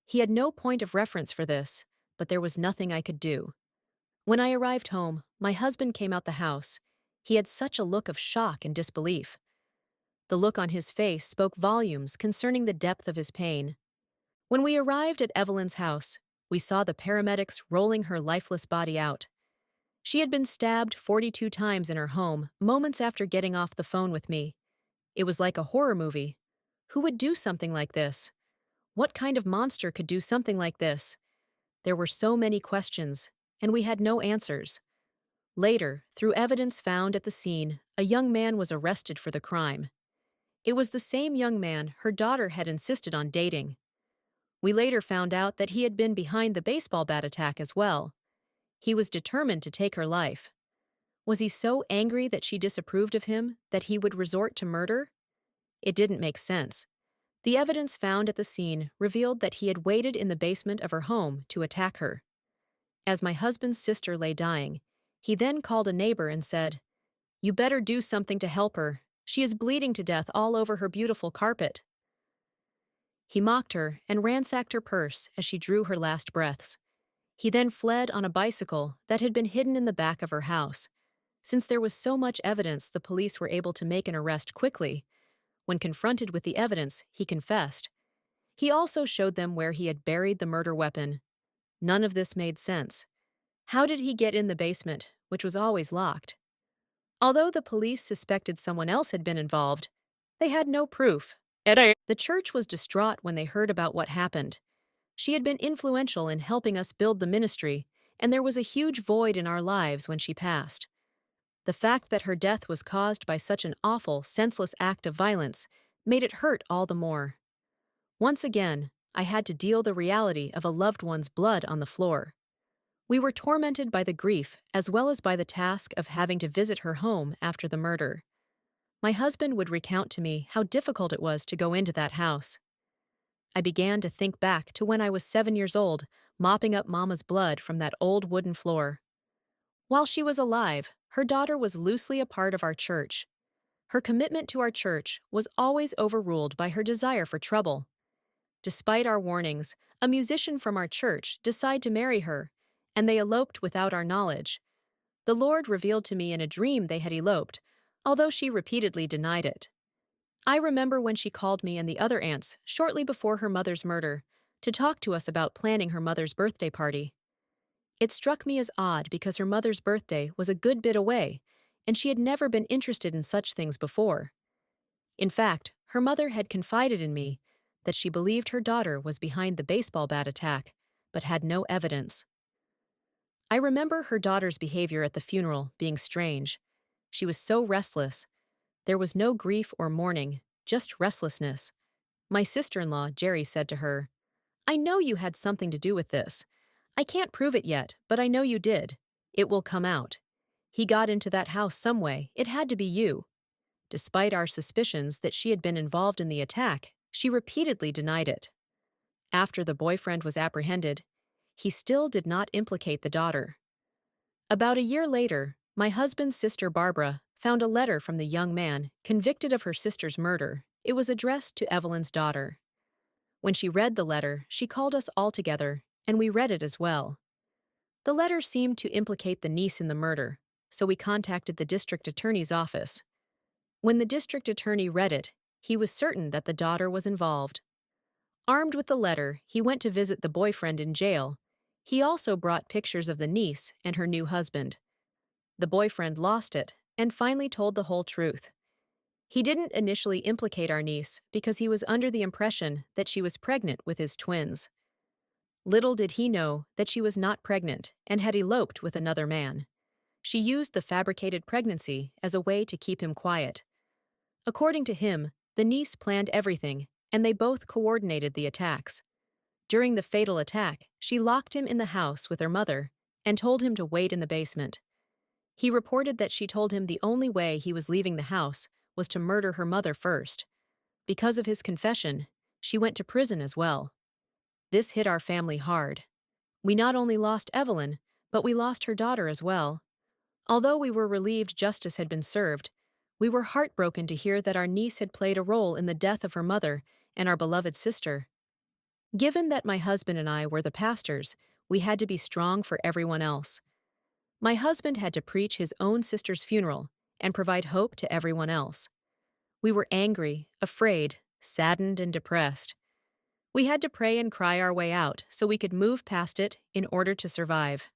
He had no point of reference for this, but there was nothing I could do. When I arrived home, my husband came out the house. He had such a look of shock and disbelief. The look on his face spoke volumes concerning the depth of his pain. When we arrived at Evelyn's house, we saw the paramedics rolling her lifeless body out. She had been stabbed 42 times in her home moments after getting off the phone with me. It was like a horror movie. Who would do something like this? What kind of monster could do something like this? There were so many questions, and we had no answers. Later, through evidence found at the scene, a young man was arrested for the crime. It was the same young man her daughter had insisted on dating. We later found out that he had been behind the baseball bat attack as well. He was determined to take her life. Was he so angry that she disapproved of him that he would resort to murder? It didn't make sense. The evidence found at the scene revealed that he had waited in the basement of her home to attack her. As my husband's sister lay dying, he then called a neighbor and said, "You better do something to help her. She is bleeding to death all over her beautiful carpet." He mocked her and ransacked her purse as she drew her last breaths. He then fled on a bicycle that had been hidden in the back of her house. Since there was so much evidence, the police were able to make an arrest quickly. When confronted with the evidence, he confessed. He also showed them where he had buried the murder weapon. None of this made sense. How did he get in the basement, which was always locked? Although the police suspected someone else had been involved, they had no proof. The church was distraught when they heard about what happened. She had been influential in helping us build the ministry, and there was a huge void in our lives when she passed. The fact that her death was caused by such an awful, senseless act of violence made it hurt all the more. Once again, I had to deal the reality of a loved one's blood on the floor. We were tormented by the grief as well as by the task of having to visit her home after the murder. My husband would recount to me how difficult it was to go into that house. I began to think back to when I was 7 years old, mopping up Mama's blood from that old wooden floor. While she was alive, her daughter was loosely a part of our church. Her commitment to our church was always overruled by her desire for trouble. Despite our warnings, a musician from our church decided to marry her, and they eloped without our knowledge. The Lord revealed to me in a dream they had eloped, although she repeatedly denied it. I remember when she called me and the other aunts shortly before her mother's murder to talk to us about planning her mother's birthday party. It struck me as odd because her mother's birthday was a good bit away, and she had never been interested in such things before. In fact, her mother had confided in me that she believed her daughter was behind the baseball bat attack, but had no evidence. I remember her daughter's behavior at the funeral being strange. She was so restless. There was no grief or mourning, just restlessness. My sister-in-law, Jerry, said to her, "I know you had something to do with this. I can't prove it yet, but I know you did. It will come out. He got into that house some way. It had to be you." Despite our suspicions that she had been involved in the attack, she repeatedly denied it. After the boyfriend was apprehended, he still did not implicate the daughter. About a year later, my husband's sister Barbara found a letter from the young man convicted of her sister's murder. It was addressed to Evelyn's daughter. When she read the letter, she called us all together, and we read it as well. The letter seemed to implicate the niece in the murder, so we contacted the district attorney's office. When the district attorney read it, he was certain that the daughter was involved. Armed with the letter, he went to visit the boyfriend in jail. He also brought pictures of the niece and her new husband. The boyfriend lost it and finally told the whole truth. He didn't initially implicate our niece because he was under the impression that she was pregnant with his twins. Little did he know that she was not pregnant and had eloped with another man. She used the fabricated pregnancy as a way to keep him quiet. According to him, the niece planned everything, and they both coordinated the attacks. During the fatal attack, she locked him in the house with her mother and told him to wait in the basement. He reported that she told him the only way he was leaving the house was to murder her mother first. Because of his confession, she went to prison as well. This hit our family hard. We not only lost Evelyn, but we lost her daughter as well. Although we were relieved justice had been served, we were heartbroken to hear that our niece had played a role in the death of her mother and our beloved sister. Given that my husband and I were the pastors, we had to be strong for everyone else. My husband had to preach his own sister's funeral and provide hope to everyone else. We were angry, afraid, saddened, and depressed. We had to pray and cry our way out so we could move past it in order to survive.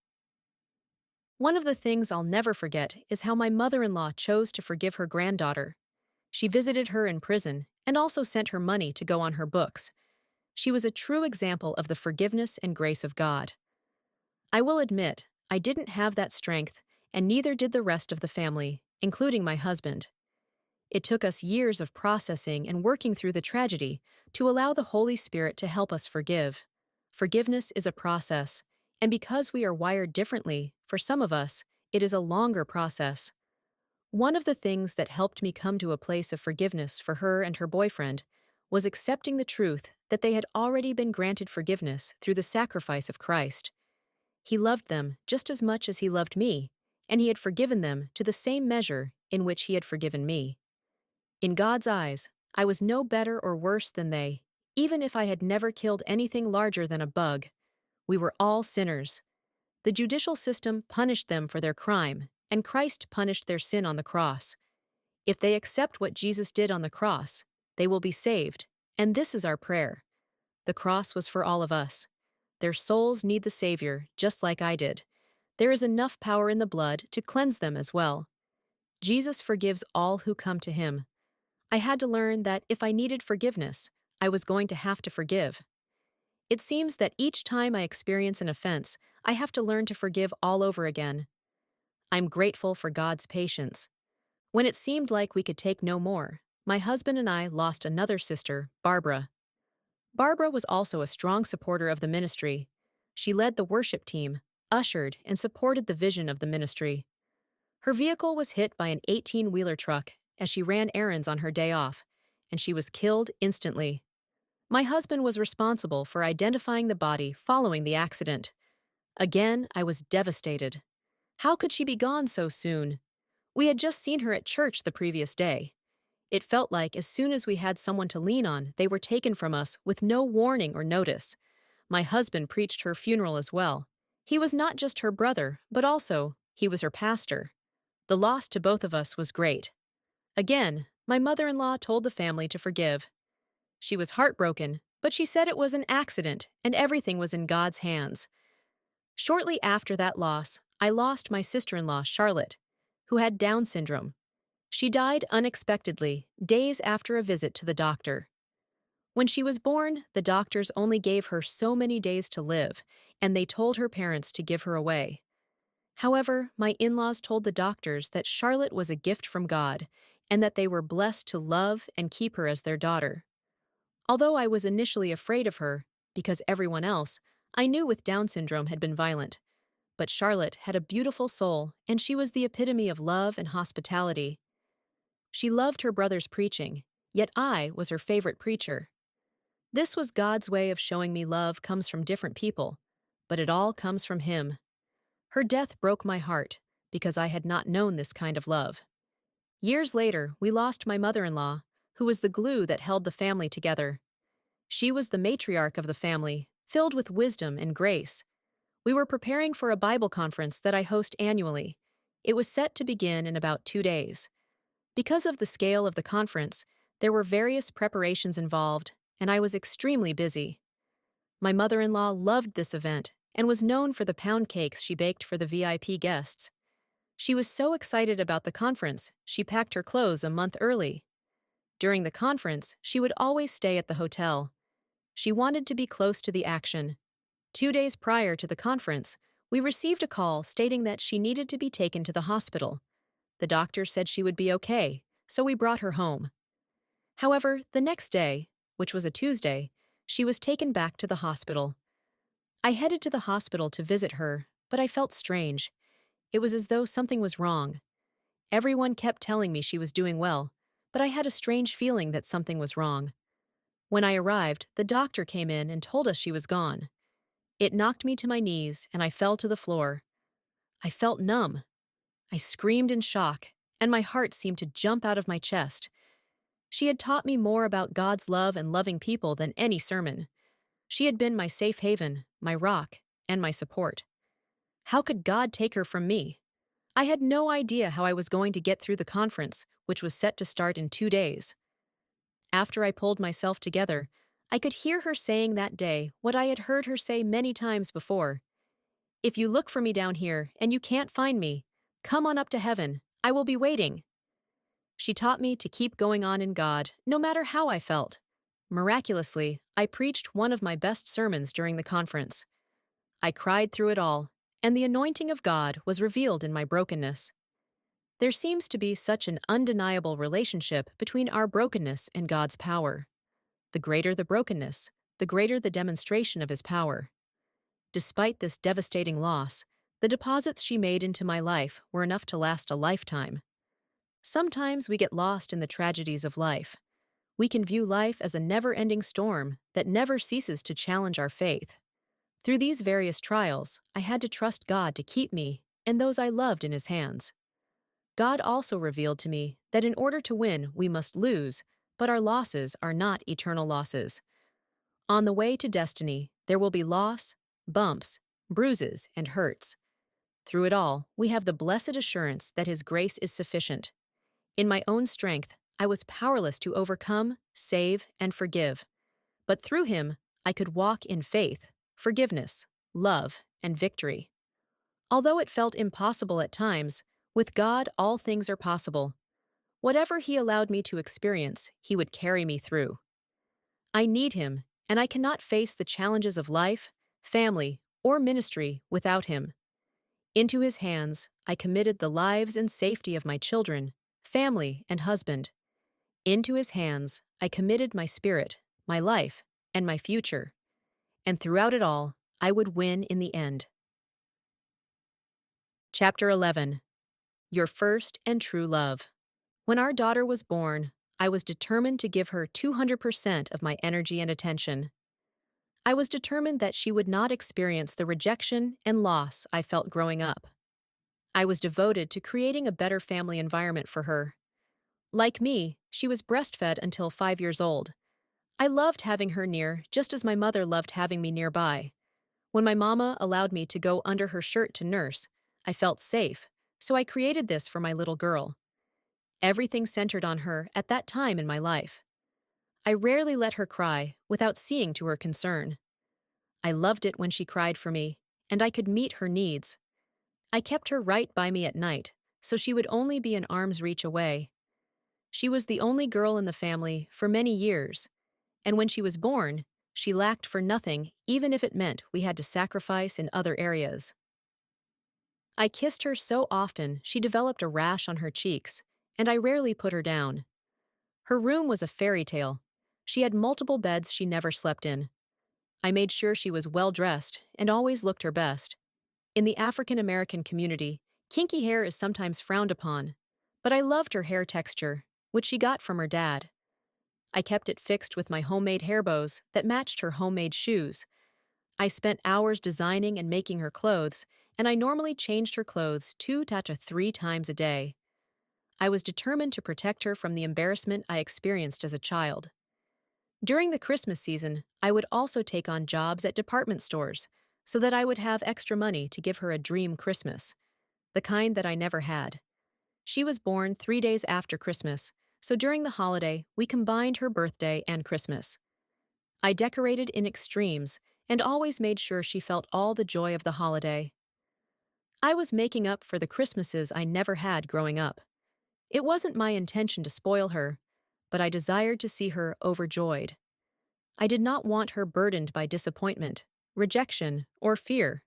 One of the things I'll never forget is how my mother-in-law chose to forgive her granddaughter. She visited her in prison and also sent her money to go on her books. She was a true example of the forgiveness and grace of God. I will admit, I didn't have that strength, and neither did the rest of the family, including my husband. It took us years of processing and working through the tragedy to allow the Holy Spirit to help us forgive. Forgiveness is a process, and because we are wired differently, for some of us, it is a longer process. One of the things that helped me come to a place of forgiveness for her and her boyfriend was accepting the truth that they had already been granted forgiveness through the sacrifice of Christ. He loved them just as much as he loved me, and he had forgiven them to the same measure in which he had forgiven me. In God's eyes, I was no better or worse than they, even if I had never killed anything larger than a bug. We were all sinners. The judicial system punished them for their crime, and Christ punished their sin on the cross. If they accept what Jesus did on the cross, they will be saved, and this is our prayer. The cross was for all of us. Their souls need the Savior, just like I did. There is enough power in the blood to cleanse them as well. Jesus forgives all who come to him. I had to learn that if I needed forgiveness, I was going to have to forgive. It seems that each time I experience an offense, I have to learn to forgive all over again. I'm grateful for God's patience. When it seemed like we could take no more, my husband and I lost another sister, Barbara. Barbara was also a strong supporter of the ministry. She led the worship team, ushered, and supported the vision of the ministry. Her vehicle was hit by an 18-wheeler truck as she ran errands on her day off, and she was killed instantly. My husband was responsible for identifying the body following the accident. Again, I was devastated. How could she be gone so soon? We had just seen her at church the previous day. It felt like as soon as we had someone to lean on, they were taken from us with no warning or notice. My husband preached her funeral as well. He was not just her brother, but also, he was her pastor. The loss to both of us was great. Again, my mother-in-law told the family to forgive. She was heartbroken, but she said it was an accident and everything was in God's hands. Shortly after that loss, I lost my sister-in-law, Charlotte, who had Down syndrome. She died unexpectedly, days after a visit to the doctor. When she was born, the doctors only gave her so many days to live, and they told her parents to give her away. However, my in-laws told the doctors that Charlotte was a gift from God, and that they were blessed to love and keep her as their daughter. Although I was initially afraid of her, because everyone else, I knew with Down syndrome had been violent. But Charlotte had a beautiful soul, and she was the epitome of love and hospitality. She loved her brother's preaching, yet I was her favorite preacher. This was God's way of showing me love comes from different people, but it all comes from Him. Her death broke my heart, because I had not known this kind of love. Years later, we lost my mother-in-law, who was the glue that held the family together. She was the matriarch of the family, filled with wisdom and grace. We were preparing for a Bible conference that I host annually. It was set to begin in about 2 days. Because of the scale of the conference, there were various preparations involved, and I was extremely busy. My mother-in-law loved this event and was known for the pound cakes she baked for the VIP guests. She was so excited about the conference, she packed her clothes a month early. During the conference, she would always stay at the hotel. She wanted to be close to the action. 2 days prior to the conference, we received a call stating that she needed to be taken to the hospital. The doctor said she would be okay, so we brought her home. However, the next day, which was a Tuesday, she was taken back to the hospital. I headed to the hospital to visit her, but I felt strange. It was as though something was wrong. Everyone kept telling me she was doing well, but I had a strange feeling that something was wrong. When I arrived, the doctor came in and told us she was gone. It knocked me to my knees and I fell to the floor. I felt numb. I screamed in shock, and my heart seemed to jump out of my chest. She had taught me more about God's love and loving people than any sermon. She had been my safe haven, my rock, and my support. How could God take her from me? I had no idea how I was going to get through the conference, which was set to start in 2 days. After I pulled myself together, I could hear her saying that day what I had heard her say many times before. If you look for me down here and you can't find me, come on up to heaven. I will be waiting. She taught me to keep going on in God, no matter how I felt. Miraculously, I preached one of my best sermons during the conference. I cried through it all, and the anointing of God was revealed in my brokenness. There seems to be such an undeniable relationship between our brokenness and God's power. The greater the brokenness, the greater the demonstration of His power. Despite this devastating loss, the deposits she made into my life were enough to last a lifetime. Sometimes we get lost in the tragedies of life. We can view life as a never-ending storm that never ceases to challenge our faith. Through these various trials, I had to trust God to keep me and those I loved in His hands. God also revealed to me that in order to win, we must lose, but our losses are not eternal losses. On the way to destiny, there will be loss, bumps, bruises, and hurts. Through it all, we have the blessed assurance that His grace is sufficient. In my own strength, I was powerless to overcome, save, and forgive. But through Him, I could walk in faith, forgiveness, love, and victory. Although it felt impossible at times, with God all things are possible. Whatever He allowed me to experience, He would carry me through. I need Him, and I cannot face the challenges of life, family, or ministry without Him. Into His hands, I committed the lives and safety of my children, family, and husband. Into His hands, I committed my spirit, my life, and my future. And throughout it all, I would win in the end. Chapter 11. Your First and True Love. When our daughter was born, I was determined to give her 200% of my energy and attention. I was determined that she would not experience the rejection and loss I felt growing up. I was devoted to creating a better family environment for her. Like me, she was breastfed until 5 years old. I loved having her near, just as my mother loved having me nearby. When my mama allowed me to go under her shirt to nurse, I felt safe, so I created this for my little girl. Everything centered on her at that time in my life. I rarely let her cry without seeing to her concern. I loved it when she cried for me, and I could meet her needs. I kept her right by me at night, so she would only be an arm's reach away. She was the only girl in the family for many years, and when she was born, she lacked for nothing, even if it meant we had to sacrifice in other areas. I kissed her so often she developed a rash on her cheeks, and I rarely put her down. Her room was a fairy tale. She had multiple beds she never slept in. I made sure she was well dressed and always looked her best. In the African American community, kinky hair is sometimes frowned upon, but I loved her hair texture, which she got from her dad. I kept it fixed with my homemade hair bows that matched her homemade shoes. I spent hours designing and making her clothes, and I normally changed her clothes 2 to 3 times a day. I was determined to protect her from the embarrassment I experienced as a child. During the Christmas season, I would also take on jobs at department stores so that I would have extra money to give her a dream Christmas, the kind that I never had. She was born 3 days after Christmas, so during the holiday, we combined her birthday and Christmas. I decorated in extremes and always made sure she felt all the joy of the holiday. I was making up for the Christmases I never had growing up. It wasn't my intention to spoil her, but I desired to see her overjoyed. I did not want her burdened by disappointment, rejection, or fear.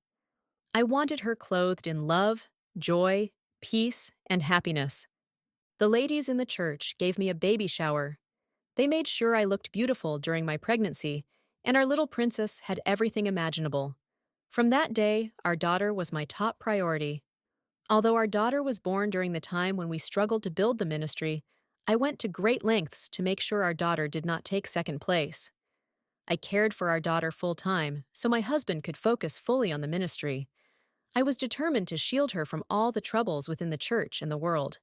I wanted her clothed in love, joy, peace, and happiness. The ladies in the church gave me a baby shower. They made sure I looked beautiful during my pregnancy, and our little princess had everything imaginable. From that day, our daughter was my top priority. Although our daughter was born during the time when we struggled to build the ministry, I went to great lengths to make sure our daughter did not take second place. I cared for our daughter full time so my husband could focus fully on the ministry. I was determined to shield her from all the troubles within the church and the world.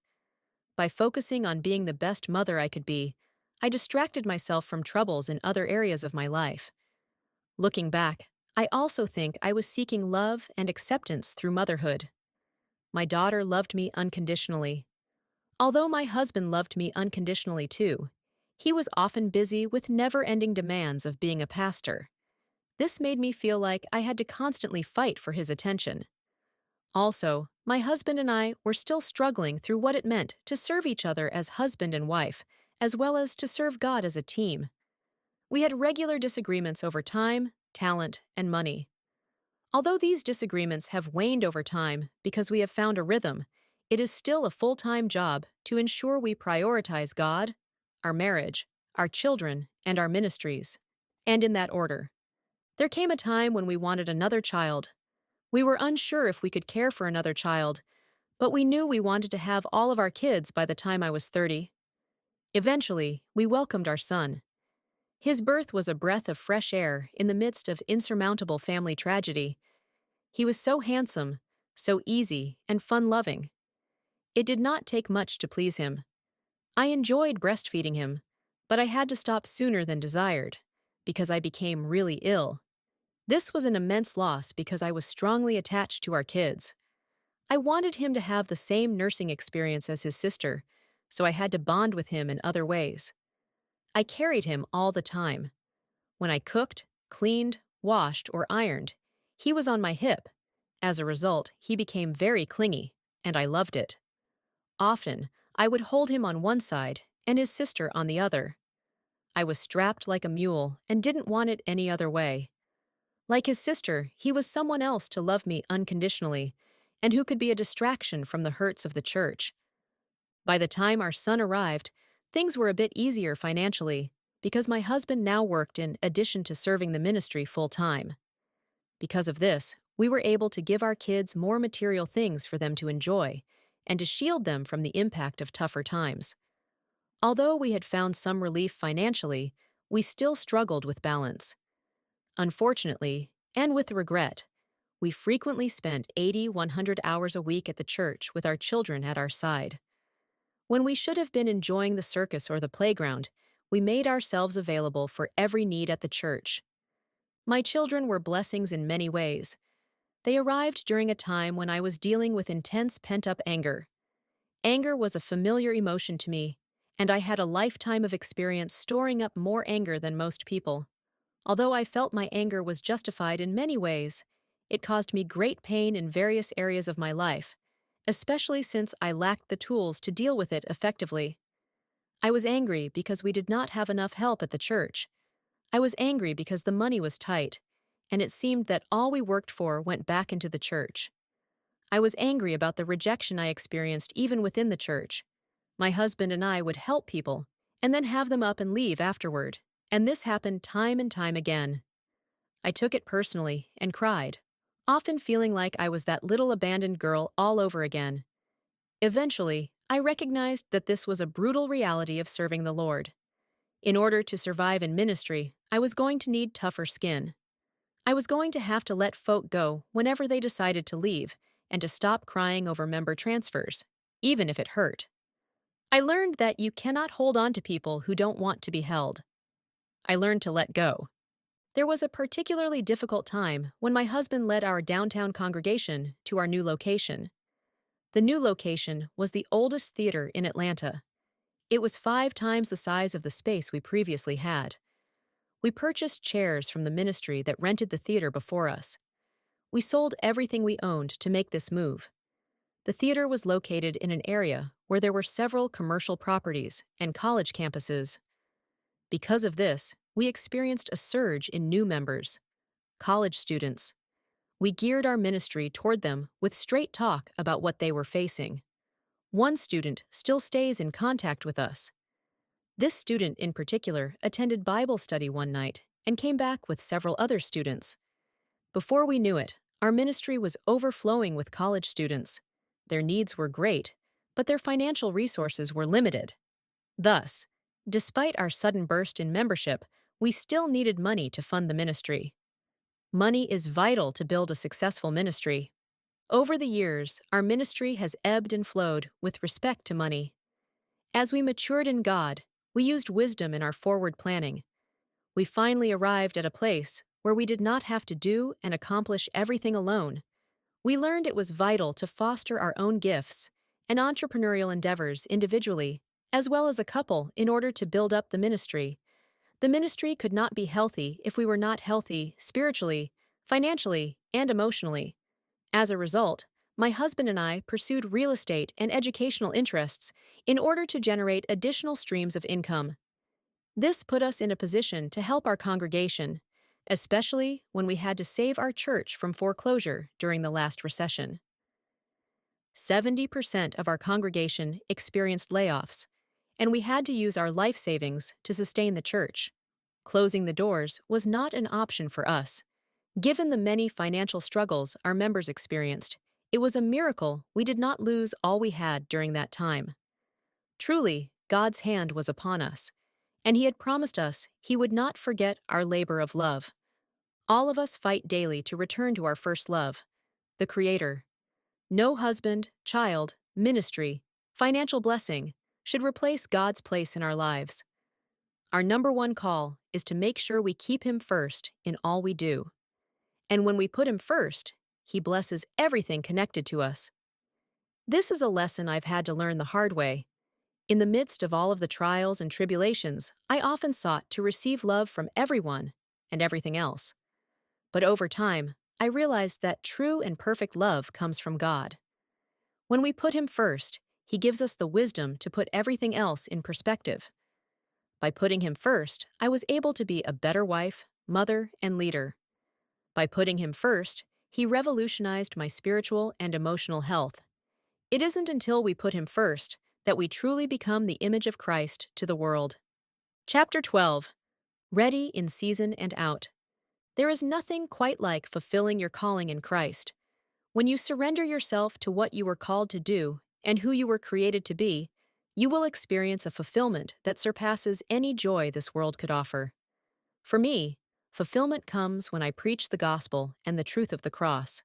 By focusing on being the best mother I could be, I distracted myself from troubles in other areas of my life. Looking back, I also think I was seeking love and acceptance through motherhood. My daughter loved me unconditionally. Although my husband loved me unconditionally too, he was often busy with never-ending demands of being a pastor. This made me feel like I had to constantly fight for his attention. Also, my husband and I were still struggling through what it meant to serve each other as husband and wife, as well as to serve God as a team. We had regular disagreements over time, talent, and money. Although these disagreements have waned over time because we have found a rhythm, it is still a full-time job to ensure we prioritize God, our marriage, our children, and our ministries. And in that order. There came a time when we wanted another child. We were unsure if we could care for another child, but we knew we wanted to have all of our kids by the time I was 30. Eventually, we welcomed our son. His birth was a breath of fresh air in the midst of insurmountable family tragedy. He was so handsome, so easy, and fun-loving. It did not take much to please him. I enjoyed breastfeeding him, but I had to stop sooner than desired, because I became really ill. This was an immense loss because I was strongly attached to our kids. I wanted him to have the same nursing experience as his sister, so I had to bond with him in other ways. I carried him all the time. When I cooked, cleaned, washed, or ironed, he was on my hip. As a result, he became very clingy, and I loved it. Often, I would hold him on one side and his sister on the other. I was strapped like a mule and didn't want it any other way. Like his sister, he was someone else to love me unconditionally, and who could be a distraction from the hurts of the church. By the time our son arrived, things were a bit easier financially, because my husband now worked in addition to serving the ministry full-time. Because of this, we were able to give our kids more material things for them to enjoy, and to shield them from the impact of tougher times. Although we had found some relief financially, we still struggled with balance. Unfortunately, and with regret, we frequently spent 80-100 hours a week at the church with our children at our side. When we should have been enjoying the circus or the playground, we made ourselves available for every need at the church. My children were blessings in many ways. They arrived during a time when I was dealing with intense pent-up anger. Anger was a familiar emotion to me, and I had a lifetime of experience storing up more anger than most people. Although I felt my anger was justified in many ways, it caused me great pain in various areas of my life, especially since I lacked the tools to deal with it effectively. I was angry because we did not have enough help at the church. I was angry because the money was tight, and it seemed that all we worked for went back into the church. I was angry about the rejection I experienced even within the church. My husband and I would help people, and then have them up and leave afterward, and this happened time and time again. I took it personally and cried, often feeling like I was that little abandoned girl all over again. Eventually, I recognized that this was a brutal reality of serving the Lord. In order to survive in ministry, I was going to need tougher skin. I was going to have to let folk go whenever they decided to leave, and to stop crying over member transfers, even if it hurt. I learned that you cannot hold on to people who don't want to be held. I learned to let go. There was a particularly difficult time when my husband led our downtown congregation to our new location. The new location was the oldest theater in Atlanta. It was 5 times the size of the space we previously had. We purchased chairs from the ministry that rented the theater before us. We sold everything we owned to make this move. The theater was located in an area where there were several commercial properties and college campuses. Because of this, we experienced a surge in new members, college students. We geared our ministry toward them with straight talk about what they were facing. One student still stays in contact with us. This student in particular attended Bible study one night and came back with several other students. Before we knew it, our ministry was overflowing with college students. Their needs were great, but their financial resources were limited. Thus, despite our sudden burst in membership, we still needed money to fund the ministry. Money is vital to build a successful ministry. Over the years, our ministry has ebbed and flowed with respect to money. As we matured in God, we used wisdom in our forward planning. We finally arrived at a place where we did not have to do and accomplish everything alone. We learned it was vital to foster our own gifts and entrepreneurial endeavors individually, as well as a couple, in order to build up the ministry. The ministry could not be healthy if we were not healthy spiritually, financially, and emotionally. As a result, my husband and I pursued real estate and educational interests in order to generate additional streams of income. This put us in a position to help our congregation, especially when we had to save our church from foreclosure during the last recession. 70% of our congregation experienced layoffs, and we had to use our life savings to sustain the church. Closing the doors was not an option for us. Given the many financial struggles our members experienced, it was a miracle we did not lose all we had during that time. Truly, God's hand was upon us, and He had promised us He would not forget our labor of love. All of us fight daily to return to our first love, the Creator. No husband, child, ministry, financial blessing should replace God's place in our lives. Our number one call is to make sure we keep Him first in all we do. And when we put Him first, He blesses everything connected to us. This is a lesson I've had to learn the hard way. In the midst of all of the trials and tribulations, I often sought to receive love from everyone and everything else. But over time, I realized that true and perfect love comes from God. When we put Him first, He gives us the wisdom to put everything else in perspective. By putting Him first, I was able to be a better wife, mother, and leader. By putting Him first, He revolutionized my spiritual and emotional health. It isn't until we put Him first that we truly become the image of Christ to the world. Chapter 12. Ready in Season and Out. There is nothing quite like fulfilling your calling in Christ. When you surrender yourself to what you were called to do and who you were created to be, you will experience a fulfillment that surpasses any joy this world could offer. For me, fulfillment comes when I preach the gospel and the truth of the cross.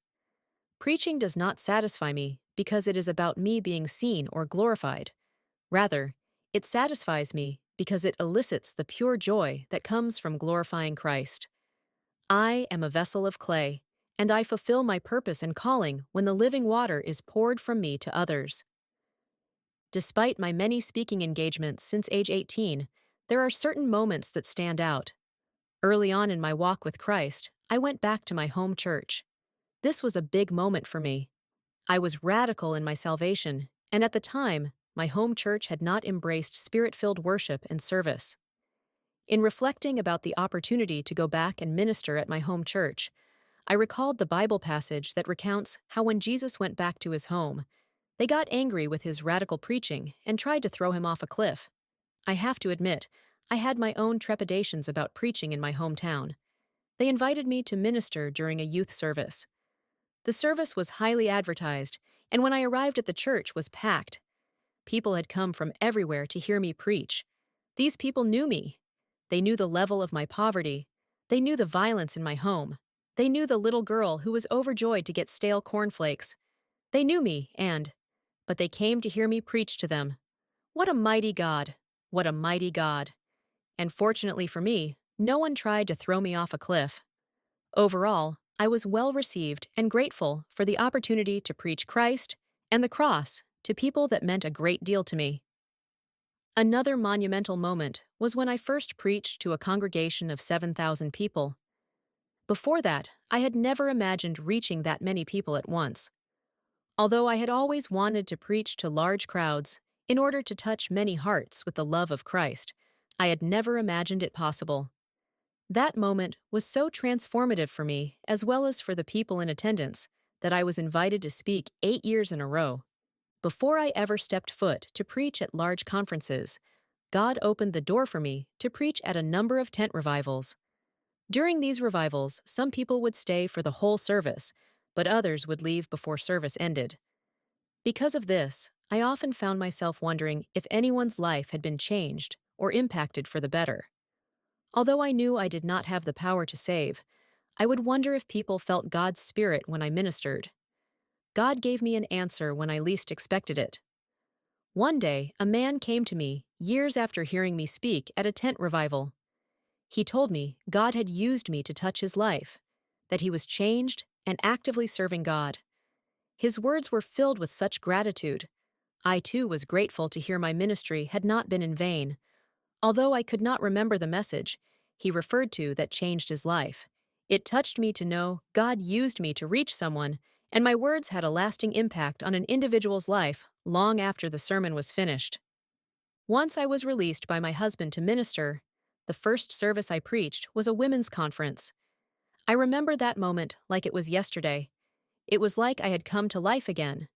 Preaching does not satisfy me because it is about me being seen or glorified. Rather, it satisfies me because it elicits the pure joy that comes from glorifying Christ. I am a vessel of clay, and I fulfill my purpose and calling when the living water is poured from me to others. Despite my many speaking engagements since age 18, there are certain moments that stand out. Early on in my walk with Christ, I went back to my home church. This was a big moment for me. I was radical in my salvation, and at the time, my home church had not embraced Spirit-filled worship and service. In reflecting about the opportunity to go back and minister at my home church, I recalled the Bible passage that recounts how when Jesus went back to His home, they got angry with His radical preaching and tried to throw Him off a cliff. I have to admit, I had my own trepidations about preaching in my hometown. They invited me to minister during a youth service. The service was highly advertised, and when I arrived at the church was packed. People had come from everywhere to hear me preach. These people knew me. They knew the level of my poverty. They knew the violence in my home. They knew the little girl who was overjoyed to get stale cornflakes. They knew me, but they came to hear me preach to them. What a mighty God! What a mighty God! And fortunately for me, no one tried to throw me off a cliff. Overall, I was well received and grateful for the opportunity to preach Christ and the cross to people that meant a great deal to me. Another monumental moment was when I first preached to a congregation of 7,000 people. Before that, I had never imagined reaching that many people at once. Although I had always wanted to preach to large crowds in order to touch many hearts with the love of Christ, I had never imagined it possible. That moment was so transformative for me, as well as for the people in attendance, that I was invited to speak 8 years in a row. Before I ever stepped foot to preach at large conferences, God opened the door for me to preach at a number of tent revivals. During these revivals, some people would stay for the whole service, but others would leave before service ended. Because of this, I often found myself wondering if anyone's life had been changed or impacted for the better. Although I knew I did not have the power to save, I would wonder if people felt God's Spirit when I ministered. God gave me an answer when I least expected it. One day, a man came to me, years after hearing me speak at a tent revival. He told me God had used me to touch his life, that he was changed and actively serving God. His words were filled with such gratitude. I too was grateful to hear my ministry had not been in vain. Although I could not remember the message he referred to that changed his life, it touched me to know God used me to reach someone, and my words had a lasting impact on an individual's life long after the sermon was finished. Once I was released by my husband to minister. The first service I preached was a women's conference. I remember that moment like it was yesterday. It was like I had come to life again.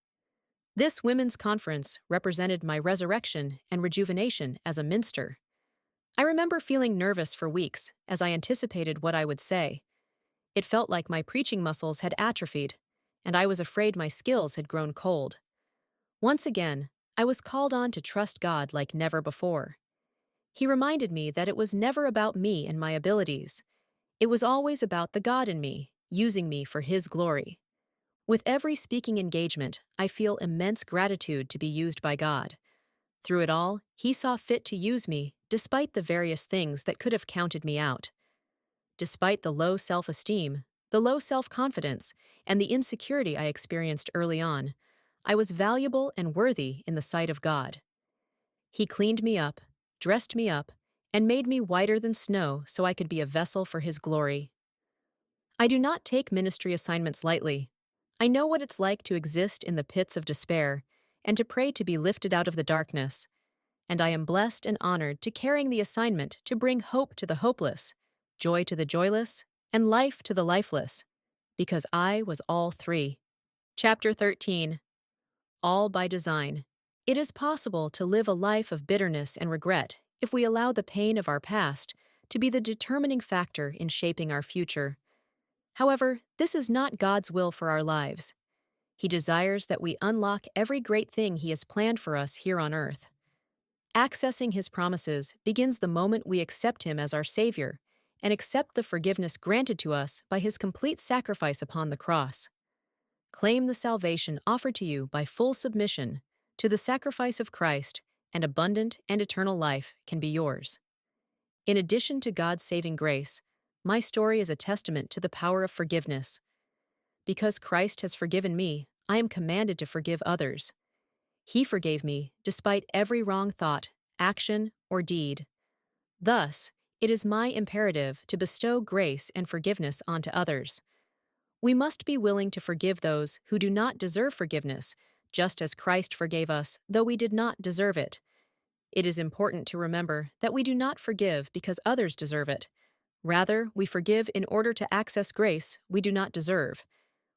This women's conference represented my resurrection and rejuvenation as a minster. I remember feeling nervous for weeks as I anticipated what I would say. It felt like my preaching muscles had atrophied, and I was afraid my skills had grown cold. Once again, I was called on to trust God like never before. He reminded me that it was never about me and my abilities. It was always about the God in me, using me for His glory. With every speaking engagement, I feel immense gratitude to be used by God. Through it all, He saw fit to use me, despite the various things that could have counted me out. Despite the low self-esteem, the low self-confidence, and the insecurity I experienced early on, I was valuable and worthy in the sight of God. He cleaned me up, dressed me up, and made me whiter than snow so I could be a vessel for His glory. I do not take ministry assignments lightly. I know what it's like to exist in the pits of despair and to pray to be lifted out of the darkness. And I am blessed and honored to carrying the assignment to bring hope to the hopeless, joy to the joyless, and life to the lifeless, because I was all three. Chapter 13. All by design. It is possible to live a life of bitterness and regret if we allow the pain of our past to be the determining factor in shaping our future. However, this is not God's will for our lives. He desires that we unlock every great thing He has planned for us here on earth. Accessing His promises begins the moment we accept Him as our Savior and accept the forgiveness granted to us by His complete sacrifice upon the cross. Claim the salvation offered to you by full submission to the sacrifice of Christ, and abundant and eternal life can be yours. In addition to God's saving grace, my story is a testament to the power of forgiveness. Because Christ has forgiven me, I am commanded to forgive others. He forgave me despite every wrong thought, action, or deed. Thus, it is my imperative to bestow grace and forgiveness onto others. We must be willing to forgive those who do not deserve forgiveness, just as Christ forgave us, though we did not deserve it. It is important to remember that we do not forgive because others deserve it. Rather, we forgive in order to access grace we do not deserve.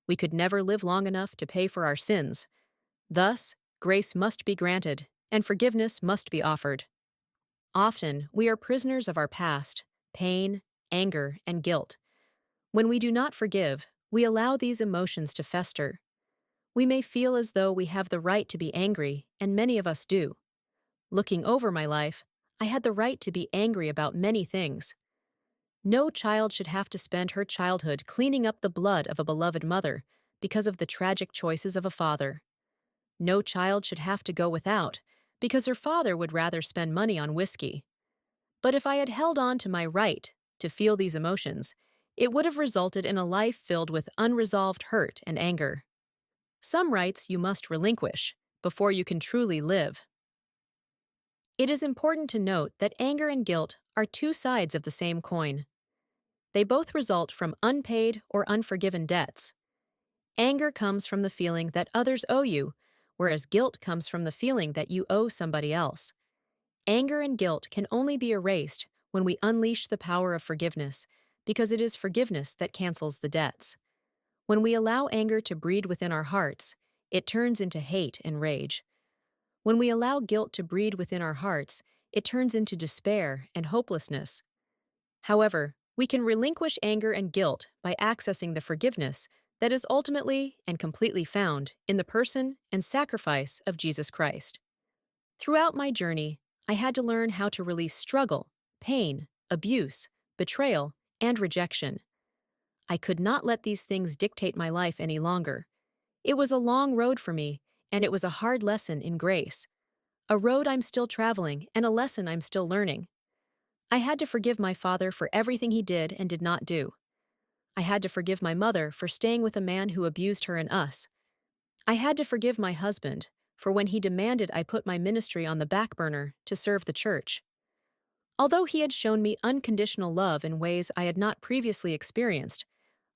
We could never live long enough to pay for our sins. Thus, grace must be granted, and forgiveness must be offered. Often, we are prisoners of our past, pain, anger, and guilt. When we do not forgive, we allow these emotions to fester. We may feel as though we have the right to be angry, and many of us do. Looking over my life, I had the right to be angry about many things. No child should have to spend her childhood cleaning up the blood of a beloved mother because of the tragic choices of a father. No child should have to go without because her father would rather spend money on whiskey. But if I had held on to my right to feel these emotions, it would have resulted in a life filled with unresolved hurt and anger. Some rights you must relinquish before you can truly live. It is important to note that anger and guilt are two sides of the same coin. They both result from unpaid or unforgiven debts. Anger comes from the feeling that others owe you, whereas guilt comes from the feeling that you owe somebody else. Anger and guilt can only be erased when we unleash the power of forgiveness, because it is forgiveness that cancels the debts. When we allow anger to breed within our hearts, it turns into hate and rage. When we allow guilt to breed within our hearts, it turns into despair and hopelessness. However, we can relinquish anger and guilt by accessing the forgiveness that is ultimately and completely found in the person and sacrifice of Jesus Christ. Throughout my journey, I had to learn how to release struggle, pain, abuse, betrayal, and rejection. I could not let these things dictate my life any longer. It was a long road for me, and it was a hard lesson in grace. A road I'm still traveling and a lesson I'm still learning. I had to forgive my father for everything he did and did not do. I had to forgive my mother for staying with a man who abused her and us. I had to forgive my husband for when he demanded I put my ministry on the back burner to serve the church. Although he had shown me unconditional love in ways I had not previously experienced,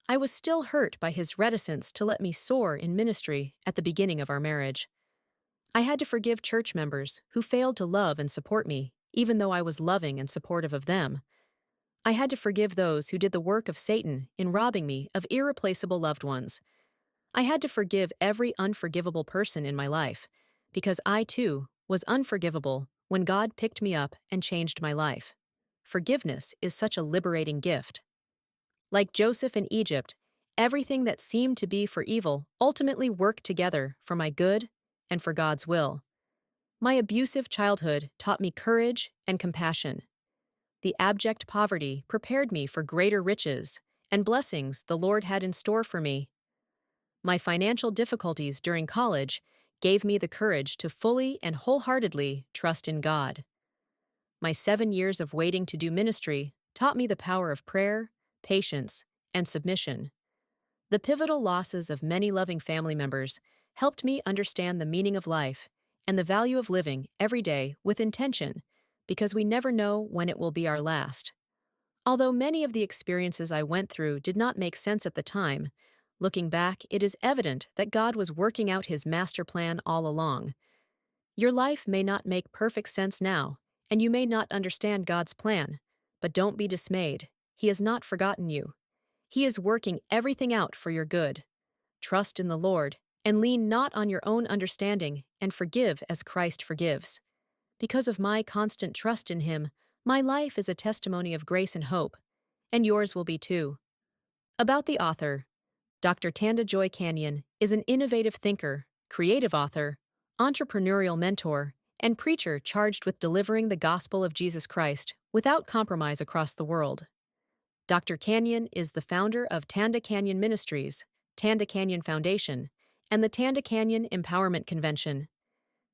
I was still hurt by his reticence to let me soar in ministry at the beginning of our marriage. I had to forgive church members who failed to love and support me, even though I was loving and supportive of them. I had to forgive those who did the work of Satan in robbing me of irreplaceable loved ones. I had to forgive every unforgivable person in my life, because I, too, was unforgivable when God picked me up and changed my life. Forgiveness is such a liberating gift. Like Joseph in Egypt, everything that seemed to be for evil ultimately worked together for my good and for God's will. My abusive childhood taught me courage and compassion. The abject poverty prepared me for greater riches and blessings the Lord had in store for me. My financial difficulties during college gave me the courage to fully and wholeheartedly trust in God. My 7 years of waiting to do ministry taught me the power of prayer, patience, and submission. The pivotal losses of many loving family members helped me understand the meaning of life and the value of living every day with intention, because we never know when it will be our last. Although many of the experiences I went through did not make sense at the time, looking back, it is evident that God was working out His master plan all along. Your life may not make perfect sense now, and you may not understand God's plan, but don't be dismayed. He has not forgotten you. He is working everything out for your good. Trust in the Lord, and lean not on your own understanding, and forgive as Christ forgives. Because of my constant trust in Him, my life is a testimony of grace and hope, and yours will be too. About the author, Dr. Tanda Joy Canyon is an innovative thinker, creative author, entrepreneurial mentor, and preacher charged with delivering the gospel of Jesus Christ without compromise across the world. Dr. Canyon is the founder of Tanda Canyon Ministries, Tanda Canyon Foundation, and the Tanda Canyon Empowerment Convention.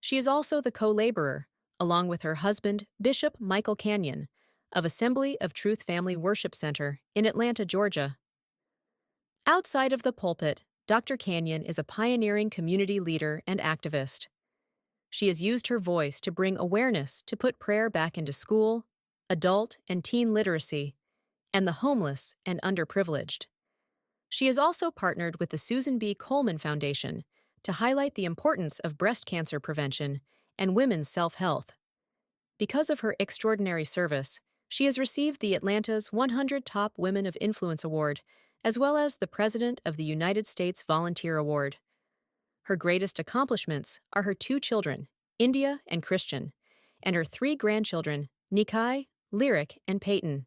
She is also the co-laborer, along with her husband, Bishop Michael Canyon, of Assembly of Truth Family Worship Center in Atlanta, Georgia. Outside of the pulpit, Dr. Canyon is a pioneering community leader and activist. She has used her voice to bring awareness to put prayer back into school, adult and teen literacy, and the homeless and underprivileged. She has also partnered with the Susan B. Komen Foundation to highlight the importance of breast cancer prevention and women's self-health. Because of her extraordinary service, she has received the Atlanta's 100 Top Women of Influence Award, as well as the President of the United States Volunteer Award. Her greatest accomplishments are her 2 children, India and Christian, and her 3 grandchildren, Nikai, Lyric, and Peyton.